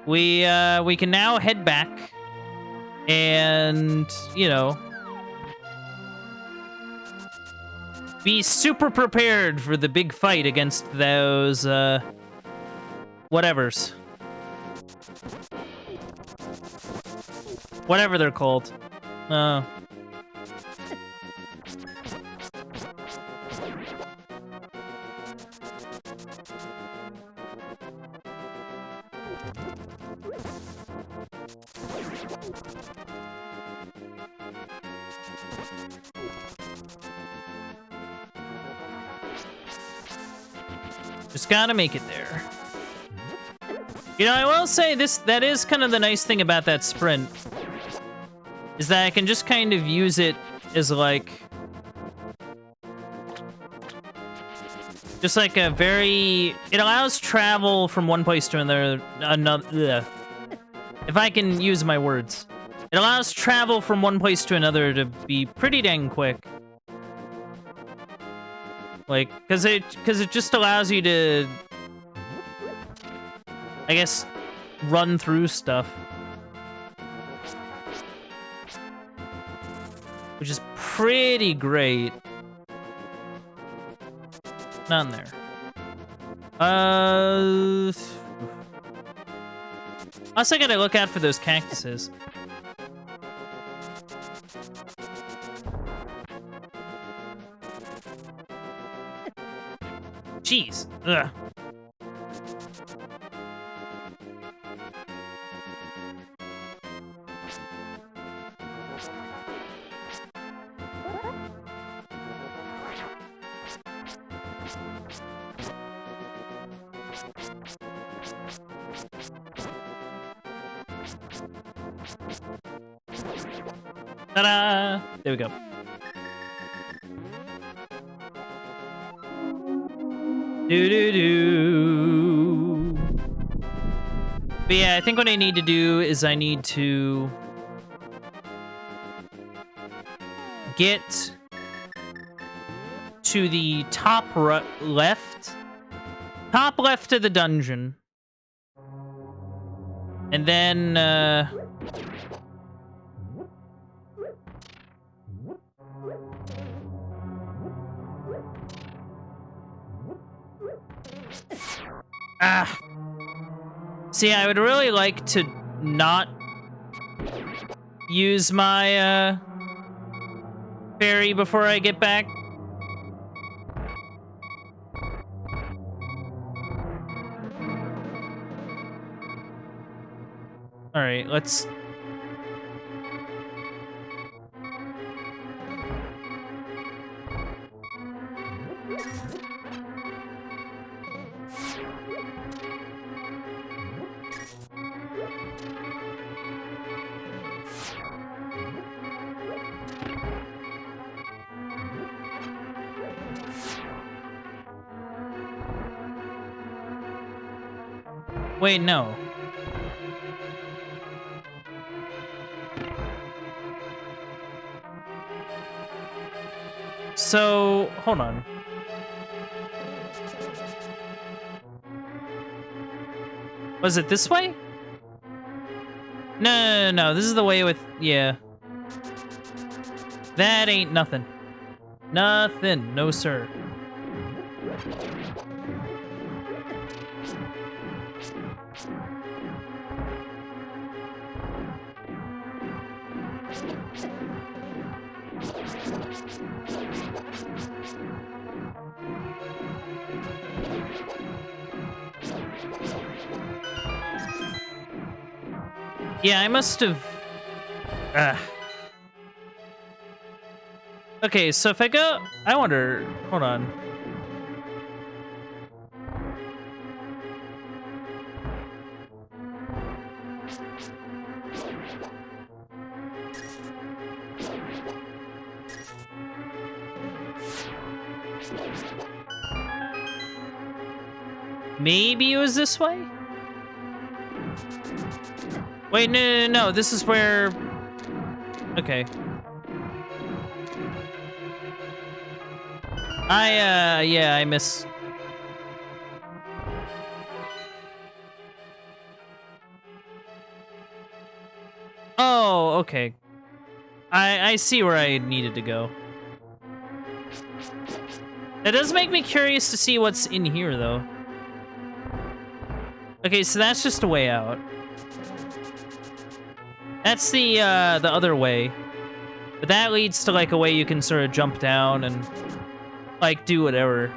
we can now head back and, you know, be super prepared for the big fight against those, whatevers. Whatever they're called. Just gotta make it there. You know, I will say that is kind of the nice thing about that sprint, is that I can just kind of use it as like, just like a very, it allows travel from one place to another, if I can use my words. It allows travel from one place to another to be pretty dang quick. Like, cause it just allows you to, I guess, run through stuff. Which is pretty great. Not in there. Also, I gotta look out for those cactuses. Jeez. Ugh. Ta-da! There we go. Do-do-do. But yeah, I think what I need to do is I need to get to the top left of the dungeon. And then, see, I would really like to not use my, fairy before I get back. Alright, let's... Wait, no. So, hold on. Was it this way? No, this is the way with, yeah. That ain't nothing. Nothing, no sir. Yeah, I must have... Okay, so if I go... I wonder... Hold on. Maybe it was this way? Wait, no, this is where... Okay. Yeah, I okay. I see where I needed to go. That does make me curious to see what's in here, though. Okay, so that's just a way out. That's the other way. But that leads to, like, a way you can sort of jump down and, like, do whatever.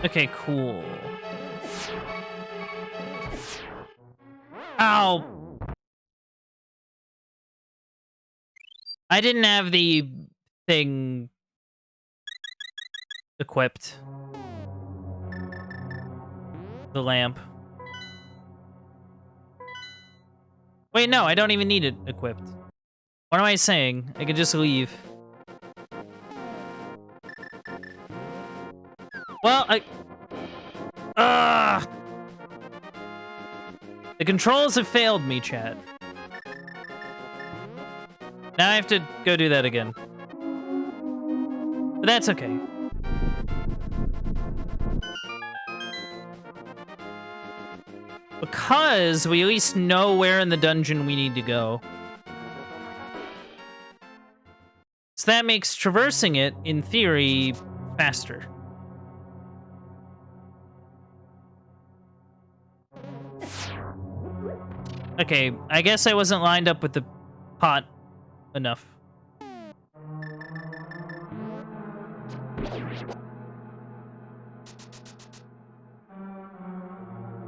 Okay, cool. Ow! I didn't have the thing equipped. The lamp. Wait, no, I don't even need it equipped. What am I saying? I can just leave. Well, the controls have failed me, chat. Now I have to go do that again. But that's okay. Because we at least know where in the dungeon we need to go. So that makes traversing it, in theory, faster. Okay, I guess I wasn't lined up with the pot enough.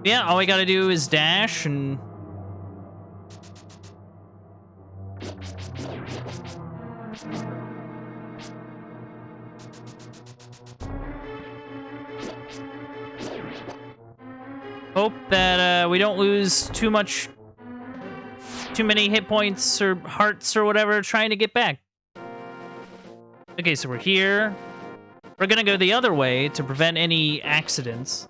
Yeah, all we gotta do is dash and... hope that we don't lose too many hit points or hearts or whatever trying to get back. Okay, so we're here. We're gonna go the other way to prevent any accidents.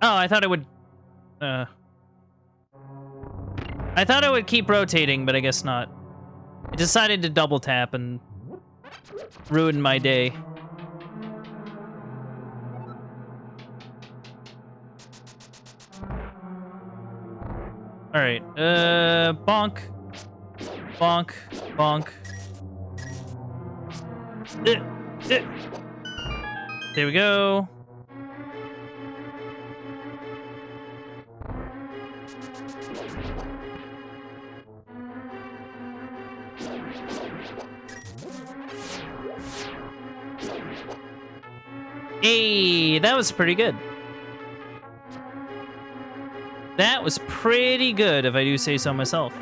Oh, I thought it would... I thought it would keep rotating, but I guess not. I decided to double tap and ruin my day. Alright, bonk. Bonk. Bonk. There we go. Hey, that was pretty good. That was pretty good, if I do say so myself.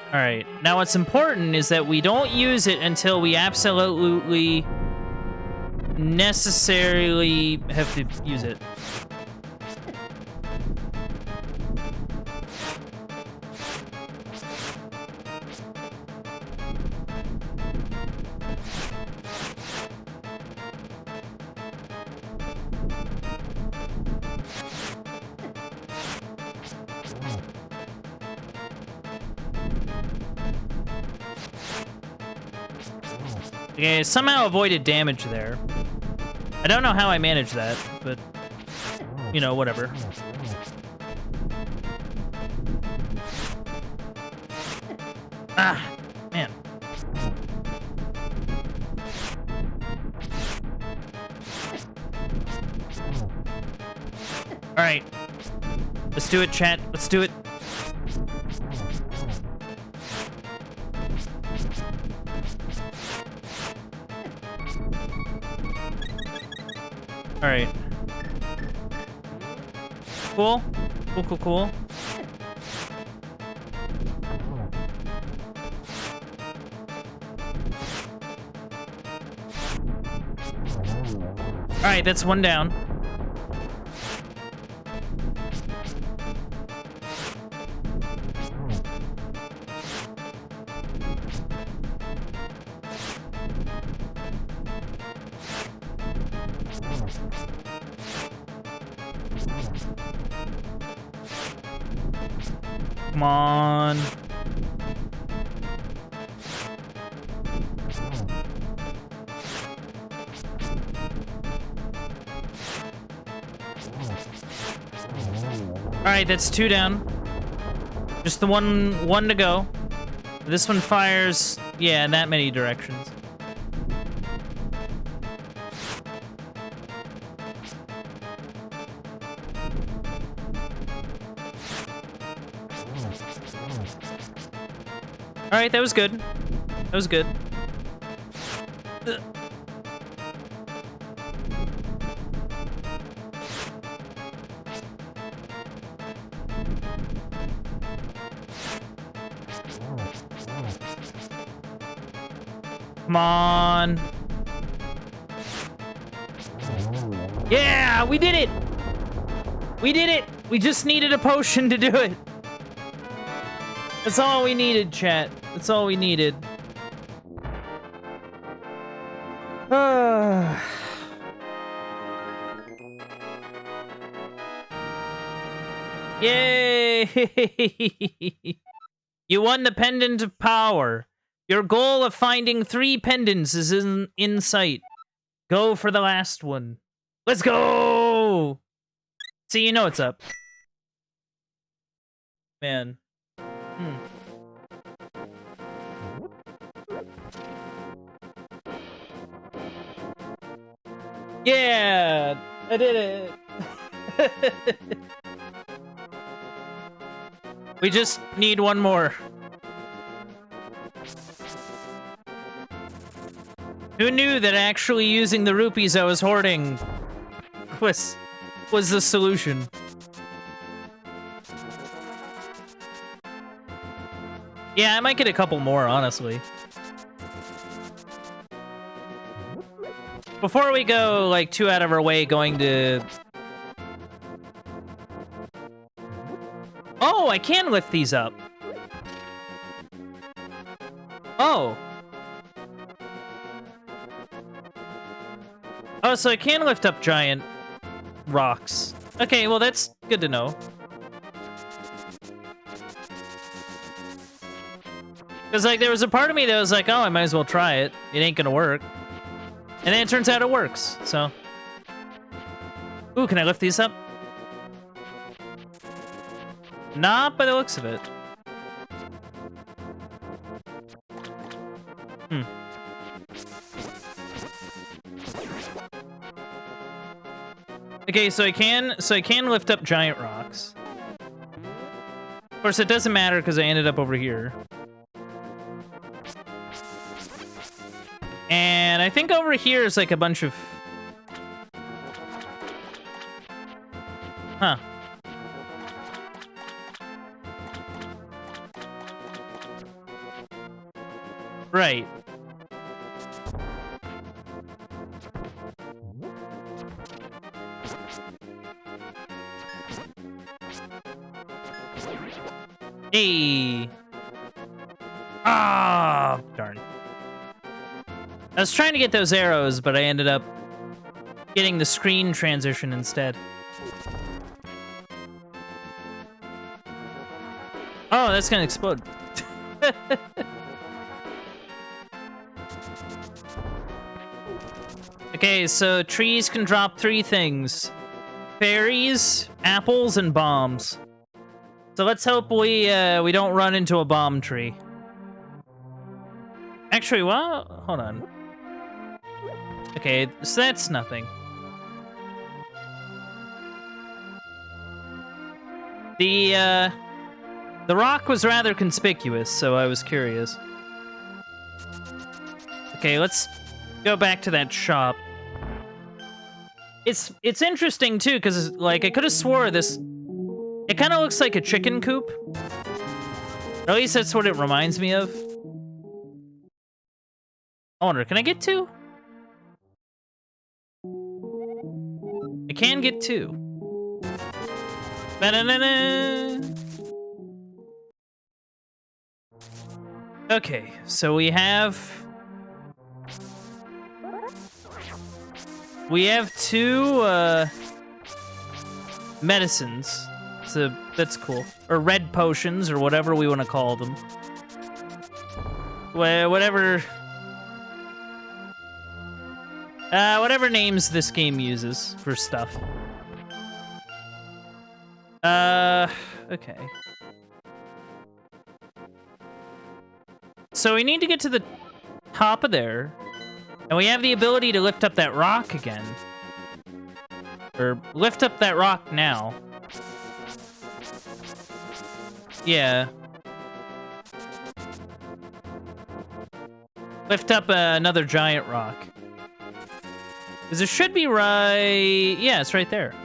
Alright, now what's important is that we don't use it until we absolutely necessarily have to use it. Okay, somehow avoided damage there. I don't know how I managed that, but, you know, whatever. Ah, man. All right. Let's do it, chat. Let's do it. All right. Cool. Cool, cool, cool. All right, that's one down. Come on. Alright, that's 2 down. Just the one to go. This one fires, yeah, in that many directions. Alright, that was good. That was good. Ugh. Come on. Yeah, we did it! We did it! We just needed a potion to do it. That's all we needed, chat. That's all we needed. Yay! You won the Pendant of Power. Your goal of finding 3 pendants is in sight. Go for the last one. Let's go! See, you know what's up. Man. Yeah! I did it! We just need one more. Who knew that actually using the rupees I was hoarding was the solution? Yeah, I might get a couple more, honestly. Before we go, like, too out of our way going to... Oh, I can lift these up. Oh. Oh, so I can lift up giant rocks. Okay, well, that's good to know. Because, like, there was a part of me that was like, oh, I might as well try it. It ain't gonna work. And then it turns out it works, so... Ooh, can I lift these up? Not by the looks of it. Okay, so I can lift up giant rocks. Of course, it doesn't matter because I ended up over here. And I think over here is like a bunch of... Huh. Right. Hey. Ah, darn. I was trying to get those arrows, but I ended up getting the screen transition instead. Oh, that's gonna explode. Okay, so trees can drop 3 things. Fairies, apples, and bombs. So let's hope we don't run into a bomb tree. Actually, well, hold on. Okay, so that's nothing. The rock was rather conspicuous, so I was curious. Okay, let's go back to that shop. It's interesting too, because like I could have swore this. It kind of looks like a chicken coop. Or at least that's what it reminds me of. I wonder, can I get 2? I can get 2. Ba-da-da-da. Okay, so we have 2 medicines to That's cool. Or red potions, or whatever we want to call them. Whatever names this game uses for stuff. Okay. So we need to get to the top of there. And we have the ability to lift up that rock again. Or lift up that rock now. Yeah. Lift up another giant rock. Because it should be right... Yeah, it's right there.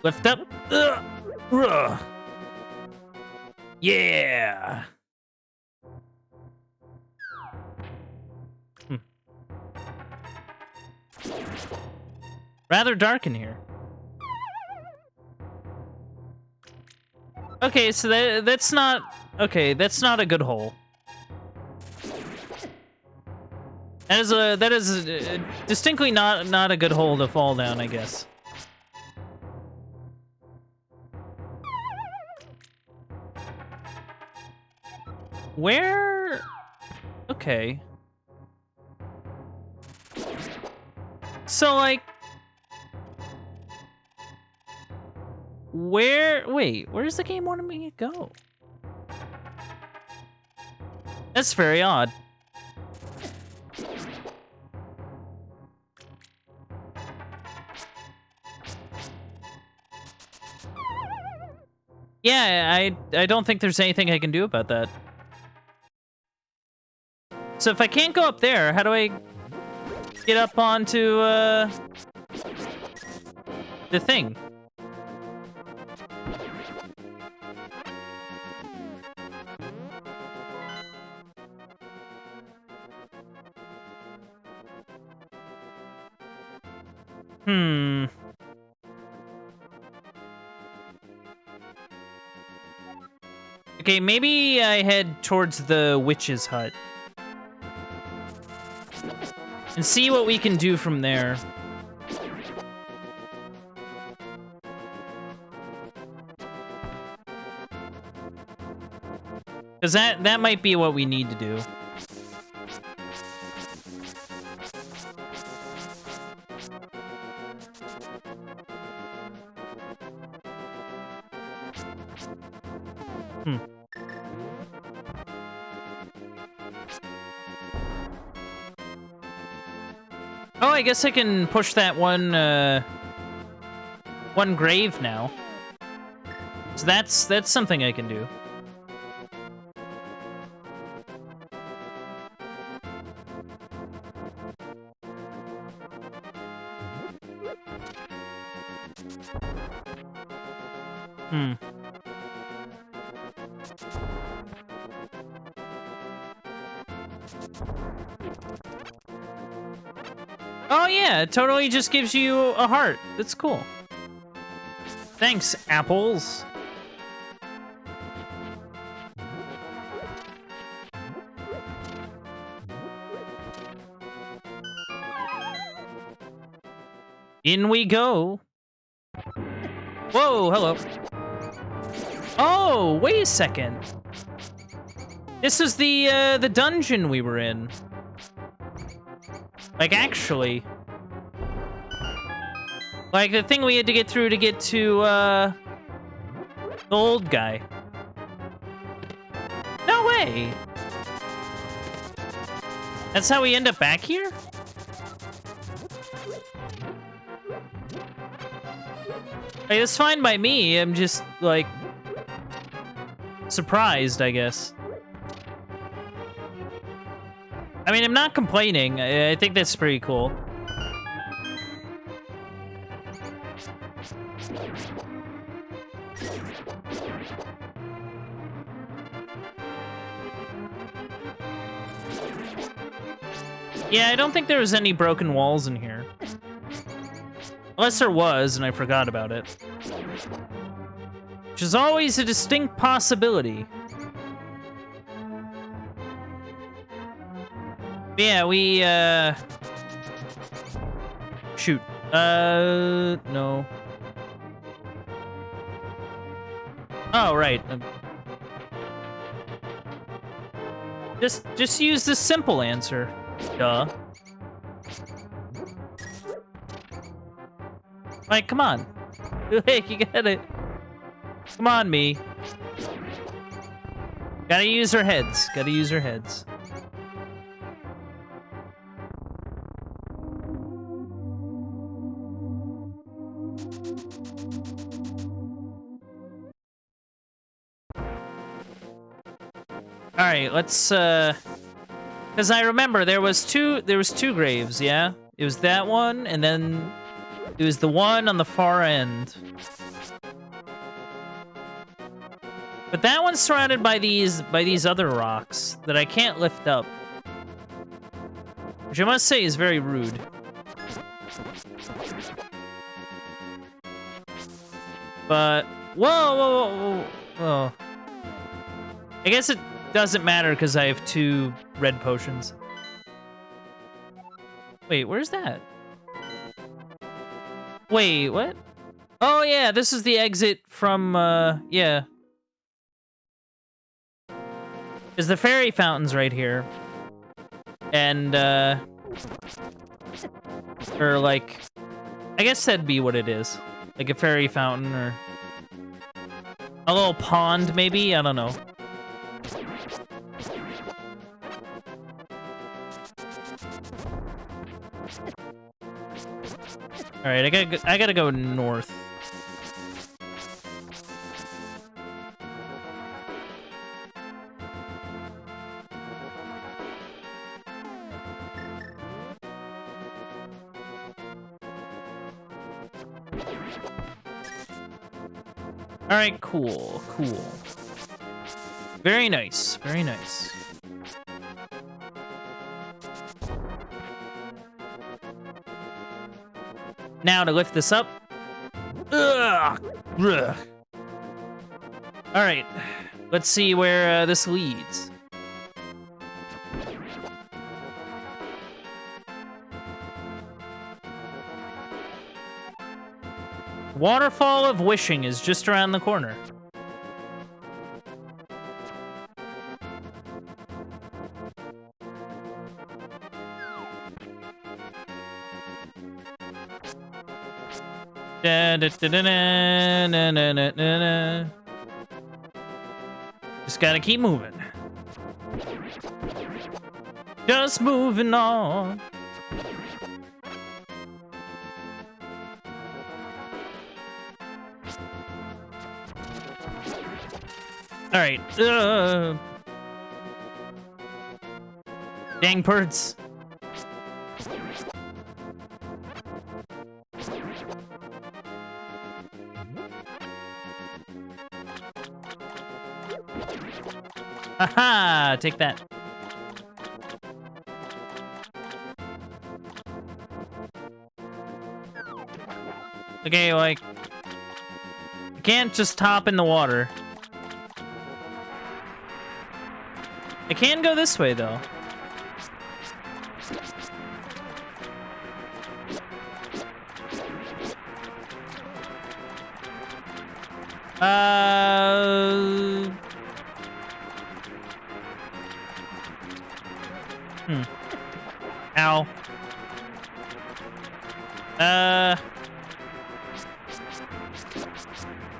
Lift up. Yeah. Rather dark in here. Okay, so that's not... Okay, that's not a good hole. That is distinctly not a good hole to fall down, I guess. Where? Okay. So, like... Wait, where's the game wanting me to go? That's very odd. Yeah, I don't think there's anything I can do about that. So if I can't go up there, how do I get up onto the thing? Okay, maybe I head towards the witch's hut. And see what we can do from there. Because that might be what we need to do. Oh, I guess I can push that one grave now. So that's something I can do. Oh yeah, it totally just gives you a heart. That's cool. Thanks, apples. In we go. Whoa, hello. Oh, wait a second. This is the dungeon we were in. Like, actually. Like, the thing we had to get through to get to, the old guy. No way! That's how we end up back here? Like, that's fine by me, I'm just, like... surprised, I guess. I mean, I'm not complaining. I think that's pretty cool. Yeah, I don't think there was any broken walls in here. Unless there was, and I forgot about it. Which is always a distinct possibility. Yeah, we, shoot. No. Oh, right. Just use the simple answer. Duh. Like, come on. Hey, you gotta... Come on, me. Gotta use her heads. Gotta use her heads. Alright, let's, because I remember there was two graves, yeah? It was that one, and then it was the one on the far end. But that one's surrounded by these other rocks that I can't lift up. Which I must say is very rude. But, whoa. I guess it doesn't matter because I have 2 red potions. Wait, where's that? Wait, what? Oh yeah, this is the exit from, yeah. There's the fairy fountains right here. And, or like, I guess that'd be what it is. Like a fairy fountain or a little pond, maybe? I don't know. All right, I gotta go north. All right, cool. Very nice, very nice. Now to lift this up. Ugh. Ugh. All right, let's see where this leads. Waterfall of Wishing is just around the corner. Just gotta keep moving. Just moving on. All right. Dang birds. Haha, take that. Okay, like, you can't just hop in the water. I can go this way, though. Ow.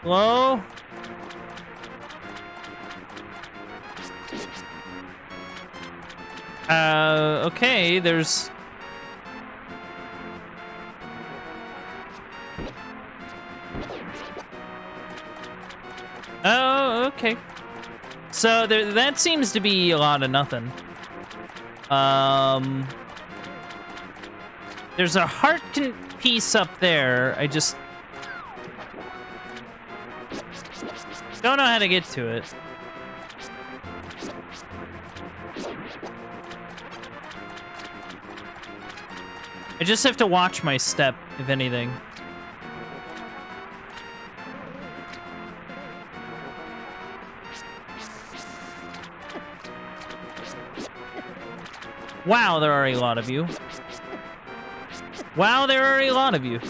Hello? Okay, there's... Oh, okay. So that seems to be a lot of nothing. There's a heart piece up there. I just don't know how to get to it. I just have to watch my step, if anything. Wow, there are a lot of you. Wow, there are a lot of you.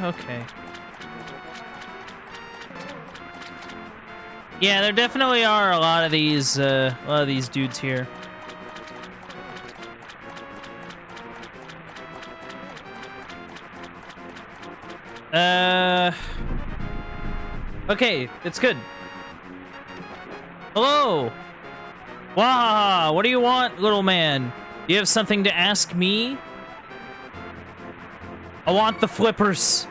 Okay. Yeah, there definitely are a lot of these dudes here. Okay, it's good. Hello! Wow, what do you want, little man? Do you have something to ask me? I want the flippers.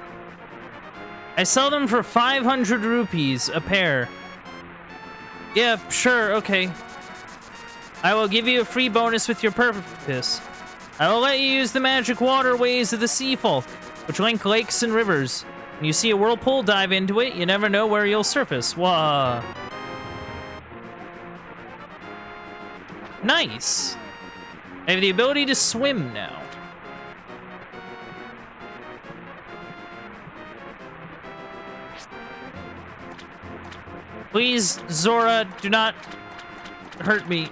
I sell them for 500 rupees a pair. Yeah, sure, okay. I will give you a free bonus with your purpose. I will let you use the magic waterways of the sea folk, which link lakes and rivers. When you see a whirlpool, dive into it. You never know where you'll surface. Wah. Nice. I have the ability to swim now. Please, Zora, do not hurt me.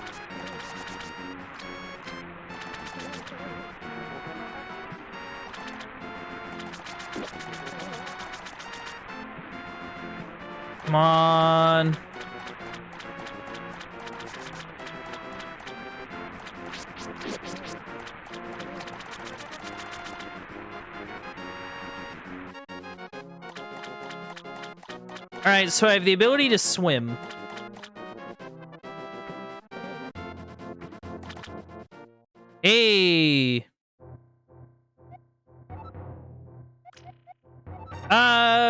Come on. Alright, so I have the ability to swim. Hey!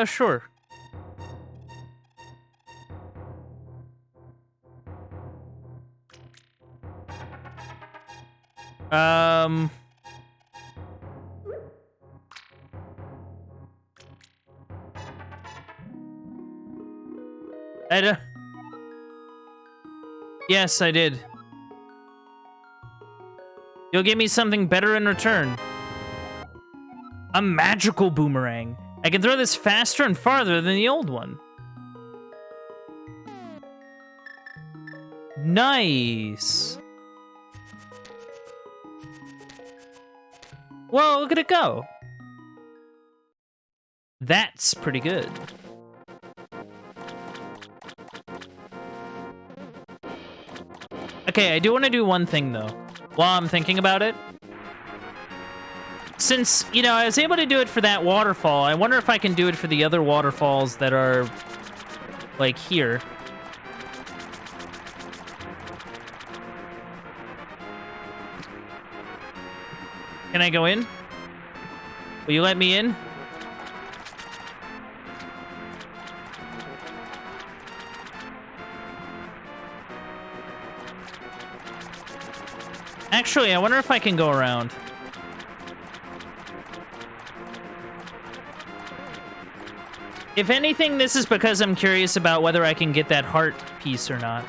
Sure. Yes, I did. You'll give me something better in return. A magical boomerang. I can throw this faster and farther than the old one. Nice. Whoa, look at it go. That's pretty good. Okay, I do want to do one thing, though, while I'm thinking about it. Since, you know, I was able to do it for that waterfall, I wonder if I can do it for the other waterfalls that are, like, here. Can I go in? Will you let me in? Actually, I wonder if I can go around. If anything, this is because I'm curious about whether I can get that heart piece or not.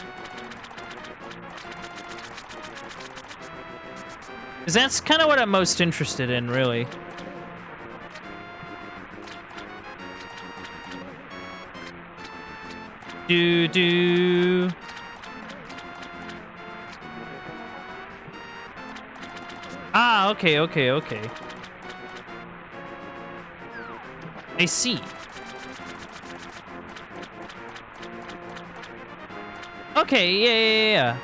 Because that's kind of what I'm most interested in, really. Do. Ah, okay. I see. Okay, yeah.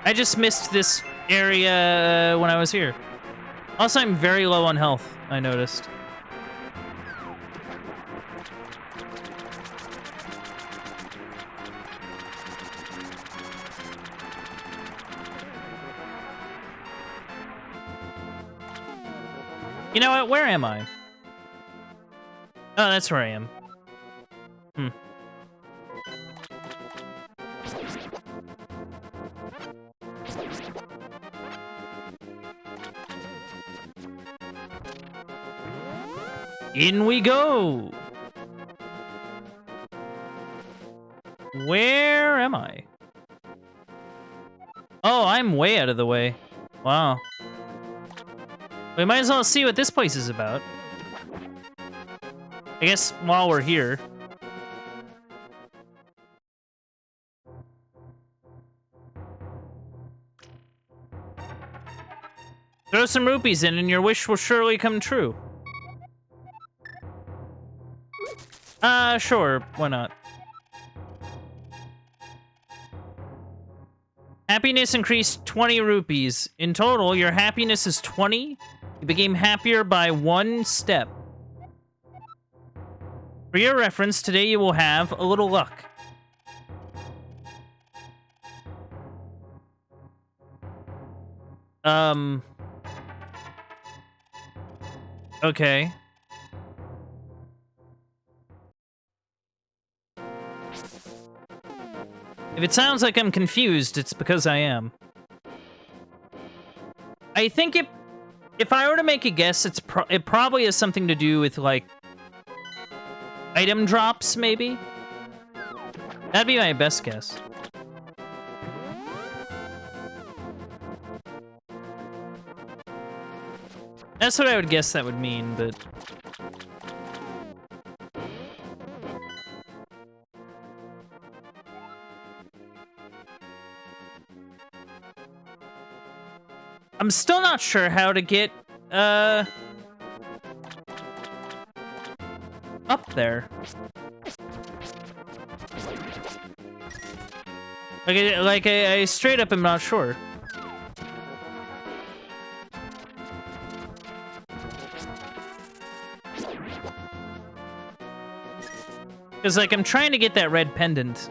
I just missed this area when I was here. Also, I'm very low on health, I noticed. You know what? Where am I? Oh, that's where I am. In we go! Where am I? I'm way out of the way. Wow. We might as well see what this place is about. I guess while we're here. Throw some rupees in and your wish will surely come true. Sure. Why not? Happiness increased 20 rupees. In total, your happiness is 20. You became happier by 1 step. For your reference, today you will have a little luck. Okay. If it sounds like I'm confused, it's because I am. I think if I were to make a guess, it probably has something to do with, like, item drops, maybe? That'd be my best guess. That's what I would guess that would mean, but... I'm still not sure how to get, up there. Like, I straight up am not sure. Because, like, I'm trying to get that red pendant.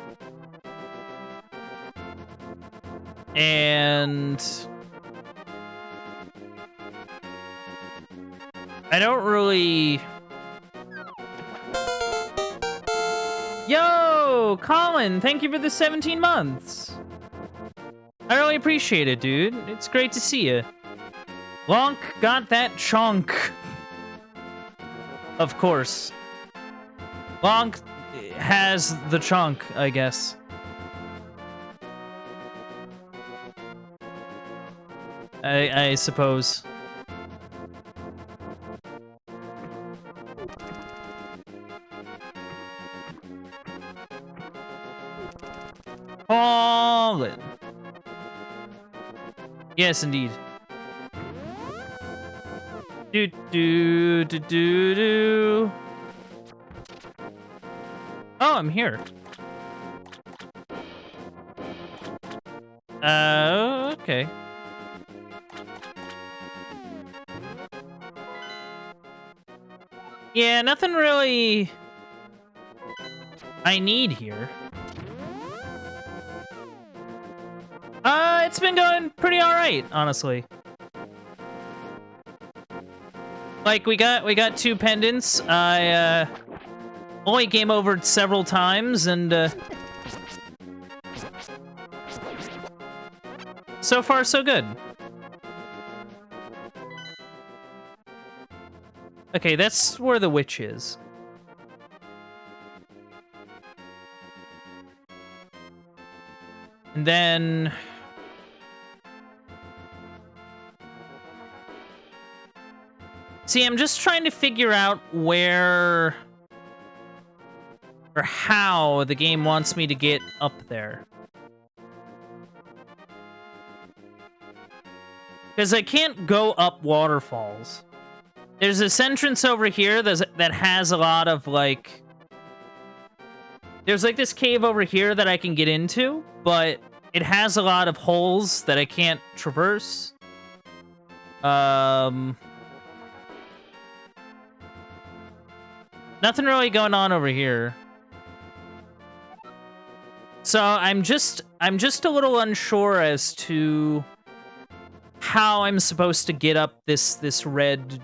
And... I don't really... Yo, Colin, thank you for the 17 months. I really appreciate it, dude. It's great to see you. Lonk got that chonk. Of course. Lonk has the chunk, I guess. I suppose. Colin. Yes, indeed. Do do do do do. Oh, I'm here. Okay. Yeah, nothing really I need here. It's been going pretty alright, honestly. Like, we got 2 pendants. I, only game overed several times, and, so far, so good. Okay, that's where the witch is. And then... See, I'm just trying to figure out where... or how the game wants me to get up there. Because I can't go up waterfalls. There's this entrance over here that has a lot of, like... There's, like, this cave over here that I can get into, but it has a lot of holes that I can't traverse. Nothing really going on over here. So I'm just a little unsure as to how I'm supposed to get up this red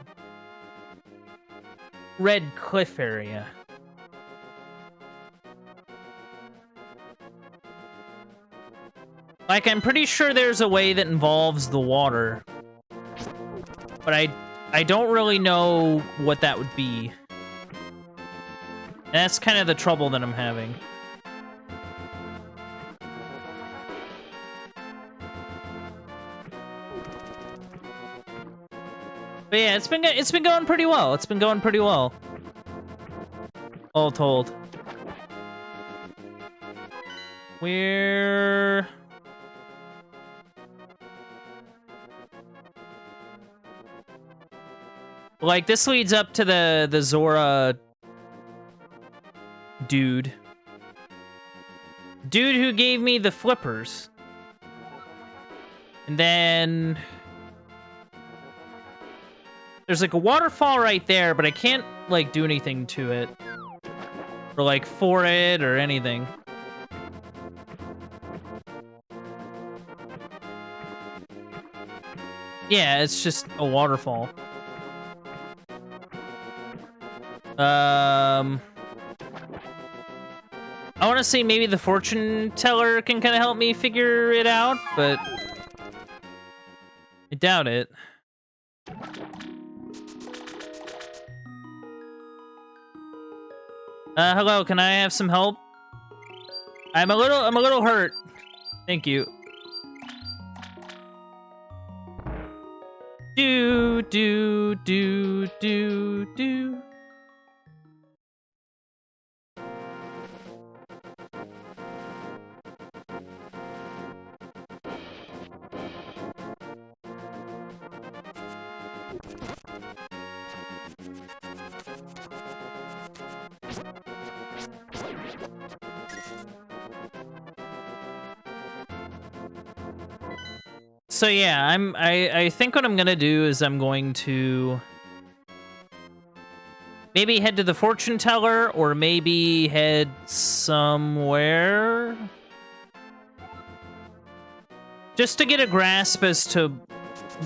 cliff area. Like, I'm pretty sure there's a way that involves the water. But I don't really know what that would be. And that's kind of the trouble that I'm having. But yeah, it's been going pretty well. It's been going pretty well. All told. We're... like, this leads up to the Zora dude. Dude who gave me the flippers. And then... there's like a waterfall right there, but I can't like do anything to it. Or like for it or anything. Yeah, it's just a waterfall. I want to say maybe the fortune teller can kind of help me figure it out, but I doubt it. Hello, can I have some help? I'm a little hurt. Thank you. Do. So yeah, I think what I'm gonna do is I'm going to maybe head to the fortune teller, or maybe head somewhere just to get a grasp as to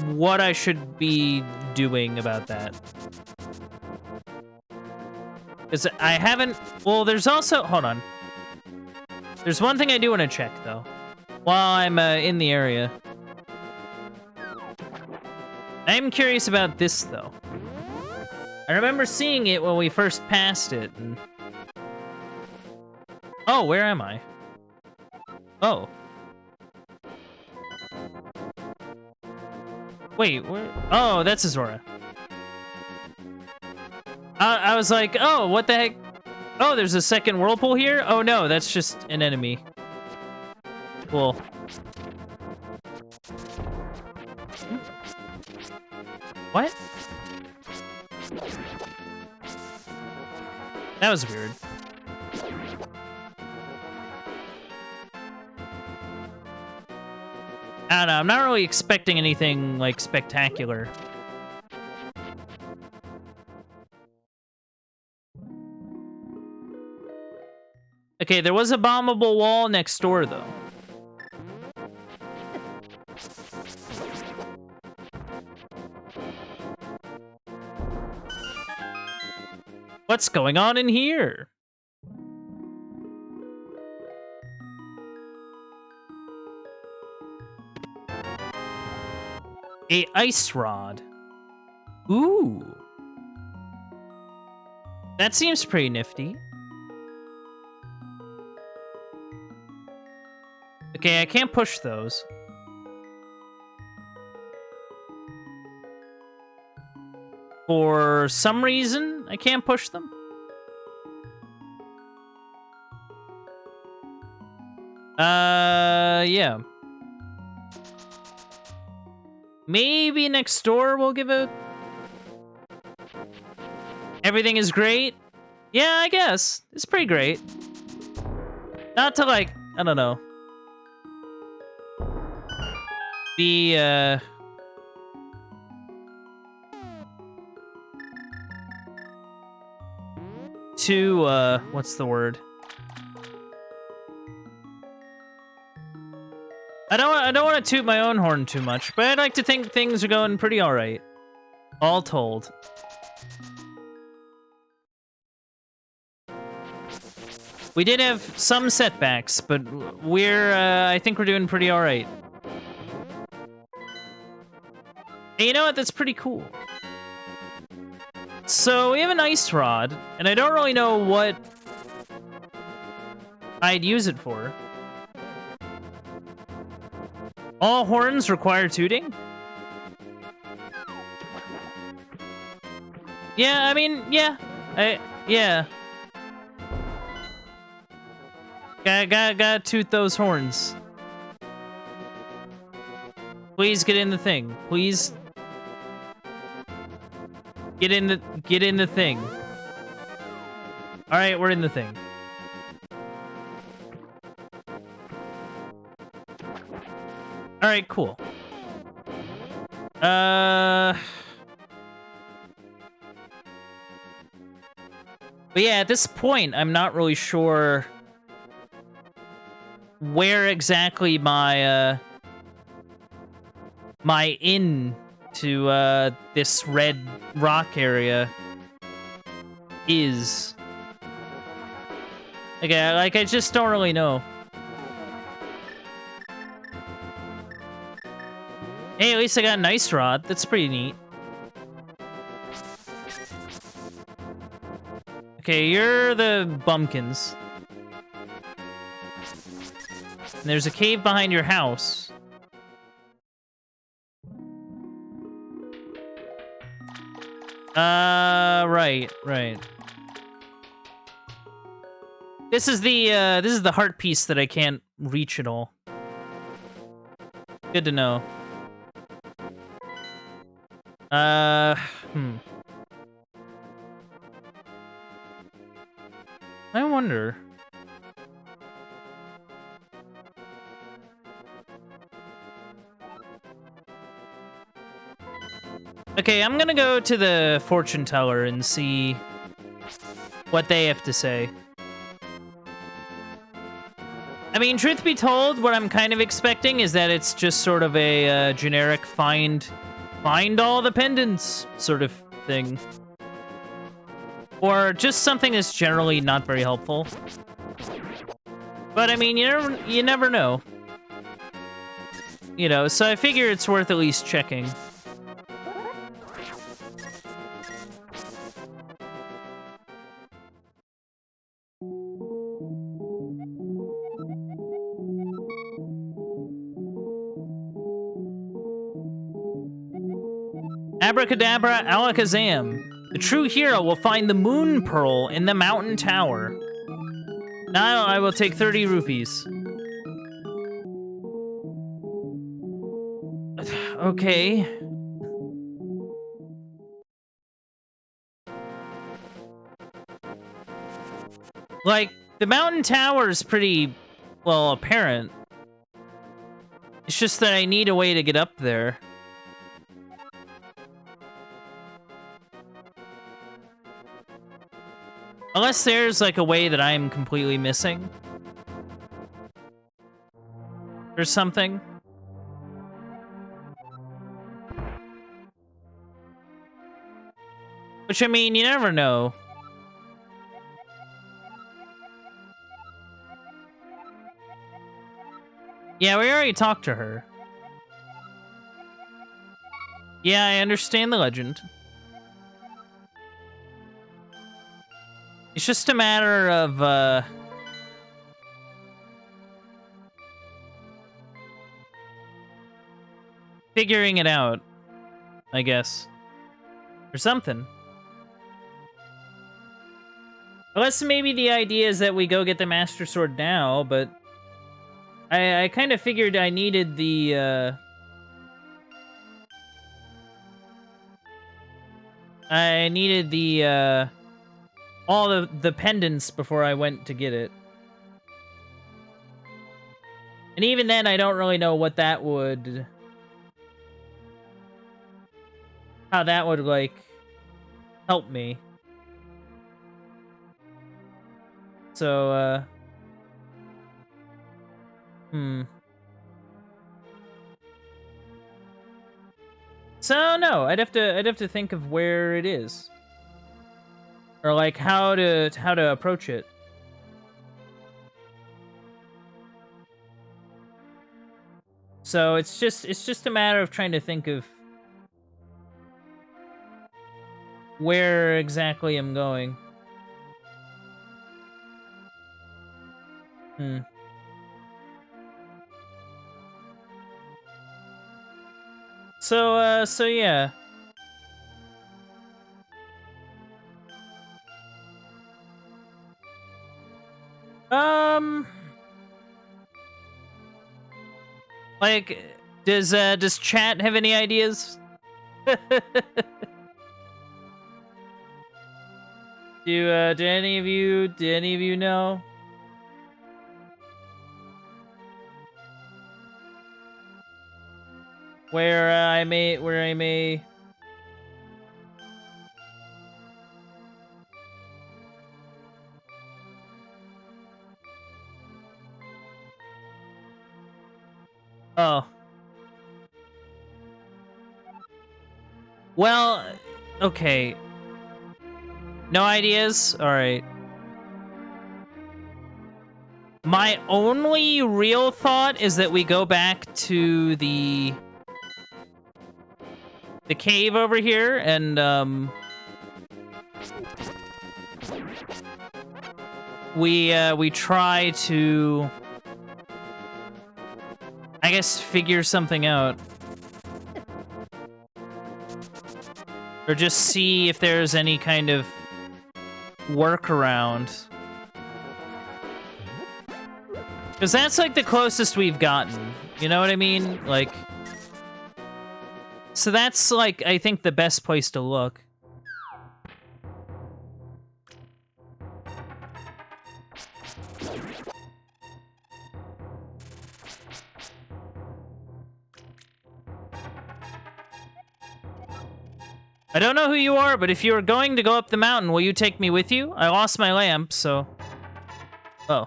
what I should be doing about that. Because I haven't... well, there's also... hold on. There's one thing I do want to check, though, while I'm in the area. I'm curious about this, though. I remember seeing it when we first passed it, and... oh, where am I? Oh. Wait, where... oh, that's Azora. I was like, oh, what the heck? Oh, there's a second whirlpool here? Oh no, that's just an enemy. Cool. What? That was weird. I don't know, I'm not really expecting anything, like, spectacular. Okay, there was a bombable wall next door, though. What's going on in here? A ice rod. Ooh. That seems pretty nifty. Okay, I can't push those. For some reason, I can't push them. Yeah. Maybe next door we'll give it... everything is great? Yeah, I guess. It's pretty great. Not to, like, I don't know. Be, too, what's the word? I don't want to toot my own horn too much, but I'd like to think things are going pretty alright. All told. We did have some setbacks, but we're, I think we're doing pretty alright. And you know what? That's pretty cool. So we have an ice rod, and I don't really know what I'd use it for. All horns require tooting? Yeah, I mean, yeah. Yeah. Gotta toot those horns. Please get in the thing. Please get in the thing. All right, we're in the thing. All right, cool. But yeah, at this point, I'm not really sure where exactly my my in to this red rock area is. Like I just don't really know. Hey, at least I got an ice rod. That's pretty neat. Okay, you're the bumpkins. And there's a cave behind your house. Right. This is the heart piece that I can't reach at all. Good to know. I wonder. Okay, I'm gonna go to the fortune teller and see what they have to say. I mean, truth be told, what I'm kind of expecting is that it's just sort of a generic find all the pendants sort of thing. Or just something that's generally not very helpful. But I mean, you never know. You know, so I figure it's worth at least checking. Abracadabra, alakazam. The true hero will find the moon pearl in the mountain tower. Now I will take 30 rupees. Okay. Like, the mountain tower is pretty, well, apparent. It's just that I need a way to get up there. Unless there's, like, a way that I'm completely missing. Or something. Which, I mean, you never know. Yeah, we already talked to her. Yeah, I understand the legend. It's just a matter of, figuring it out, I guess. Or something. Unless maybe the idea is that we go get the Master Sword now, but I kind of figured I needed the, I needed the, all the pendants before I went to get it. And even then, I don't really know what that would... how that would, like, help me. So, So, no, I'd have to think of where it is. Or, like, how to approach it. So, it's just a matter of trying to think of where exactly I'm going. So yeah. Like, does chat have any ideas? Do any of you know? Where I may Oh. Well, okay. No ideas? Alright. My only real thought is that we go back to the cave over here and we try to, I guess, figure something out. Or just see if there's any kind of workaround. Because that's, like, the closest we've gotten. You know what I mean? Like... So that's, like, I think the best place to look. I don't know who you are, but if you are going to go up the mountain, will you take me with you? I lost my lamp, so... Oh.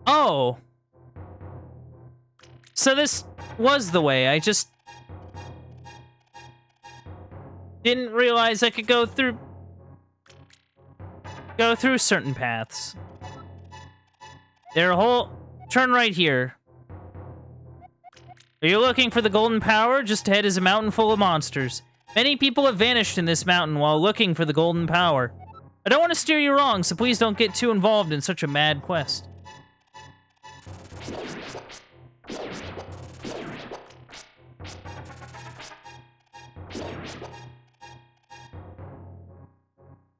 Oh! So this was the way, I just... didn't realize I could go through certain paths. There are whole... Turn right here. Are you looking for the golden power? Just ahead is a mountain full of monsters. Many people have vanished in this mountain while looking for the golden power. I don't want to steer you wrong, so please don't get too involved in such a mad quest.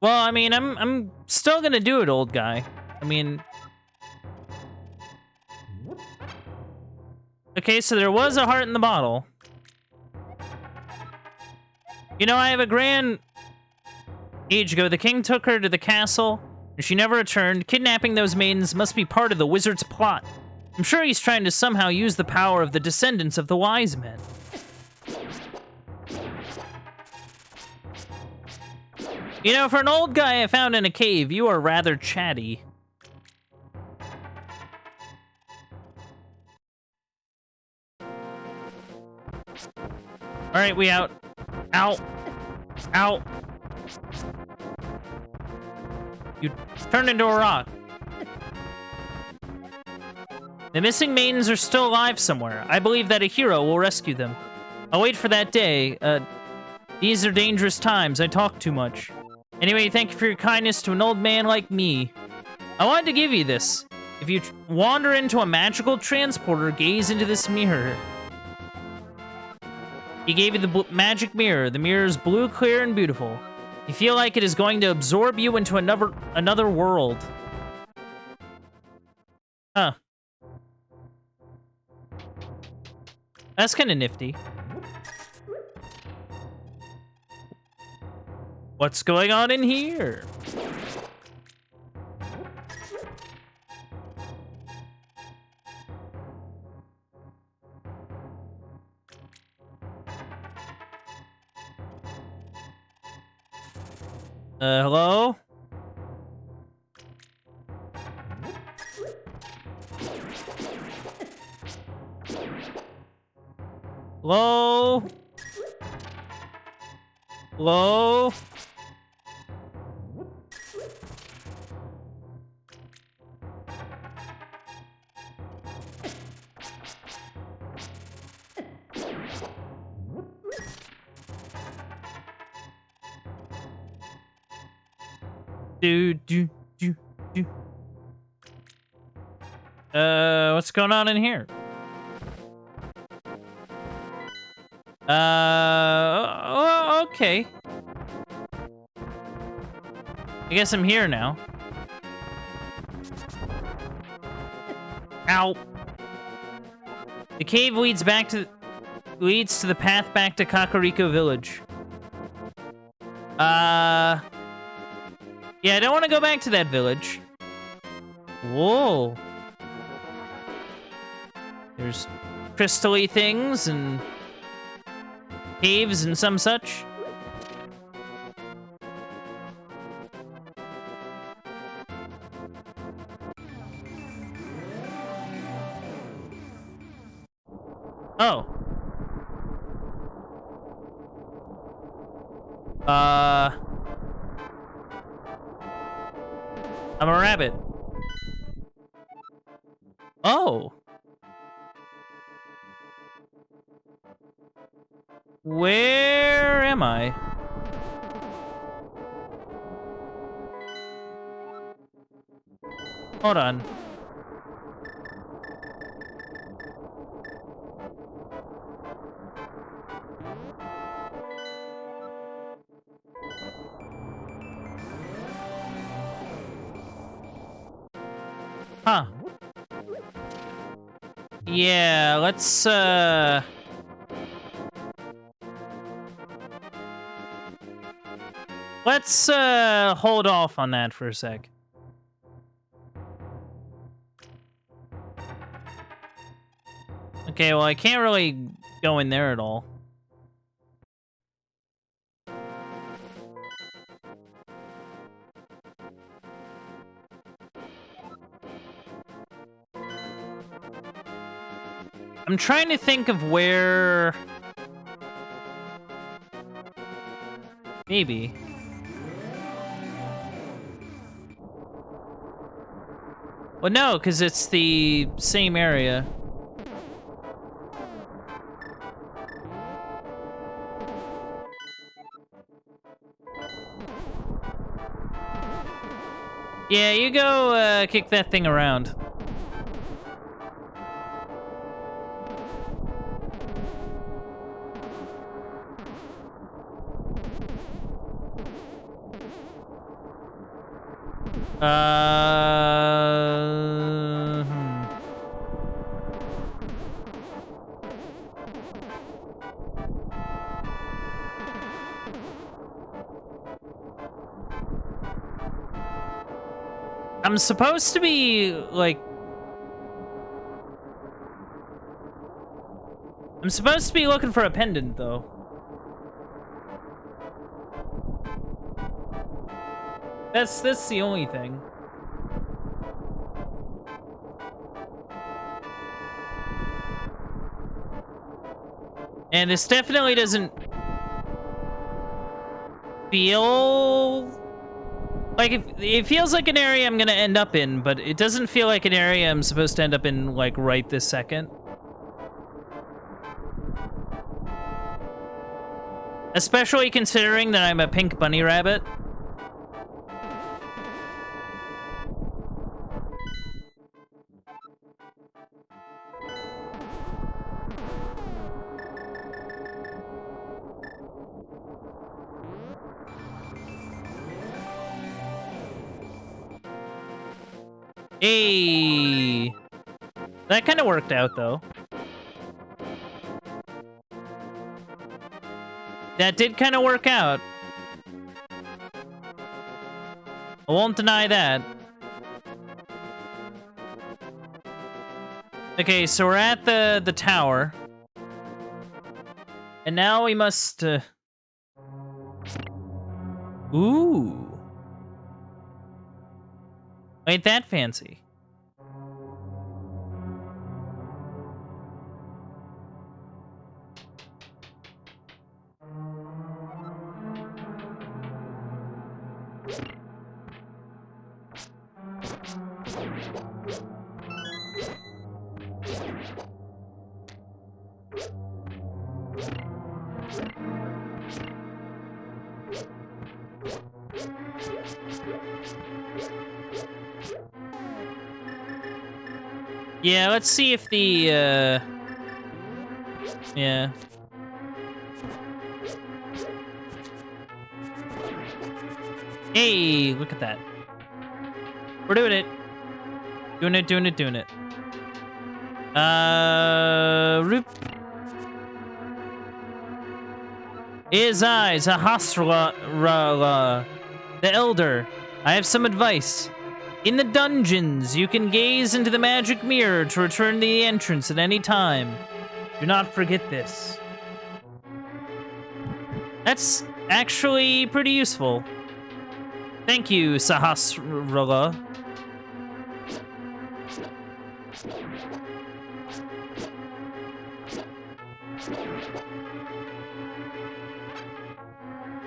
Well, I mean, I'm still gonna do it, old guy. I mean... Okay, so there was a heart in the bottle. You know, I have a grand... Age ago, the king took her to the castle, and she never returned. Kidnapping those maidens must be part of the wizard's plot. I'm sure he's trying to somehow use the power of the descendants of the wise men. You know, for an old guy I found in a cave, you are rather chatty. Alright, we out. Ow. Ow. You turned into a rock. The missing maidens are still alive somewhere. I believe that a hero will rescue them. I'll wait for that day. These are dangerous times. I talk too much. Anyway, thank you for your kindness to an old man like me. I wanted to give you this. If you wander into a magical transporter, gaze into this mirror. He gave you the magic mirror. The mirror is blue, clear, and beautiful. You feel like it is going to absorb you into another world. Huh. That's kind of nifty. What's going on in here? Hello? Hello? Hello? What's going on in here? Okay. I guess I'm here now. Ow. The cave leads to the path back to Kakariko Village. Yeah, I don't want to go back to that village. Whoa. There's crystal-y things and caves and some such. Oh. I'm a rabbit. Oh. Where am I? Hold on. Huh. Yeah, let's, hold off on that for a sec. Okay, well, I can't really go in there at all. I'm trying to think of where... Maybe. Well, no, because it's the same area. Yeah, you go kick that thing around. I'm supposed to be, like... I'm supposed to be looking for a pendant, though. That's the only thing. And this definitely doesn't feel... Like, it feels like an area I'm gonna end up in, but it doesn't feel like an area I'm supposed to end up in, like, right this second. Especially considering that I'm a pink bunny rabbit. Hey, that kind of worked out, though. That did kind of work out. I won't deny that. Okay, so we're at the tower. And now we must... Ooh. Ain't that fancy? Yeah, let's see if the, yeah. Hey, look at that. We're doing it. Doing it. Roop. Is I, Sahasrara, the Elder. I have some advice. In the dungeons, you can gaze into the magic mirror to return the entrance at any time. Do not forget this. That's actually pretty useful. Thank you, Sahasrara.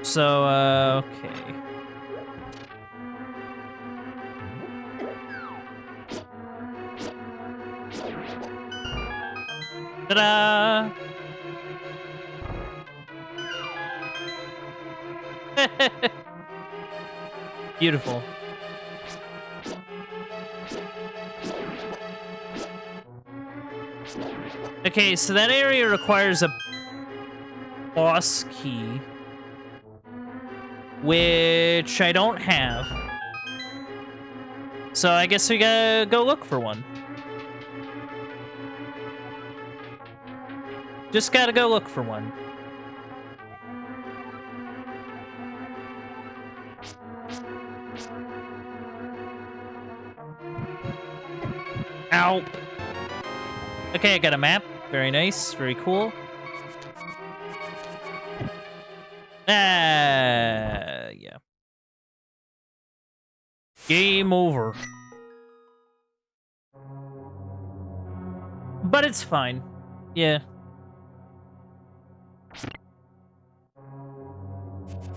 So, okay. Ta-da! Beautiful. Okay, so that area requires a boss key, which I don't have. So I guess we gotta go look for one. Just gotta go look for one. Ow. Okay, I got a map. Very nice. Very cool. Yeah. Game over. But it's fine. Yeah.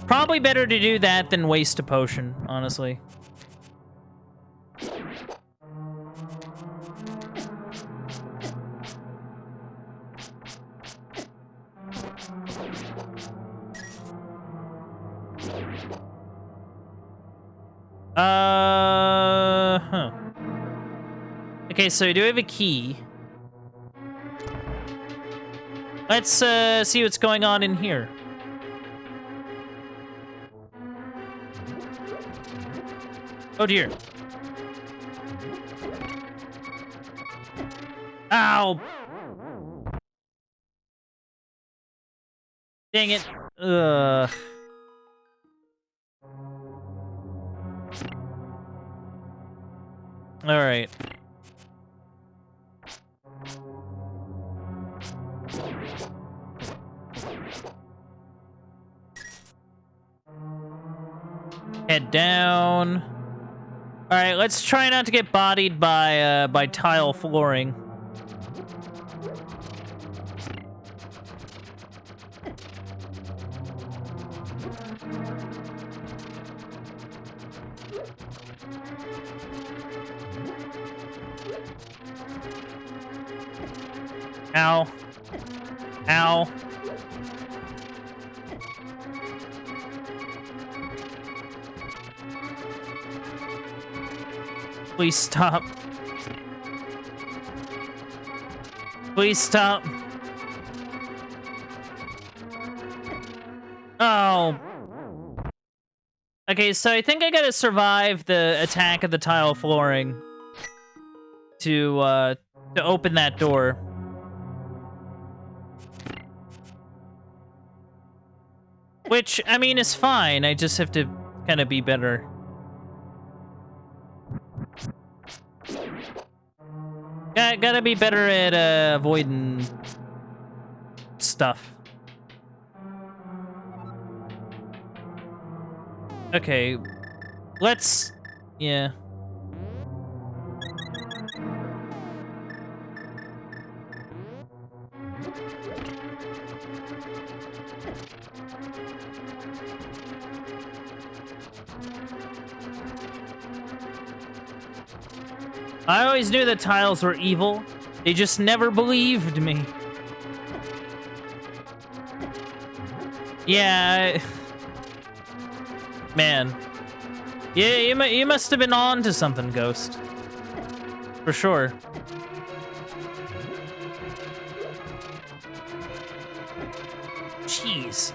Probably better to do that than waste a potion, honestly. Huh. Okay, so I do have a key. Let's see what's going on in here. Oh dear. Ow! Dang it. Ugh. Alright. Head down. Alright, let's try not to get bodied by tile flooring. Ow. Ow. Please stop. Please stop. Oh. Okay, so I think I gotta survive the attack of the tile flooring to open that door. Which, I mean, is fine. I just have to kind of be better. Gotta be better at avoiding stuff. Okay, let's... yeah. I always knew that tiles were evil. They just never believed me. Yeah. Man. Yeah, you must have been on to something, Ghost. For sure. Jeez.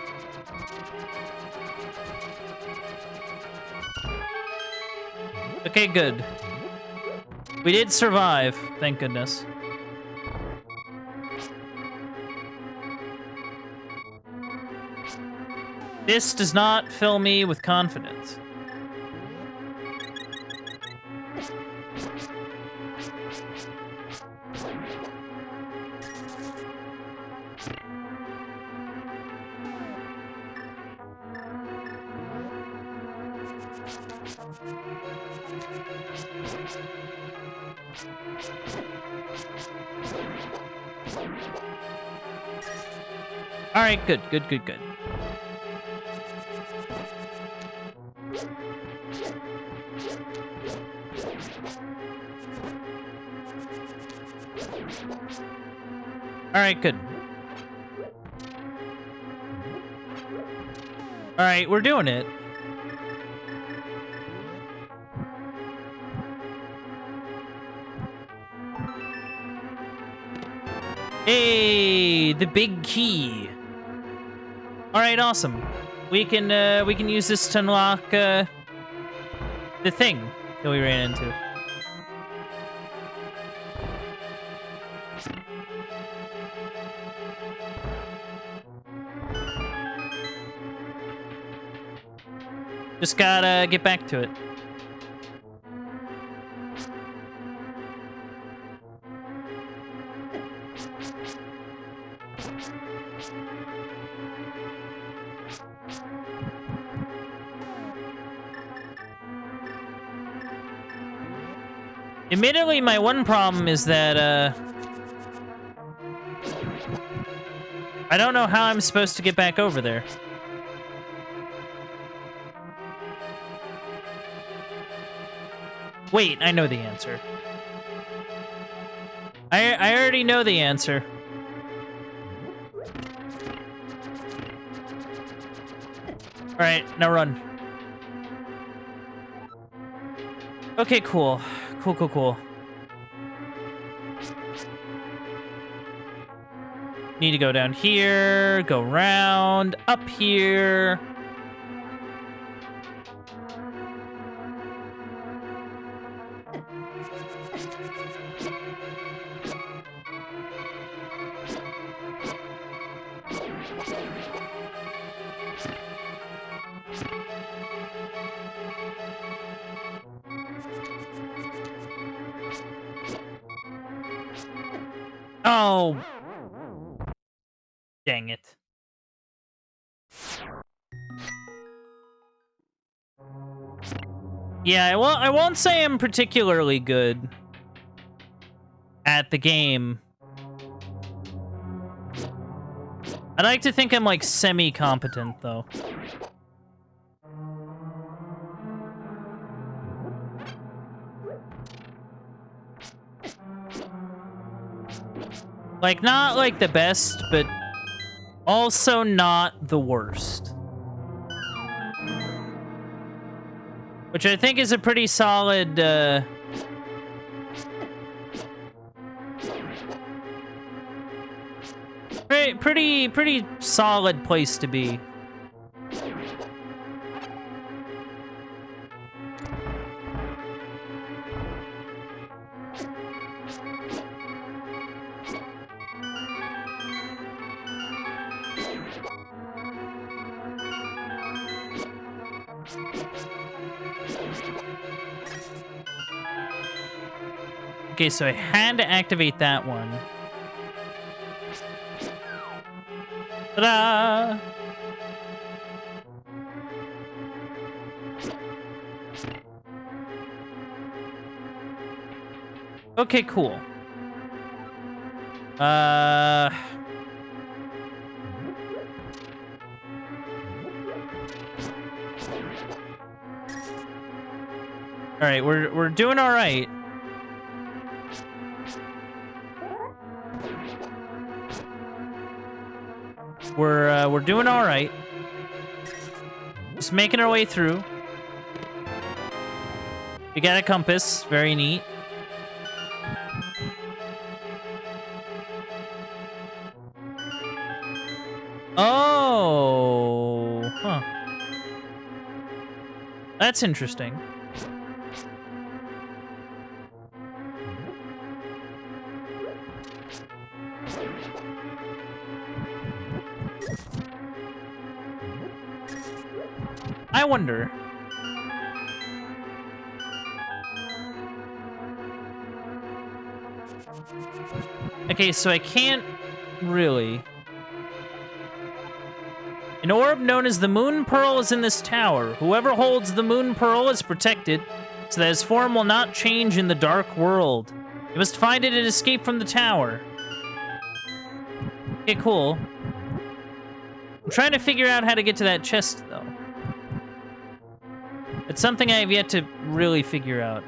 Okay, good. We did survive, thank goodness. This does not fill me with confidence. All right, good. All right, good. All right, we're doing it. Hey, the big key. All right, awesome. We can use this to unlock the thing that we ran into. Just gotta get back to it. Admittedly, my one problem is that, I don't know how I'm supposed to get back over there. Wait, I know the answer. I already know the answer. Alright, now run. Okay, cool. Cool. Need to go down here, go round, up here. Oh. Dang it. Yeah, I won't say I'm particularly good at the game. I'd like to think I'm, like, semi-competent, though. Like, not, like, the best, but also not the worst. Which I think is a pretty solid, pretty solid place to be. Okay, so I had to activate that one. Ta-da! Okay, cool. All right, we're doing all right. We're doing all right. Just making our way through. We got a compass, very neat. Oh, huh. That's interesting. I wonder. Okay, so I can't really. An orb known as the Moon Pearl is in this tower. Whoever holds the Moon Pearl is protected, so that his form will not change in the dark world. You must find it and escape from the tower. Okay, cool. I'm trying to figure out how to get to that chest, though. It's something I have yet to really figure out.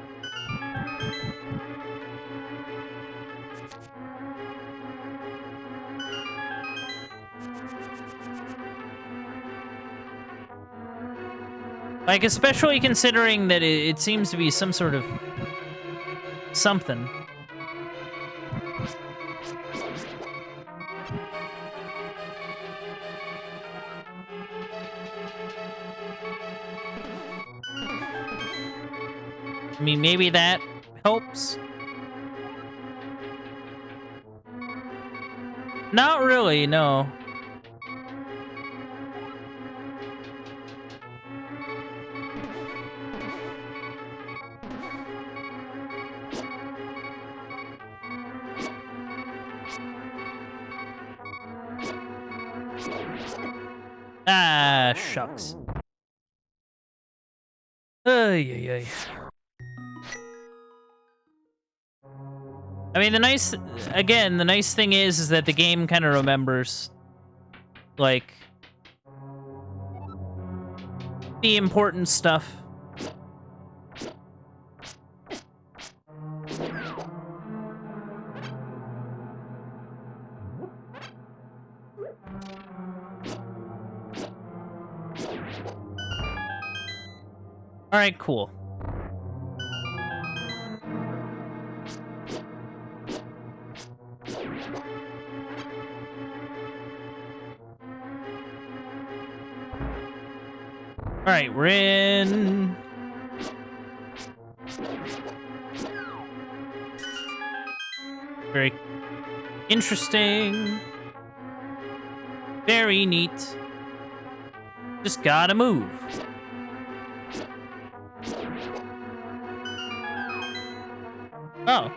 Like, especially considering that it seems to be some sort of something. I mean, maybe that helps. Not really, no. Ah, shucks. Ay, ay, ay. I mean, the nice thing is that the game kind of remembers, like, the important stuff. All right, cool. All right, we're in. Very interesting. Very neat. Just gotta move. Oh.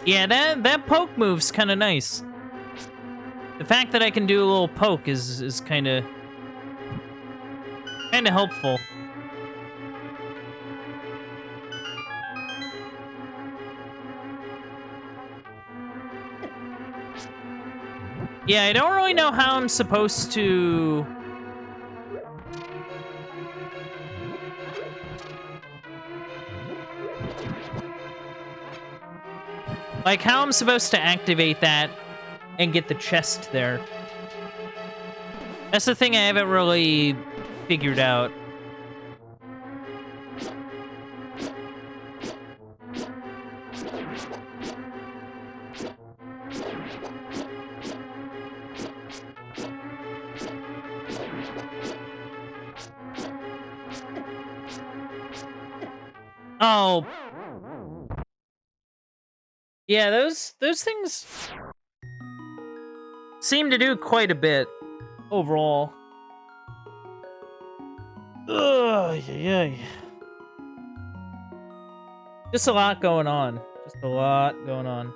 Yeah, that poke move's kind of nice. The fact that I can do a little poke is kind of helpful. Yeah, I don't really know how I'm supposed to... Like, how I'm supposed to activate that and get the chest there. That's the thing I haven't really figured out. Oh. Yeah, those things seem to do quite a bit overall. Ugh, yeah. Just a lot going on. Just a lot going on.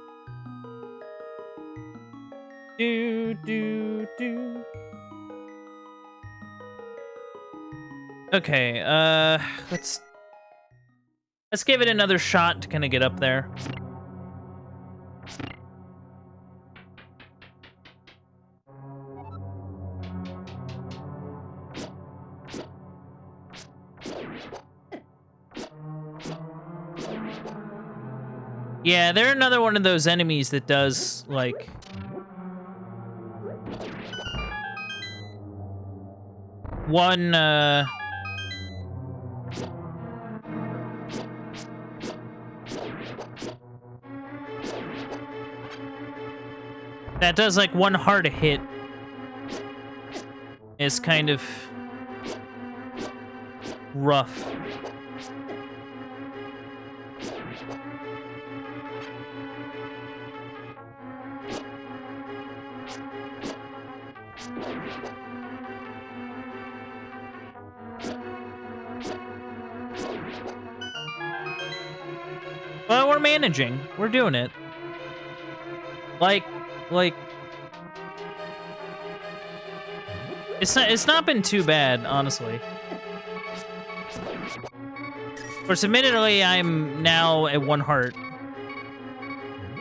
Do. Okay, let's give it another shot to kind of get up there. Yeah, they're another one of those enemies that does, like... One, that does, like, one hard hit. is kind of rough. But we're managing. We're doing it. Like, it's not been too bad, honestly. Of course, admittedly, I'm now at 1 heart.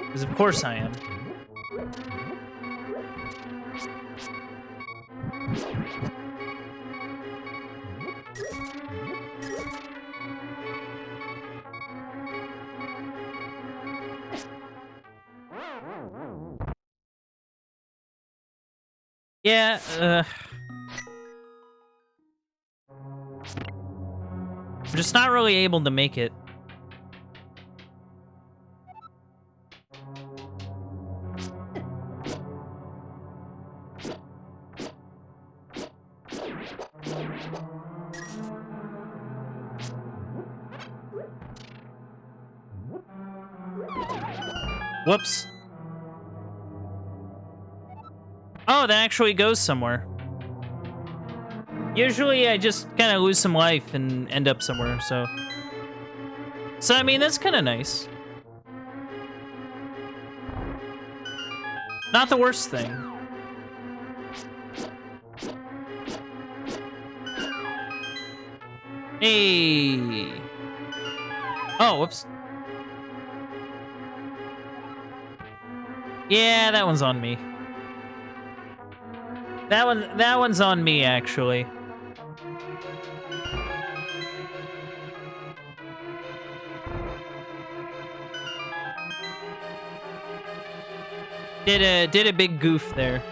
Because of course I am. Yeah, I'm just not really able to make it. Whoops. Oh, that actually goes somewhere. Usually I just kind of lose some life and end up somewhere, so... So, I mean, that's kind of nice. Not the worst thing. Hey! Oh, whoops. Yeah, that one's on me. That one's on me, actually. Did a big goof there.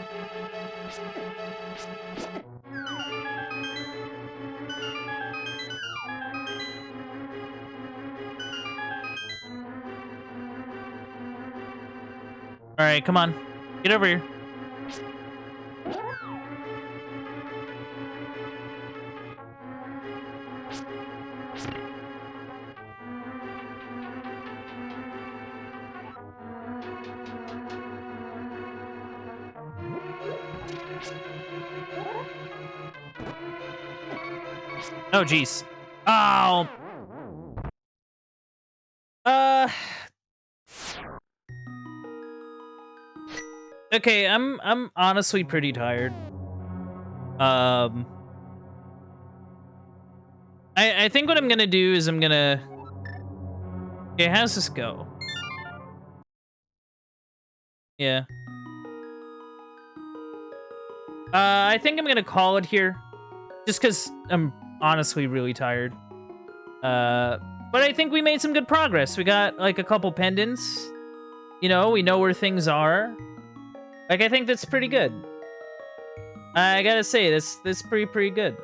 All right, come on. Get over here. Oh, jeez. Oh. Okay, I'm honestly pretty tired. I think what I'm gonna do is I'm gonna... Okay, how's this go? Yeah. I think I'm gonna call it here. Just because I'm honestly really tired. But I think we made some good progress. We got, like, a couple pendants. You know, we know where things are. Like, I think that's pretty good. I gotta say, that's pretty good.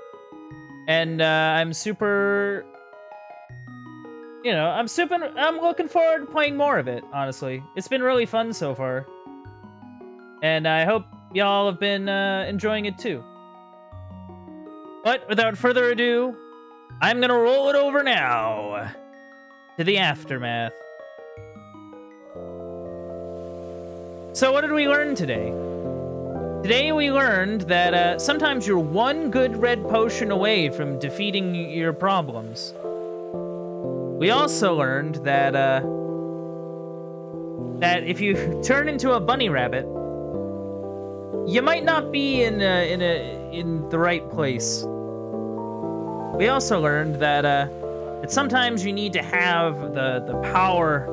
And, I'm super... You know, I'm looking forward to playing more of it, honestly. It's been really fun so far. And I hope y'all have been, enjoying it too. But without further ado, I'm gonna roll it over now to the aftermath. So what did we learn today? Today we learned that sometimes you're one good red potion away from defeating your problems. We also learned that that if you turn into a bunny rabbit, you might not be in the right place. We also learned that that sometimes you need to have the power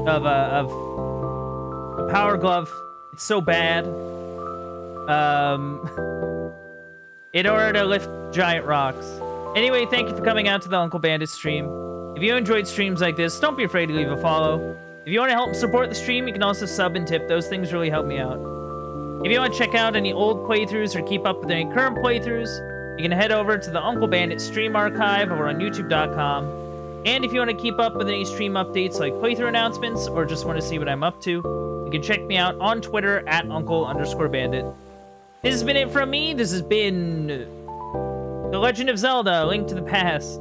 of a power glove. It's so bad. In order to lift giant rocks. Anyway, thank you for coming out to the Uncle Bandit stream. If you enjoyed streams like this, don't be afraid to leave a follow. If you want to help support the stream, you can also sub and tip. Those things really help me out. If you want to check out any old playthroughs or keep up with any current playthroughs, you can head over to the Uncle Bandit stream archive over on youtube.com. And if you want to keep up with any stream updates like playthrough announcements or just want to see what I'm up to, you can check me out on Twitter at Uncle_Bandit. This has been it from me. This has been The Legend of Zelda: A Link to the Past.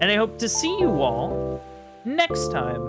And I hope to see you all next time.